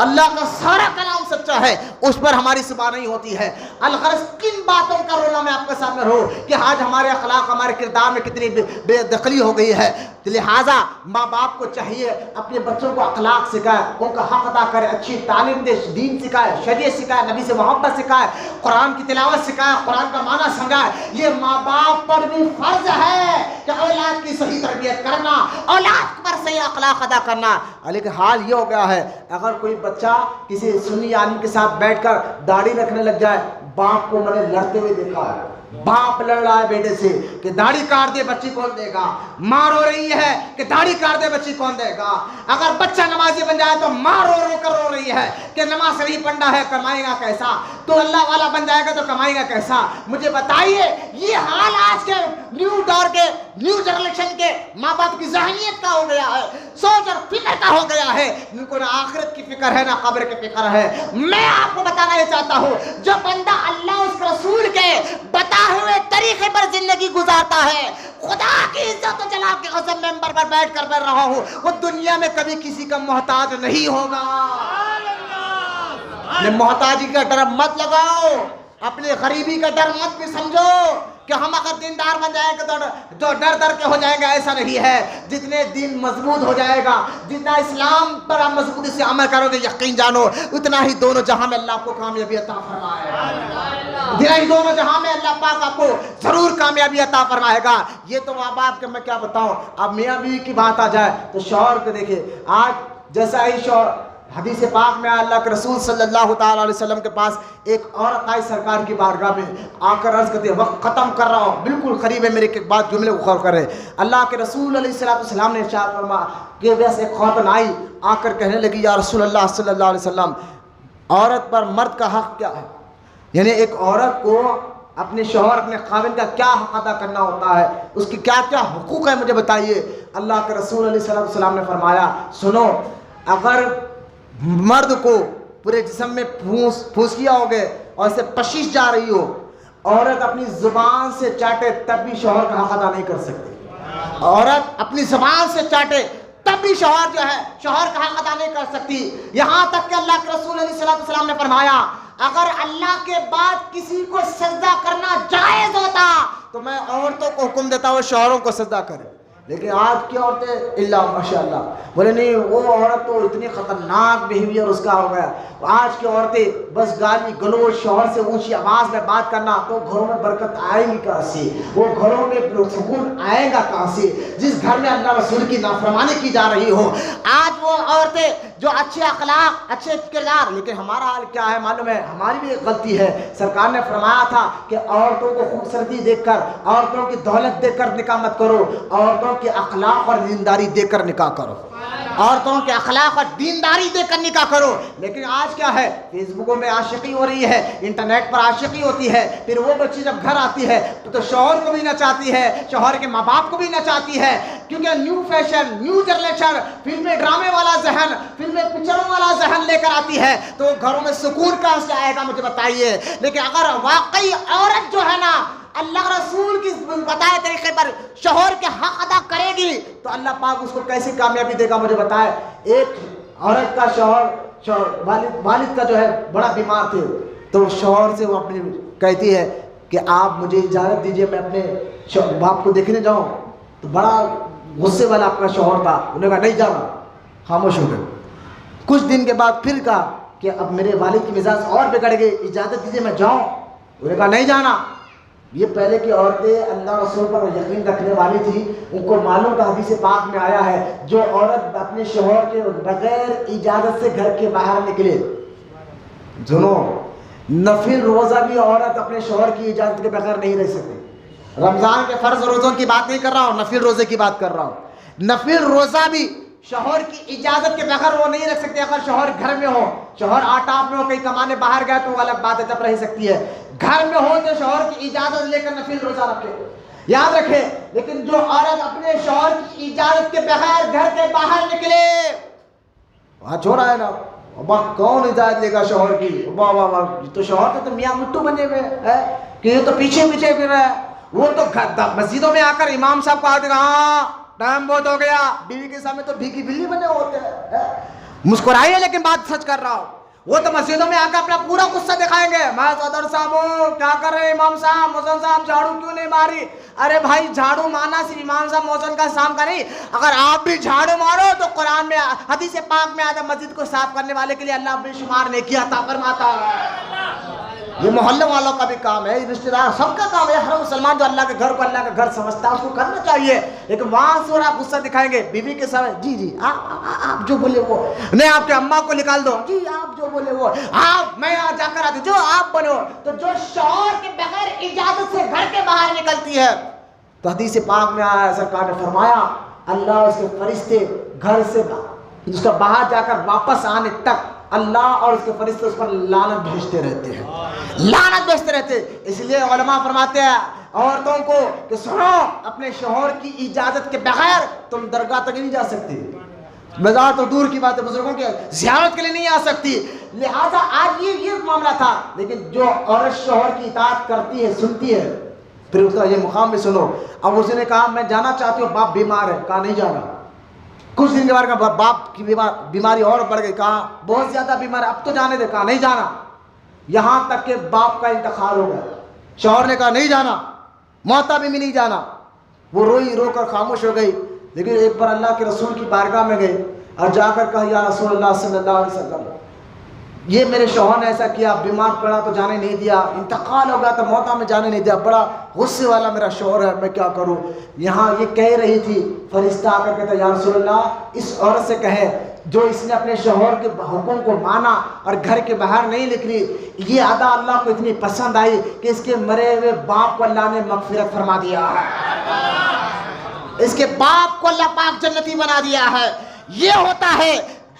اللہ کا سارا کلام سچا ہے، اس پر ہماری صبح نہیں ہوتی ہے۔ الغرض کن باتوں کا رونا میں آپ کے سامنے رہوں کہ آج ہمارے اخلاق ہمارے کردار میں کتنی بے دخلی ہو گئی ہے۔ لہٰذا ماں باپ کو چاہیے اپنے بچوں کو اخلاق سکھائے، ان کا حق ادا کرے، اچھی تعلیم دے، دین سکھائے، شریعت سکھائے، نبی سے محبت سکھائے، قرآن کی تلاوت سکھائے، قرآن کا معنی سمجھائے۔ یہ ماں باپ پر بھی فرض ہے کہ اولاد کی صحیح تربیت کرنا، اولاد پر صحیح اخلاق ادا کرنا۔ لیکن حال یہ ہو گیا ہے اگر کوئی بچہ کسی سنی عالم کے ساتھ بیٹھ کر داڑھی رکھنے لگ جائے، باپ کو میں نے لڑتے ہوئے دیکھا ہے، باپ لڑ رہا ہے بیٹے سے کہ داڑھی کاٹ دے بچی کون دے گا، ماں رو رہی ہے کہ داڑھی کاٹ دے بچی کون دے گا۔ اگر بچہ نمازی بن جائے تو ماں رو کر رو رہی ہے کہ نماز نہیں پڑھنا ہے، کمائے گا کیسا، تو اللہ والا بن جائے گا تو کمائے گا کیسا۔ مجھے بتائیے یہ حال آج کے نیو دور کے نیو جنریشن کے ماں باپ کی ذہنیت کا ہو گیا ہے، سوچ اور فکر کا ہو گیا ہے۔ ان کو نہ آخرت کی فکر ہے نہ قبر کی فکر ہے۔ میں آپ کو بتانا یہ چاہتا ہوں جو بندہ اللہ اس رسول کے بتائے ہوئے طریقے پر زندگی گزارتا ہے، خدا کی عزت و جلال کے قسم ممبر پر بیٹھ کر پڑھ رہا ہوں، وہ دنیا میں کبھی کسی کا محتاج نہیں ہوگا۔ محتاجی کا ڈر مت لگاؤ، اپنی غریبی کا ڈر مت بھی سمجھو کہ ہم اگر دیندار بن جائیں گے تو ڈر کے ہو جائیں گے، ایسا نہیں ہے۔ جتنے دین مضبوط ہو جائے گا، جتنا اسلام پر آپ مضبوطی سے عمل کرو گے، یقین جانو اتنا ہی دونوں جہاں میں اللہ آپ کو کامیابی عطا فرمائے گا، اتنا ہی دونوں جہاں میں اللہ پاک آپ کو ضرور کامیابی عطا فرمائے گا۔ یہ تو ماں باپ کے میں کیا بتاؤں۔ اب میاں بیوی کی بات آ جائے تو شوہر کو دیکھیں، آج جیسا ہی شوہر حدیث پاک میں اللہ کے رسول صلی اللہ تعالیٰ علیہ وسلم کے پاس ایک عورت آئی سرکار کی بارگاہ میں آ کر عرض کرتے ہیں، وقت ختم کر رہا ہوں، بالکل قریب ہے میرے ایک بات جملے کو غور کرے۔ اللہ کے رسول علیہ السلام نے ارشاد فرمایا کہ ویسے ایک خاتون آئی آ کر کہنے لگی یا رسول اللہ صلی اللہ علیہ وسلم، عورت پر مرد کا حق کیا ہے؟ یعنی ایک عورت کو اپنے شوہر اپنے خاوند کا کیا حق ادا کرنا ہوتا ہے، اس کی کیا کیا حقوق ہے، مجھے بتائیے۔ اللہ کے رسول علیہ السلام نے فرمایا سنو، اگر مرد کو پورے جسم میں پھوسکیاں ہو گئے اور اسے پشش جا رہی ہو، عورت اپنی زبان سے چاٹے تب بھی شوہر کا حق ادا نہیں کر سکتی۔ عورت اپنی زبان سے چاٹے تب بھی شوہر جو ہے شوہر کا حق ادا نہیں کر سکتی۔ یہاں تک کہ اللہ کے رسول علیہ السلام نے فرمایا اگر اللہ کے بعد کسی کو سجدہ کرنا جائز ہوتا تو میں عورتوں کو حکم دیتا ہوں شوہروں کو سجدہ کرے، لیکن آج کی عورتیں اللہ ماشاءاللہ بولے نہیں، وہ عورت تو اتنی خطرناک بیہیویئر اس کا ہو گیا۔ آج کی عورتیں بس گالی گلوچ، شوہر سے اونچی آواز میں بات کرنا، تو گھروں میں برکت آئے گی کہاں سے؟ وہ گھروں میں سکون آئے گا کہاں سے جس گھر میں اللہ رسول کی نافرمانی کی جا رہی ہو؟ آج وہ عورتیں جو اچھے اخلاق اچھے کردار. لیکن ہمارا حال کیا ہے معلوم ہے؟ ہماری بھی ایک غلطی ہے. سرکار نے فرمایا تھا کہ عورتوں کو خوبصورتی دیکھ کر، عورتوں کی دولت دیکھ کر نکاح مت کرو، عورتوں کے اخلاق اور دینداری دیکھ کر نکاح کرو. عورتوں کے اخلاق اور دینداری دیکھ کر نکاح کرو. لیکن آج کیا ہے؟ فیس بکوں میں عاشقی ہو رہی ہے، انٹرنیٹ پر عاشقی ہوتی ہے. پھر وہ بچی جب گھر آتی ہے تو شوہر کو بھی نچاتی ہے، شوہر کے ماں باپ کو بھی نچاتی ہے. کیونکہ نیو فیشن، نیو جنریشن، فلمیں ڈرامے والا ذہن، فلمیں پکچروں والا ذہن لے کر آتی ہے، تو گھروں میں سکون کہاں سے آئے گا مجھے بتائیے. لیکن اگر واقعی عورت جو ہے نا اللہ رسول کی بتائے طریقے پر شوہر کے حق ادا کرے گی تو اللہ پاک اس کو کیسی کامیابی دے گا مجھے بتائے. ایک عورت کا شوہر والد کا جو ہے بڑا بیمار تھے، تو شوہر سے وہ اپنی کہتی ہے کہ آپ مجھے اجازت دیجئے میں اپنے باپ کو دیکھنے جاؤں. تو بڑا غصے والا اپنا شوہر تھا، انہوں نے کہا نہیں جانا، خاموش ہو گئے. کچھ دن کے بعد پھر کہا کہ اب میرے والد کی مزاج اور بگڑ گئی، اجازت دیجئے میں جاؤں. انہوں نے کہا نہیں جانا. یہ پہلے کی عورتیں اللہ رسول پر یقین رکھنے والی تھی، ان کو معلوم تھا حدیث پاک میں آیا ہے جو عورت اپنے شوہر کے بغیر اجازت سے گھر کے باہر نکلے. سنو، نفل روزہ بھی عورت اپنے شوہر کی اجازت کے بغیر نہیں رہ سکتی. رمضان کے فرض روزوں کی بات نہیں کر رہا ہوں، نفل روزے کی بات کر رہا ہوں. نفل روزہ بھی شوہر کی اجازت کے بغیر وہ نہیں رکھ سکتے. اگر شوہر گھر میں ہو، شوہر آٹاپ میں ہو، کہیں کمانے باہر گئے تو وہ الگ بات ہے، تب رہ سکتی ہے. گھر میں ہو تو شوہر کی اجازت لے کر نفل روزہ رکھے، یاد رکھے. لیکن جو عورت اپنے شوہر کی اجازت کے بغیر گھر کے باہر نکلے، وہاں چھوڑا ہے نا، کون اجازت لے گا شوہر کی؟ تو شوہر کے تو میاں مٹھو بنے ہوئے ہیں کہ یہ تو پیچھے پیچھے پھر رہا ہے. وہ تو مسجدوں میں آ کر امام صاحب کو آتے ہاں ٹائم بہت ہو گیا، بیوی کے سامنے تو بھیگی بلی بنے ہوتے ہیں. مسکرائیے لیکن بات سچ کر رہا ہوں. وہ تو مسجدوں میں آ کر اپنا پورا غصہ دکھائیں گے. میں صدر صاحب ہوں، کیا کر رہے ہیں امام صاحب، موزن صاحب جھاڑو کیوں نہیں ماری؟ ارے بھائی جھاڑو مارنا صرف امام صاحب موزن کا شام کا نہیں، اگر آپ بھی جھاڑو مارو تو قرآن میں حدیث پاک میں آتا مسجد کو صاف کرنے والے کے لیے اللہ بے شمار نیکی عطا فرماتا ہے. یہ محلے والوں کا بھی کام ہے، رشتہ دار سب کا کام ہے. ہر مسلمان جو اللہ کے گھر کو اللہ کا گھر سمجھتا ہے اس کو کرنا چاہیے. لیکن وہاں سے آپ غصہ دکھائیں گے بیوی کے سامنے، جی آپ جو بولے وہ نہیں، آپ کے اماں کو نکال دو، جی آپ جو بولے وہ آپ، میں یہاں جا کر آتی جو آپ بولے وہ. تو جو شوہر کے بغیر اجازت سے گھر کے باہر نکلتی ہے تو حدیث پاک میں آیا، سرکار نے فرمایا اللہ اس کے فرشتے گھر سے اس کا باہر جا کر واپس آنے تک اللہ اور اس کے فرشتے اس پر لعنت بھیجتے رہتے ہیں، لعنت بھیجتے رہتے ہیں. اس لیے علماء فرماتے ہیں عورتوں کو کہ سنو، اپنے شوہر کی اجازت کے بغیر تم درگاہ تک نہیں جا سکتی، مزار تو دور کی بات ہے، بزرگوں کی زیارت کے لیے نہیں آ سکتی. لہذا آج یہ معاملہ تھا. لیکن جو عورت شوہر کی اطاعت کرتی ہے، سنتی ہے، پھر اس کا یہ مقام بھی سنو. اب اس نے کہا میں جانا چاہتی ہوں، باپ بیمار ہے، کہا نہیں جانا. کچھ دن کے بعد کہا باپ کی بیماری اور بڑھ گئی، کہا بہت زیادہ بیمار ہے اب تو جانے دے، کہا نہیں جانا. یہاں تک کہ باپ کا انتقال ہو گیا، شوہر نے کہا نہیں جانا، موتا بھی نہیں جانا. وہ روئی رو کر خاموش ہو گئی. لیکن ایک بار اللہ کے رسول کی بارگاہ میں گئی اور جا کر کہا یا رسول اللہ صلی اللہ علیہ وسلم، یہ میرے شوہر نے ایسا کیا، بیمار پڑا تو جانے نہیں دیا، انتقال ہو گیا تو موتا میں جانے نہیں دیا، بڑا غصے والا میرا شوہر ہے، میں کیا کروں. یہاں یہ کہہ رہی تھی، فرشتہ آ کر کہتا یا رسول اللہ اس عورت سے کہے جو اس نے اپنے شوہر کے حکم کو مانا اور گھر کے باہر نہیں نکلی، یہ ادا اللہ کو اتنی پسند آئی کہ اس کے مرے ہوئے باپ کو اللہ نے مغفرت فرما دیا ہے، اس کے باپ کو اللہ پاک جنتی بنا دیا ہے. یہ ہوتا ہے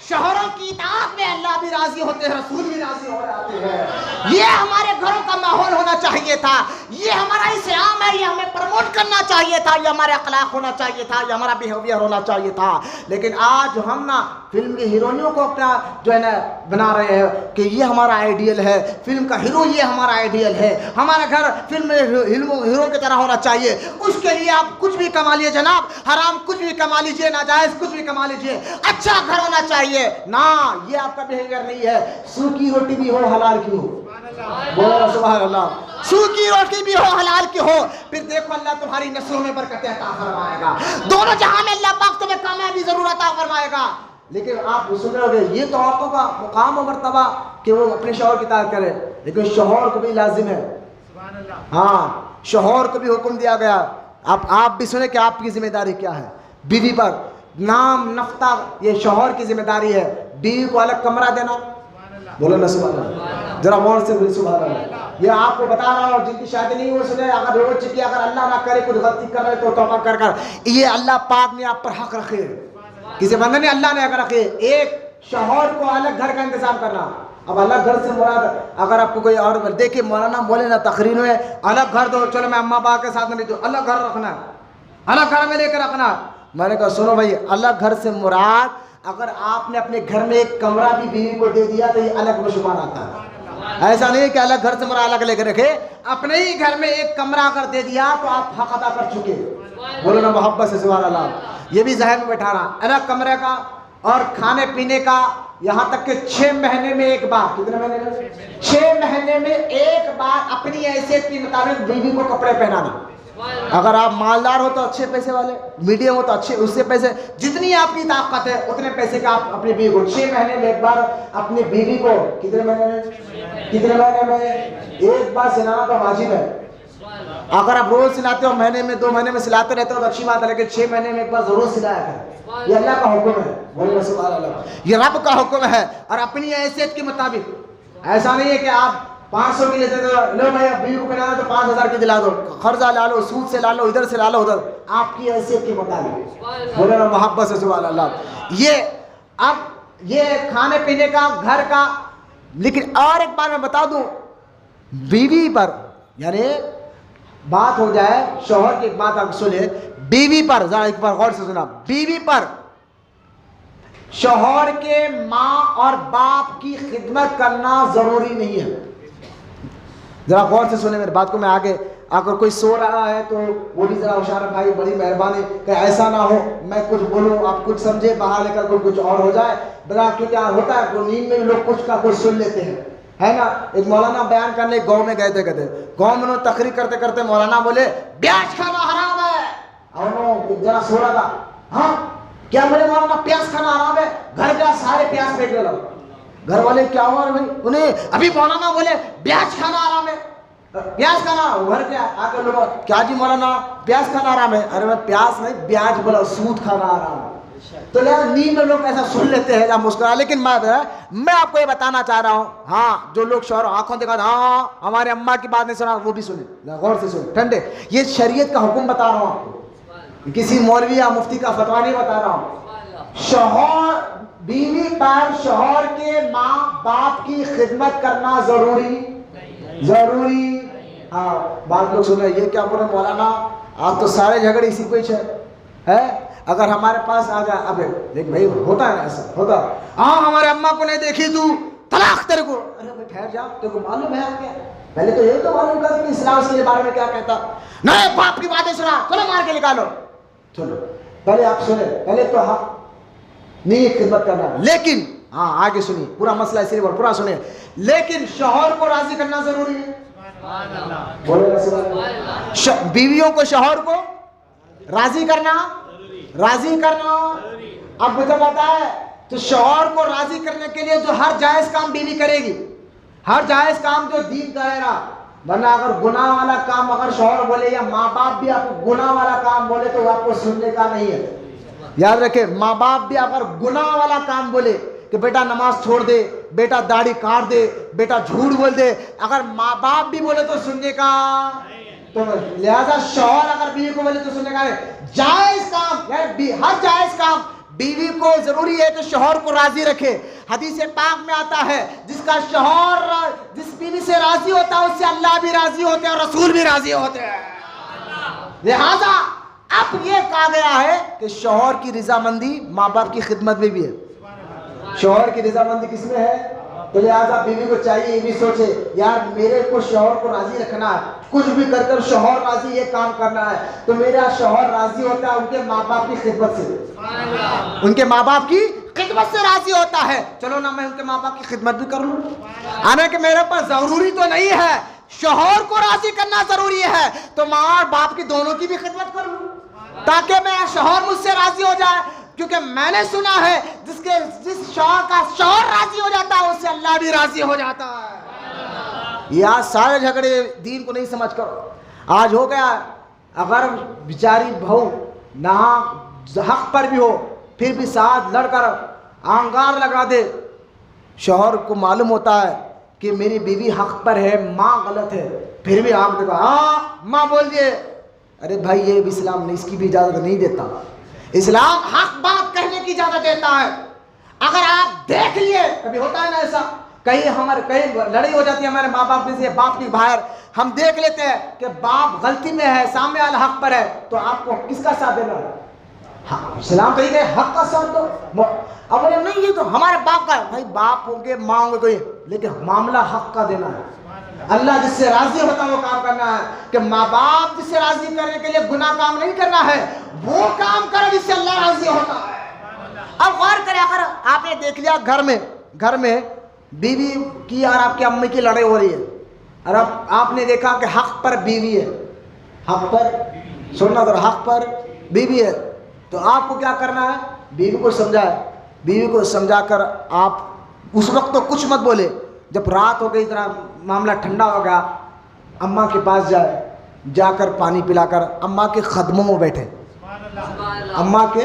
شوہروں کی اطاعت میں اللہ بھی راضی ہوتے ہیں، رسول بھی راضی ہو جاتے ہیں. یہ ہمارے گھروں کا ماحول ہونا چاہیے تھا، یہ ہمارا اسلام ہے، یہ ہمیں پروموٹ کرنا چاہیے تھا، یہ ہمارے اخلاق ہونا چاہیے تھا، یہ ہمارا بیہیویئر ہونا چاہیے تھا. لیکن آج ہم نا فلم کی ہیروئنوں کو اپنا جو ہے نا بنا رہے ہیں کہ یہ ہمارا آئیڈیل ہے، فلم کا ہیرو یہ ہمارا آئیڈیل ہے، ہمارا گھر فلم میں ہیرو کی طرح ہونا چاہیے. اس کے لیے آپ کچھ بھی کما لیجیے جناب، حرام کچھ بھی کما لیجیے، ناجائز کچھ بھی کما لیجیے، اچھا گھر ہونا چاہیے نا. یہ آپ کا بیہیویئر نہیں ہے. سوکھی روٹی بھی ہو حلال کی ہو، بولو سبحان اللہ، سوکھی روٹی بھی ہو حلال کی ہو، پھر دیکھو اللہ تمہاری نسلوں میں برکتیں عطا فرمائے گا، دونوں جہاں میں اللہ پاک تمہیں کامیابی ضرور عطا فرمائے گا. لیکن آپ سن رہے ہوگے یہ تو عورتوں کا مقام و مرتبہ کہ وہ اپنے شوہر کی اطاعت کرے، لیکن شوہر کو بھی لازم ہے، ہاں شوہر کو بھی حکم دیا گیا. آپ بھی سنیں کہ آپ کی ذمہ داری کیا ہے بیوی پر. نام نفتہ یہ شوہر کی ذمہ داری ہے. بیوی کو الگ کمرہ دینا, بولو نا سبحان اللہ, ذرا غور سے بولو سبحان اللہ. یہ آپ کو بتا رہا ہوں جن کی شادی نہیں ہوئی سنے, اگر ہو چکی, اگر اللہ نہ کرے کچھ غلطی کر رہے تو توبہ کر کر, یہ اللہ پاک نے آپ پر حق رکھے, کسی بندے نے اللہ نے اگر رکھے. ایک شوہر کو الگ گھر کا انتظام کرنا. اب الگ گھر سے مراد اگر آپ کو کوئی اور دیکھیے مولانا بولے نا تقریر میں الگ گھر دو, چلو میں اماں باپ کے ساتھ میں نہیں دوں, الگ گھر رکھنا ہے, الگ گھر میں لے کے رکھنا. میں نے کہا سنو بھائی, الگ گھر سے مراد اگر آپ نے اپنے گھر میں ایک کمرہ بھی بیوی کو دے دیا تو یہ الگ میں شمار آتا ہے. ایسا نہیں کہ الگ گھر سے مراد الگ لے کے رکھے, اپنے ہی گھر میں ایک کمرہ اگر دے دیا تو آپ حق ادا کر چکے. بولو نا محبت سے سبحان اللہ. یہ بھی ذہن میں بیٹھا رہا, الگ کمرے کا اور کھانے پینے کا, یہاں تک کہ 6 مہینے میں ایک بار, کتنے مہینے میں 6 مہینے میں ایک بار اپنی حیثیت کے مطابق بیوی کو کپڑے پہنانا. اگر آپ مالدار ہو تو اچھے پیسے والے, میڈیم ہو تو اچھے, اس سے پیسے جتنی آپ کی طاقت ہے اتنے پیسے کا آپ اپنی بیوی کو 6 مہینے میں ایک بار اپنی بیوی کو کتنے مہینے میں ایک بار سلانا تو واجب ہے. اگر آپ روز سلاتے ہو, مہینے میں 2 مہینے میں سلاتے رہتے ہو تو اچھی بات ہے, لیکن 6 مہینے میں ایک بار ضرور سلایا کریں. یہ اللہ کا حکم ہے, بولے سبحان اللہ, یہ رب کا حکم ہے. اور اپنی حیثیت کے مطابق, ایسا نہیں ہے کہ آپ 500 کی لیتے تو لو بھائی اب بیوی کو پہنانا تو 5000 کی دلا دو, قرضہ لا لو, سود سے لا لو, ادھر سے لا لو ادھر, آپ کی حیثیت کے مطابق. بولے نا محبت سے سبحان اللہ. یہ اب یہ کھانے پینے کا, گھر کا. لیکن اور ایک بات میں بتا دوں, بیوی پر, یعنی بات ہو جائے شوہر کی, ایک بات آپ سنیں, بیوی پر ذرا ایک بار غور سے سنا, بیوی پر شوہر کے ماں اور باپ کی خدمت کرنا ضروری نہیں ہے. ذرا غور سے سنیں میری بات کو. میں آگے اگر کوئی سو رہا ہے تو وہ بھی ذرا ہوشیار بھائی, بڑی مہربانی کہ ایسا نہ ہو میں کچھ بولوں آپ کچھ سمجھے, باہر لے کر کچھ اور ہو جائے. بڑا کیونکہ ہوتا ہے نیند میں بھی لوگ کچھ کا کچھ سن لیتے ہیں, ہے نا. ایک مولانا بیان کرنے گاؤں میں گئے تھے, کہتے گاؤں میں انہوں نے تقریر کرتے کرتے مولانا بولے پیاز کھانا حرام ہے. اور وہ ذرا سو رہا تھا, ہاں کیا بولے مولانا پیاز کھانا حرام ہے, گھر کا سارے پیاز پھینکنے لگا. گھر والے کیا ہوا بھائی, انہیں ابھی مولانا بولے پیاز کھانا حرام ہے, پیاز کھانا. گھر کیا آ کر لوگ کیا جی مولانا پیاز کھانا حرام ہے, ارے میں پیاز نہیں بیاج بولا, سود کھانا حرام ہے. تو نیند میں لوگ ایسا سن لیتے ہیں یا مسکرا. لیکن میں آپ کو یہ بتانا چاہ رہا ہوں, ہاں جو لوگ شوہر آنکھوں دکھا ہاں ہمارے اماں کی بات نہیں سنا, وہ بھی سنیں, غور سے سنیں ٹھنڈے. یہ شریعت کا حکم بتا رہا ہوں آپ کو, کسی مولوی یا مفتی کا فتویٰ نہیں بتا رہا ہوں. شوہر بیوی پر شوہر کے ماں باپ کی خدمت کرنا ضروری. ہاں بات لوگ سن رہے, یہ کیا بول رہے مولانا آپ تو سارے جھگڑے اسی پہ ہے. اگر ہمارے پاس آ جائے, اب دیکھ بھائی ہوتا ہے ایسا, ہوتا ہاں ہمارے اماں کو نہیں دیکھی تو طلاق تیرے کو. ارے بھائی ٹھہر جا, تیرے کو معلوم ہے کیا, پہلے تو یہ تو معلوم کر کہ اسلام اس کے بارے میں کیا کہتا. نہیں باپ کی باتیں سنا, چلو مار کے نکالو. چلو پہلے آپ سنیں, پہلے تو حق نہیں خدمت کرنا, لیکن ہاں آگے سنیے پورا مسئلہ اسی لیے پورا سنیں. لیکن شوہر کو راضی کرنا ضروری ہے. بیویوں کو شوہر کو راضی کرنا. اب مجھے پتا ہے تو شوہر کو راضی کرنے کے لیے جو ہر جائز کام بیوی کرے گی, ہر جائز کام جو دین کہے گا. ورنہ اگر گناہ والا کام اگر شوہر بولے یا ماں باپ بھی آپ کو گناہ والا کام بولے تو آپ کو سننے کا نہیں ہے. یاد رکھیں, ماں باپ بھی اگر گناہ والا کام بولے کہ بیٹا نماز چھوڑ دے, بیٹا داڑھی کاٹ دے, بیٹا جھوٹ بول دے, اگر ماں باپ بھی بولے تو سننے کا. تو لہذا شوہر اگر بیوی کو بولے تو سننے کا نہیں. جائز کام یعنی ہر جائز کام بیوی کو ضروری ہے کہ شوہر کو راضی رکھے. حدیث پاک میں آتا ہے جس کا شوہر جس بیوی سے راضی ہوتا ہے اس سے اللہ بھی راضی ہوتے ہیں اور رسول بھی راضی ہوتے ہیں. لہذا اب یہ کہا گیا ہے کہ شوہر کی رضامندی ماں باپ کی خدمت میں بھی ہے. شوہر کی رضامندی کس میں ہے؟ تو لہٰذا بیوی کو چاہیے یہ بھی سوچے یار میرے کو شوہر کو راضی رکھنا ہے, کچھ بھی کر کر شوہر راضی یہ کام کرنا ہے. تو میرا شوہر راضی ہوتا ہے ان کے ماں باپ کی خدمت سے, ان کے ماں باپ کی خدمت سے راضی ہوتا ہے. چلو نا میں ان کے ماں باپ کی خدمت بھی کر لوں, آنے کہ میرے پر ضروری تو نہیں ہے, شوہر کو راضی کرنا ضروری ہے تو ماں اور باپ کی دونوں کی بھی خدمت کر لوں تاکہ میں شوہر مجھ سے راضی ہو جائے. کیونکہ میں نے سنا ہے جس شوہر کا شوہر راضی ہو جاتا ہے اس سے اللہ بھی راضی ہو جاتا ہے. یہ آج سارے جھگڑے دین کو نہیں سمجھ کر آج ہو گیا. اگر بیچاری بہو نہ حق پر بھی ہو پھر بھی ساتھ لڑ کر آنگار لگا دے. شوہر کو معلوم ہوتا ہے کہ میری بیوی حق پر ہے, ماں غلط ہے, پھر بھی آنکھ دکھا, ہاں ماں بول دیے. ارے بھائی یہ بھی اسلام نہیں, اس کی بھی اجازت نہیں دیتا. اسلام حق بات کہنے کی اجازت دیتا ہے. اگر آپ دیکھ لیے, کبھی ہوتا ہے نا ایسا, کہیں لڑائی ہو جاتی ہے ہمارے ماں باپ سے, باپ کی باہر, ہم دیکھ لیتے ہیں کہ باپ غلطی میں ہے, سامنے والا حق پر ہے, تو آپ کو کس کا ساتھ دینا ہے؟ اسلام کہیں گے حق کا ساتھ دو. اب بولے نہیں یہ تو ہمارے باپ کا ہے. بھائی باپ ہوں گے, ماں ہوں گے, کوئی, لیکن معاملہ حق کا دینا ہے. اللہ جس سے راضی ہوتا ہے وہ کام کرنا ہے. کہ ماں باپ جس سے راضی کرنے کے لیے گناہ کام نہیں کرنا ہے, وہ کام کرو جس سے اللہ راضی ہوتا ہے. اب غور کریں, اگر آپ نے دیکھ لیا گھر میں بیوی کی اور آپ کی امی کی لڑائی ہو رہی ہے, اور اب آپ نے دیکھا کہ حق پر بیوی ہے, حق پر سننا ذرا, حق پر بیوی ہے, تو آپ کو کیا کرنا ہے؟ بیوی کو سمجھا کر آپ اس وقت تو کچھ مت بولے. جب رات ہو گئی, ذرا معاملہ ٹھنڈا ہو گیا, اماں کے پاس جا کر پانی پلا کر اماں کے قدموں میں بیٹھے, اماں کے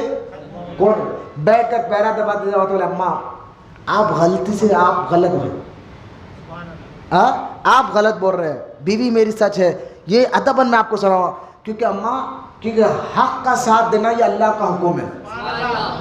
کوٹ بیٹھ کر پیرا دباتے جاؤ, تو بولے اماں آپ غلطی سے آپ غلط ہیں, آپ غلط بول رہے ہیں, بیوی میری سچ ہے. یہ ادباً میں آپ کو سناؤں, کیونکہ اماں, کیونکہ حق کا ساتھ دینا یہ اللہ کا حکم ہے.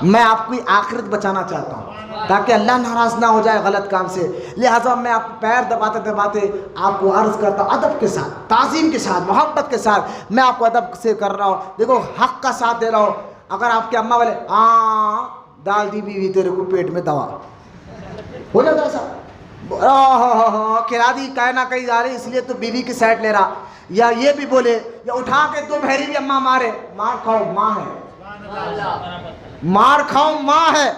میں آپ کی آخرت بچانا چاہتا ہوں تاکہ اللہ ناراض نہ ہو جائے غلط کام سے. لہٰذا میں آپ پیر دباتے آپ کو عرض کرتا ہوں, ادب کے ساتھ, تعظیم کے ساتھ, محبت کے ساتھ میں آپ کو ادب سے کر رہا ہوں. دیکھو حق کا ساتھ دے رہا ہوں. اگر آپ کے اماں والے ہاں ڈال دی بیوی تیرے کو پیٹ میں دوا, ہو جاتا ایسا, کھلا دی کہیں نہ کہیں جا رہی اس لیے تو بیوی کی سائڈ لے رہا, یا یہ بھی بولے, یا اٹھا کے دو بھیری بھی اماں مارے, مار کھاؤ ماں ہے, مار کھاؤ ماں ہے,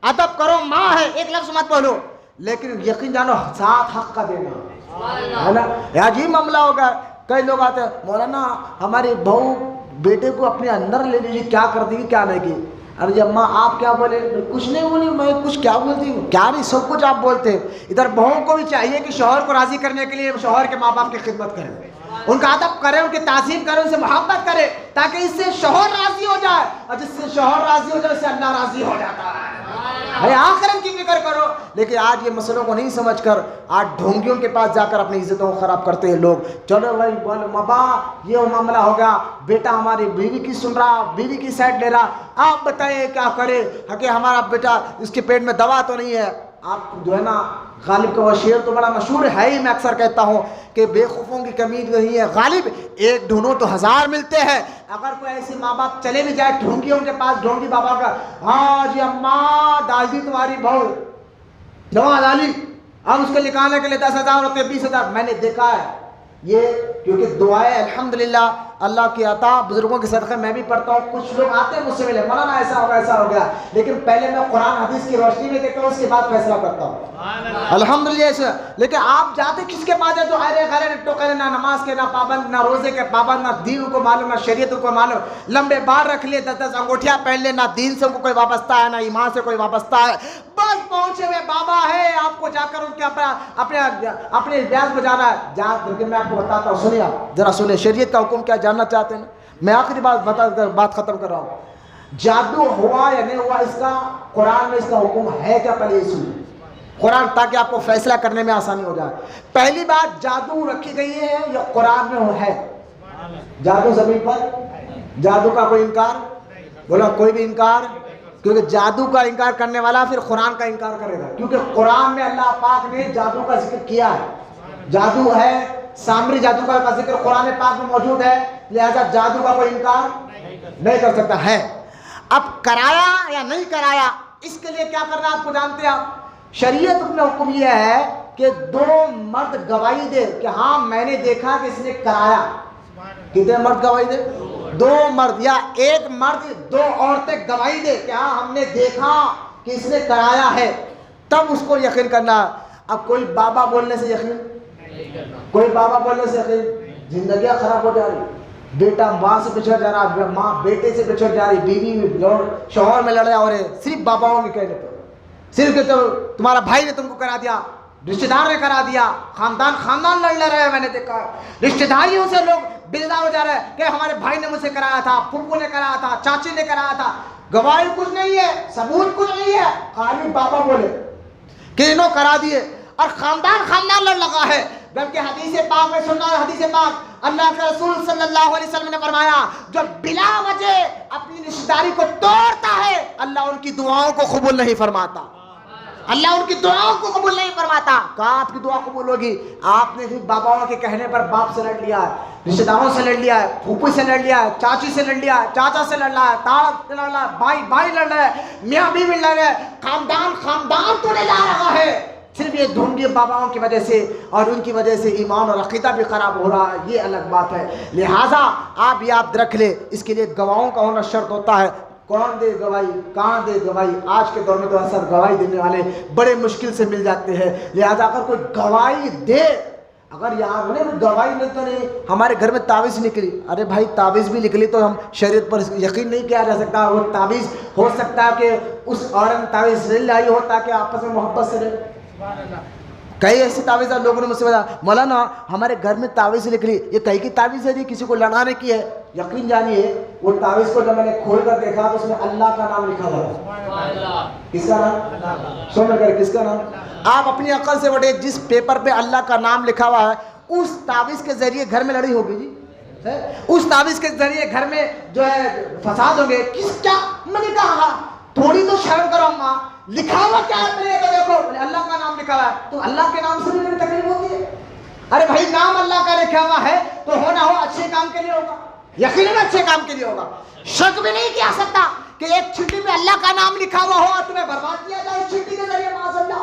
ادب کرو ماں ہے, ایک لفظ مت بولو, لیکن یقین جانو ساتھ حق کا دینا ہے نا. عجیب معاملہ ہوگا. کئی لوگ آتے ہیں, مولانا ہماری بہو بیٹے کو اپنے اندر لے لیجیے, کیا کر دی کیا نہیں کی. ارے اماں آپ کیا بولے؟ کچھ نہیں بولی, میں کچھ کیا بولتی ہوں, کیا نہیں, سب کچھ آپ بولتے ہیں. ادھر بہوؤں کو بھی چاہیے کہ شوہر کو راضی کرنے کے لیے شوہر کے ماں باپ کی خدمت کریں, ان کا ادب کریں, ان کی تعظیم کریں, ان سے محبت کریں, تاکہ اس سے شوہر راضی ہو جائے, اور جس سے شوہر راضی ہو جائے اس سے اللہ راضی ہو جاتا ہے. بھائی آخرت کی فکر کرو. لیکن آج یہ مسئلوں کو نہیں سمجھ کر آج ڈھونگیوں کے پاس جا کر اپنی عزتوں کو خراب کرتے ہیں لوگ. چلو بھائی بولو ماں, یہ معاملہ ہو گیا, بیٹا ہماری بیوی کی سن رہا, بیوی کی سائڈ لے رہا, آپ بتائیے کیا کرے, کہ ہمارا بیٹا اس کے پیٹ میں دوا تو نہیں ہے. آپ جو ہے نا, غالب کا وہ شعر تو بڑا مشہور ہے ہی, میں اکثر کہتا ہوں کہ بے خوفوں کی کمی نہیں ہے غالب, ایک ڈھونڈو تو ہزار ملتے ہیں. اگر کوئی ایسی ماں باپ چلے بھی جائے ڈھونگیوں کے پاس, ڈھونگی بابا کا, ہاں جی اماں ڈال دی تمہاری بہو, جمع ڈالی, ہم اس کو نکالنے کے لیے 10,000 ہوتے 20,000, میں نے دیکھا ہے یہ, کیونکہ دعائیں الحمدللہ اللہ کی عطا, بزرگوں کے صدقے میں بھی پڑھتا ہوں. کچھ لوگ آتے ہیں مجھ سے ملے, مولانا ایسا ہو گیا, لیکن پہلے میں قرآن حدیث کی روشنی میں دیکھتا ہوں, اس کے بعد فیصلہ کرتا ہوں الحمدللہ ایسا. لیکن آپ جاتے کس کے پاس ہے جو ارے غیر نٹو کرے, نہ نماز کے, نہ پابند, نہ روزے کے پابند, نہ دین کو معلوم, نہ شریعت کو معلوم, لمبے بال رکھ لیے, 10 انگوٹھیاں پہن لے, نہ دین سے ان کو کوئی وابستہ ہے, نہ ایمان سے کوئی وابستہ ہے, بس پہنچے ہوئے بابا ہے. آپ کو جا کر ان کے اپنے بیاس بجانا ہے. لیکن میں آپ کو بتاتا ہوں, سنیے آپ ذرا سنیں, شریعت کا حکم کیا جاننا چاہتے ہیں؟ میں آخری بات ختم کر رہا ہوں. جادو ہوا یا نہیں ہوا, اس کا قرآن میں اس کا حکم ہے کیا, پہلے یہ سنیں قرآن, تاکہ آپ کو فیصلہ کرنے میں آسانی ہو جائے. پہلی بات, جادو رکھی گئی ہے یا قرآن میں ہے؟ جادو زمین پر, جادو کا کوئی انکار بولا, کوئی بھی انکار, کیونکہ جادو کا انکار کرنے والا پھر قرآن کا انکار کرے گا, کیونکہ قرآن میں اللہ پاک نے جادو کا ذکر کیا ہے. جادو ہے, سامری جادو کا ذکر قرآن پاک میں موجود ہے, لہذا جادو کا کوئی انکار نہیں کر سکتا ہے. اب کرایا یا نہیں کرایا, اس کے لیے کیا کرنا آپ کو جانتے ہیں آپ, شریعت میں حکم یہ ہے کہ 2 مرد گواہی دے کہ ہاں میں نے دیکھا کہ اس نے کرایا. کتنے مرد گواہی دے؟ 2 مرد, یا 1 مرد 2 عورتیں گواہی دے کہ ہاں ہم نے دیکھا کہ اس نے کرایا ہے, تب اس کو یقین کرنا. اب کوئی بابا بولنے سے یقین, کوئی بابا بولنے سے یقین, زندگیاں خراب ہو جا رہی, بیٹا ماں سے بچھڑ جا رہا, ماں بیٹے سے بچھڑ جا رہی, بیوی شوہر میں لڑائی ہو رہے, صرف باباؤں کے کہنے پر, صرف کہ تمہارا بھائی نے تم کو کرا دیا, رشتہ دار نے کرا دیا, خاندان لڑ لے رہے ہیں. میں نے دیکھا رشتہ داریوں سے لوگ بیزار ہو جا رہے ہیں کہ ہمارے بھائی نے مجھ سے کرایا تھا, پھپھو نے کرایا تھا, چاچی نے کرایا تھا. گواہی کچھ نہیں ہے، ثبوت کچھ نہیں ہے، خالی بابا بولے کہ انہوں کرا دیے، اور خاندان لڑ لگا ہے۔ بلکہ حدیث پاک میں سننا ہے، حدیث پاک اللہ کے رسول صلی اللہ علیہ وسلم نے فرمایا جو بلا وجہ اپنی رشتہ داری کو توڑتا ہے اللہ ان کی دعاؤں کو قبول نہیں فرماتا، اللہ ان کی دعاؤں کو قبول نہیں فرماتا۔ کہاں آپ کی دعا قبول ہوگی؟ آپ نے باباؤں کے کہنے پر باپ سے لڑ لیا ہے، رشتہ داروں سے لڑ لیا ہے، پھوپھی سے لڑ لیا ہے، چاچی سے لڑ لیا ہے، چاچا سے لڑ رہا ہے، تاڑ سے لڑ رہا ہے، بھائی لڑ رہا ہے، میاں بیوی لڑ رہے ہیں، خاندان توڑے جا رہا ہے، صرف یہ ڈھونڈی باباؤں کی وجہ سے، اور ان کی وجہ سے ایمان اور عقیدہ بھی خراب ہو رہا ہے، یہ الگ بات ہے۔ لہٰذا آپ یاد رکھ لیں، اس کے لیے گواہوں کا ہونا شرط ہوتا ہے۔ کون دے گواہی، کہاں دے گواہی؟ آج کے دور میں تو اثر گواہی دینے والے بڑے مشکل سے مل جاتے ہیں۔ لہٰذا اگر کوئی گواہی دے، اگر یہاں گواہی نہیں تو نہیں، ہمارے گھر میں تعویذ نکلی، ارے بھائی تعویذ بھی نکلی تو ہم شریعت پر یقین نہیں کیا جا سکتا۔ وہ تعویذ ہو سکتا ہے کہ اس عورت نے تعویذ لے لائی ہو تاکہ آپس میں محبت سے رہے۔ کئی ایسی تعویذ لوگوں نے مجھ سے بتایا مولانا ہمارے گھر میں تعویذ نکلی، یہ کئی کی تعویذ ہے جی، کسی کو لڑانے کی ہے۔ یقین جانیے وہ تعویذ کو جب میں نے کھول کر دیکھا تو اس میں اللہ کا نام لکھا ہوا ہے۔ کس کا نام؟ سن کر کس کا نام؟ آپ اپنی عقل سے بڑھے، جس پیپر پہ اللہ کا نام لکھا ہوا ہے اس تعویذ کے ذریعے گھر میں لڑائی ہوگی جی، اس تعویذ کے ذریعے گھر میں جو ہے فساد ہوں گے۔ کس کیا؟ میں نے کہا تھوڑی تو شرم کرو اماں، لکھا ہوا کیا ہے میں نے تو دیکھو، اللہ کا نام لکھا ہوا ہے، تو اللہ کے نام سے بھی میری تکلیف ہوتی ہے؟ ارے بھائی نام اللہ کا لکھا ہوا ہے تو ہونا ہو اچھے کام کے لیے ہوگا، یقیناً اچھے کام کے لیے ہوگا۔ شک بھی نہیں کیا سکتا کہ ایک چھٹی پہ اللہ کا نام لکھا ہوا ہو اور تمہیں برباد کیا جائے اس چھٹی کے ذریعے، معاذ اللہ،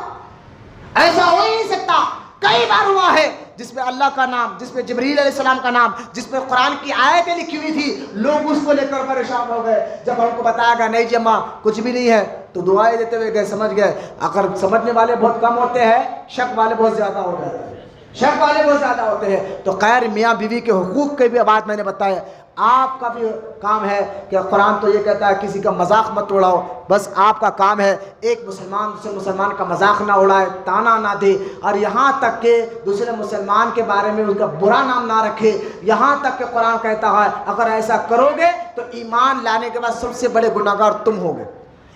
ایسا ہو ہی نہیں سکتا۔ کئی بار ہوا ہے جس پہ اللہ کا نام، جس پہ جبریل علیہ السلام کا نام، جس پہ قرآن کی آیتیں لکھی ہوئی تھی، لوگ اس کو لے کر پریشان ہو گئے۔ جب ہم کو بتایا گیا نہیں جی اماں کچھ بھی نہیں ہے تو دعائیں دیتے ہوئے گئے، سمجھ گئے۔ اگر سمجھنے والے بہت کم ہوتے ہیں، شک والے بہت زیادہ ہو جاتے ہیں، شک والے بہت زیادہ ہوتے ہیں۔ تو خیر میاں بیوی کے حقوق کی بھی بات میں نے بتایا، آپ کا بھی کام ہے کہ قرآن تو یہ کہتا ہے کسی کا مذاق مت اڑاؤ، بس آپ کا کام ہے ایک مسلمان دوسرے مسلمان کا مذاق نہ اڑائے، تانا نہ دے، اور یہاں تک کہ دوسرے مسلمان کے بارے میں ان کا برا نام نہ رکھے۔ یہاں تک کہ قرآن کہتا ہے اگر ایسا کرو گے تو ایمان لانے کے بعد سب سے بڑے گناہگار تم ہوگے،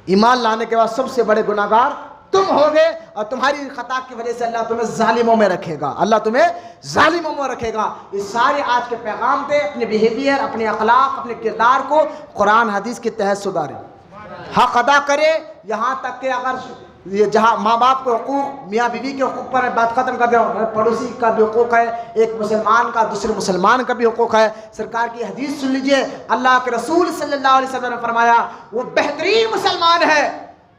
ایمان لانے کے بعد سب سے بڑے گناہگار تم ہوگے، اور تمہاری خطا کی وجہ سے اللہ تمہیں ظالموں میں رکھے گا، اللہ تمہیں ظالموں میں رکھے گا۔ یہ سارے آج کے پیغام تھے، اپنے بیہیویئر، اپنے اخلاق، اپنے کردار کو قرآن حدیث کے تحت سدھارے، حق ادا کرے۔ یہاں تک کہ اگر یہ جہاں ماں باپ کے حقوق، میاں بیوی کے حقوق پر بات ختم کر دیں، پڑوسی کا بھی حقوق ہے، ایک مسلمان کا دوسرے مسلمان کا بھی حقوق ہے۔ سرکار کی حدیث سن لیجئے، اللہ کے رسول صلی اللہ علیہ وسلم نے فرمایا وہ بہترین مسلمان ہے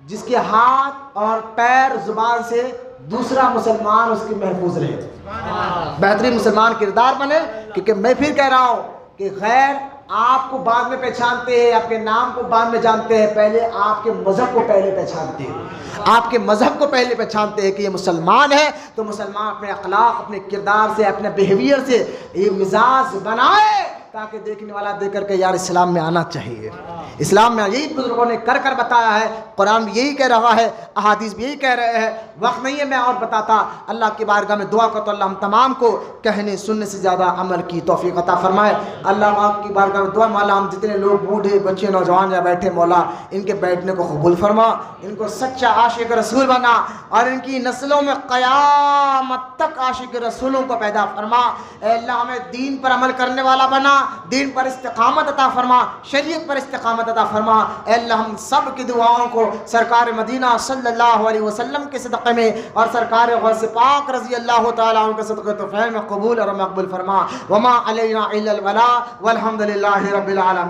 جس کے ہاتھ اور پیر زبان سے دوسرا مسلمان اس کی محفوظ رہے۔ بہترین مسلمان کردار بنے، کیونکہ میں پھر کہہ رہا ہوں کہ غیر آپ کو بعد میں پہچانتے ہیں، آپ کے نام کو بعد میں جانتے ہیں، پہلے آپ کے مذہب کو پہلے پہچانتے ہیں، آپ کے مذہب کو پہلے پہچانتے ہیں کہ یہ مسلمان ہے، تو مسلمان اپنے اخلاق، اپنے کردار سے، اپنے بیہیویئر سے یہ مزاج بنائے تاکہ دیکھنے والا دیکھ کر کے یار اسلام میں آنا چاہیے۔ اسلام میں یہی بزرگوں نے کر کر بتایا ہے، قرآن بھی یہی کہہ رہا ہے، احادیث بھی یہی کہہ رہے ہیں۔ وقت نہیں ہے میں اور بتاتا، اللہ کی بارگاہ میں دعا کرتا اللہ ہم تمام کو کہنے سننے سے زیادہ عمل کی توفیق عطا فرمائے۔ اللہ آپ کی بارگاہ میں دعا، مولا ہم جتنے لوگ بوڑھے بچے نوجوان جہاں بیٹھے، مولا ان کے بیٹھنے کو قبول فرما، ان کو سچا عاشق رسول بنا، اور ان کی نسلوں میں قیامت تک عاشق رسولوں کو پیدا فرما۔ اے اللہ ہمیں دین پر عمل کرنے والا بنا، دین پر استقامت عطا فرما، شریعت پر استقامت عطا فرما۔ اے اللہ ہم سب کی دعاؤں کو سرکار مدینہ صلی اللہ علیہ وسلم کے صدقے میں اور سرکار غوث پاک رضی اللہ تعالیٰ عنہ کے صدقے توفیق میں قبول اور مقبول فرما۔ وما علینا الا البلاغ والحمد للہ رب العالمین۔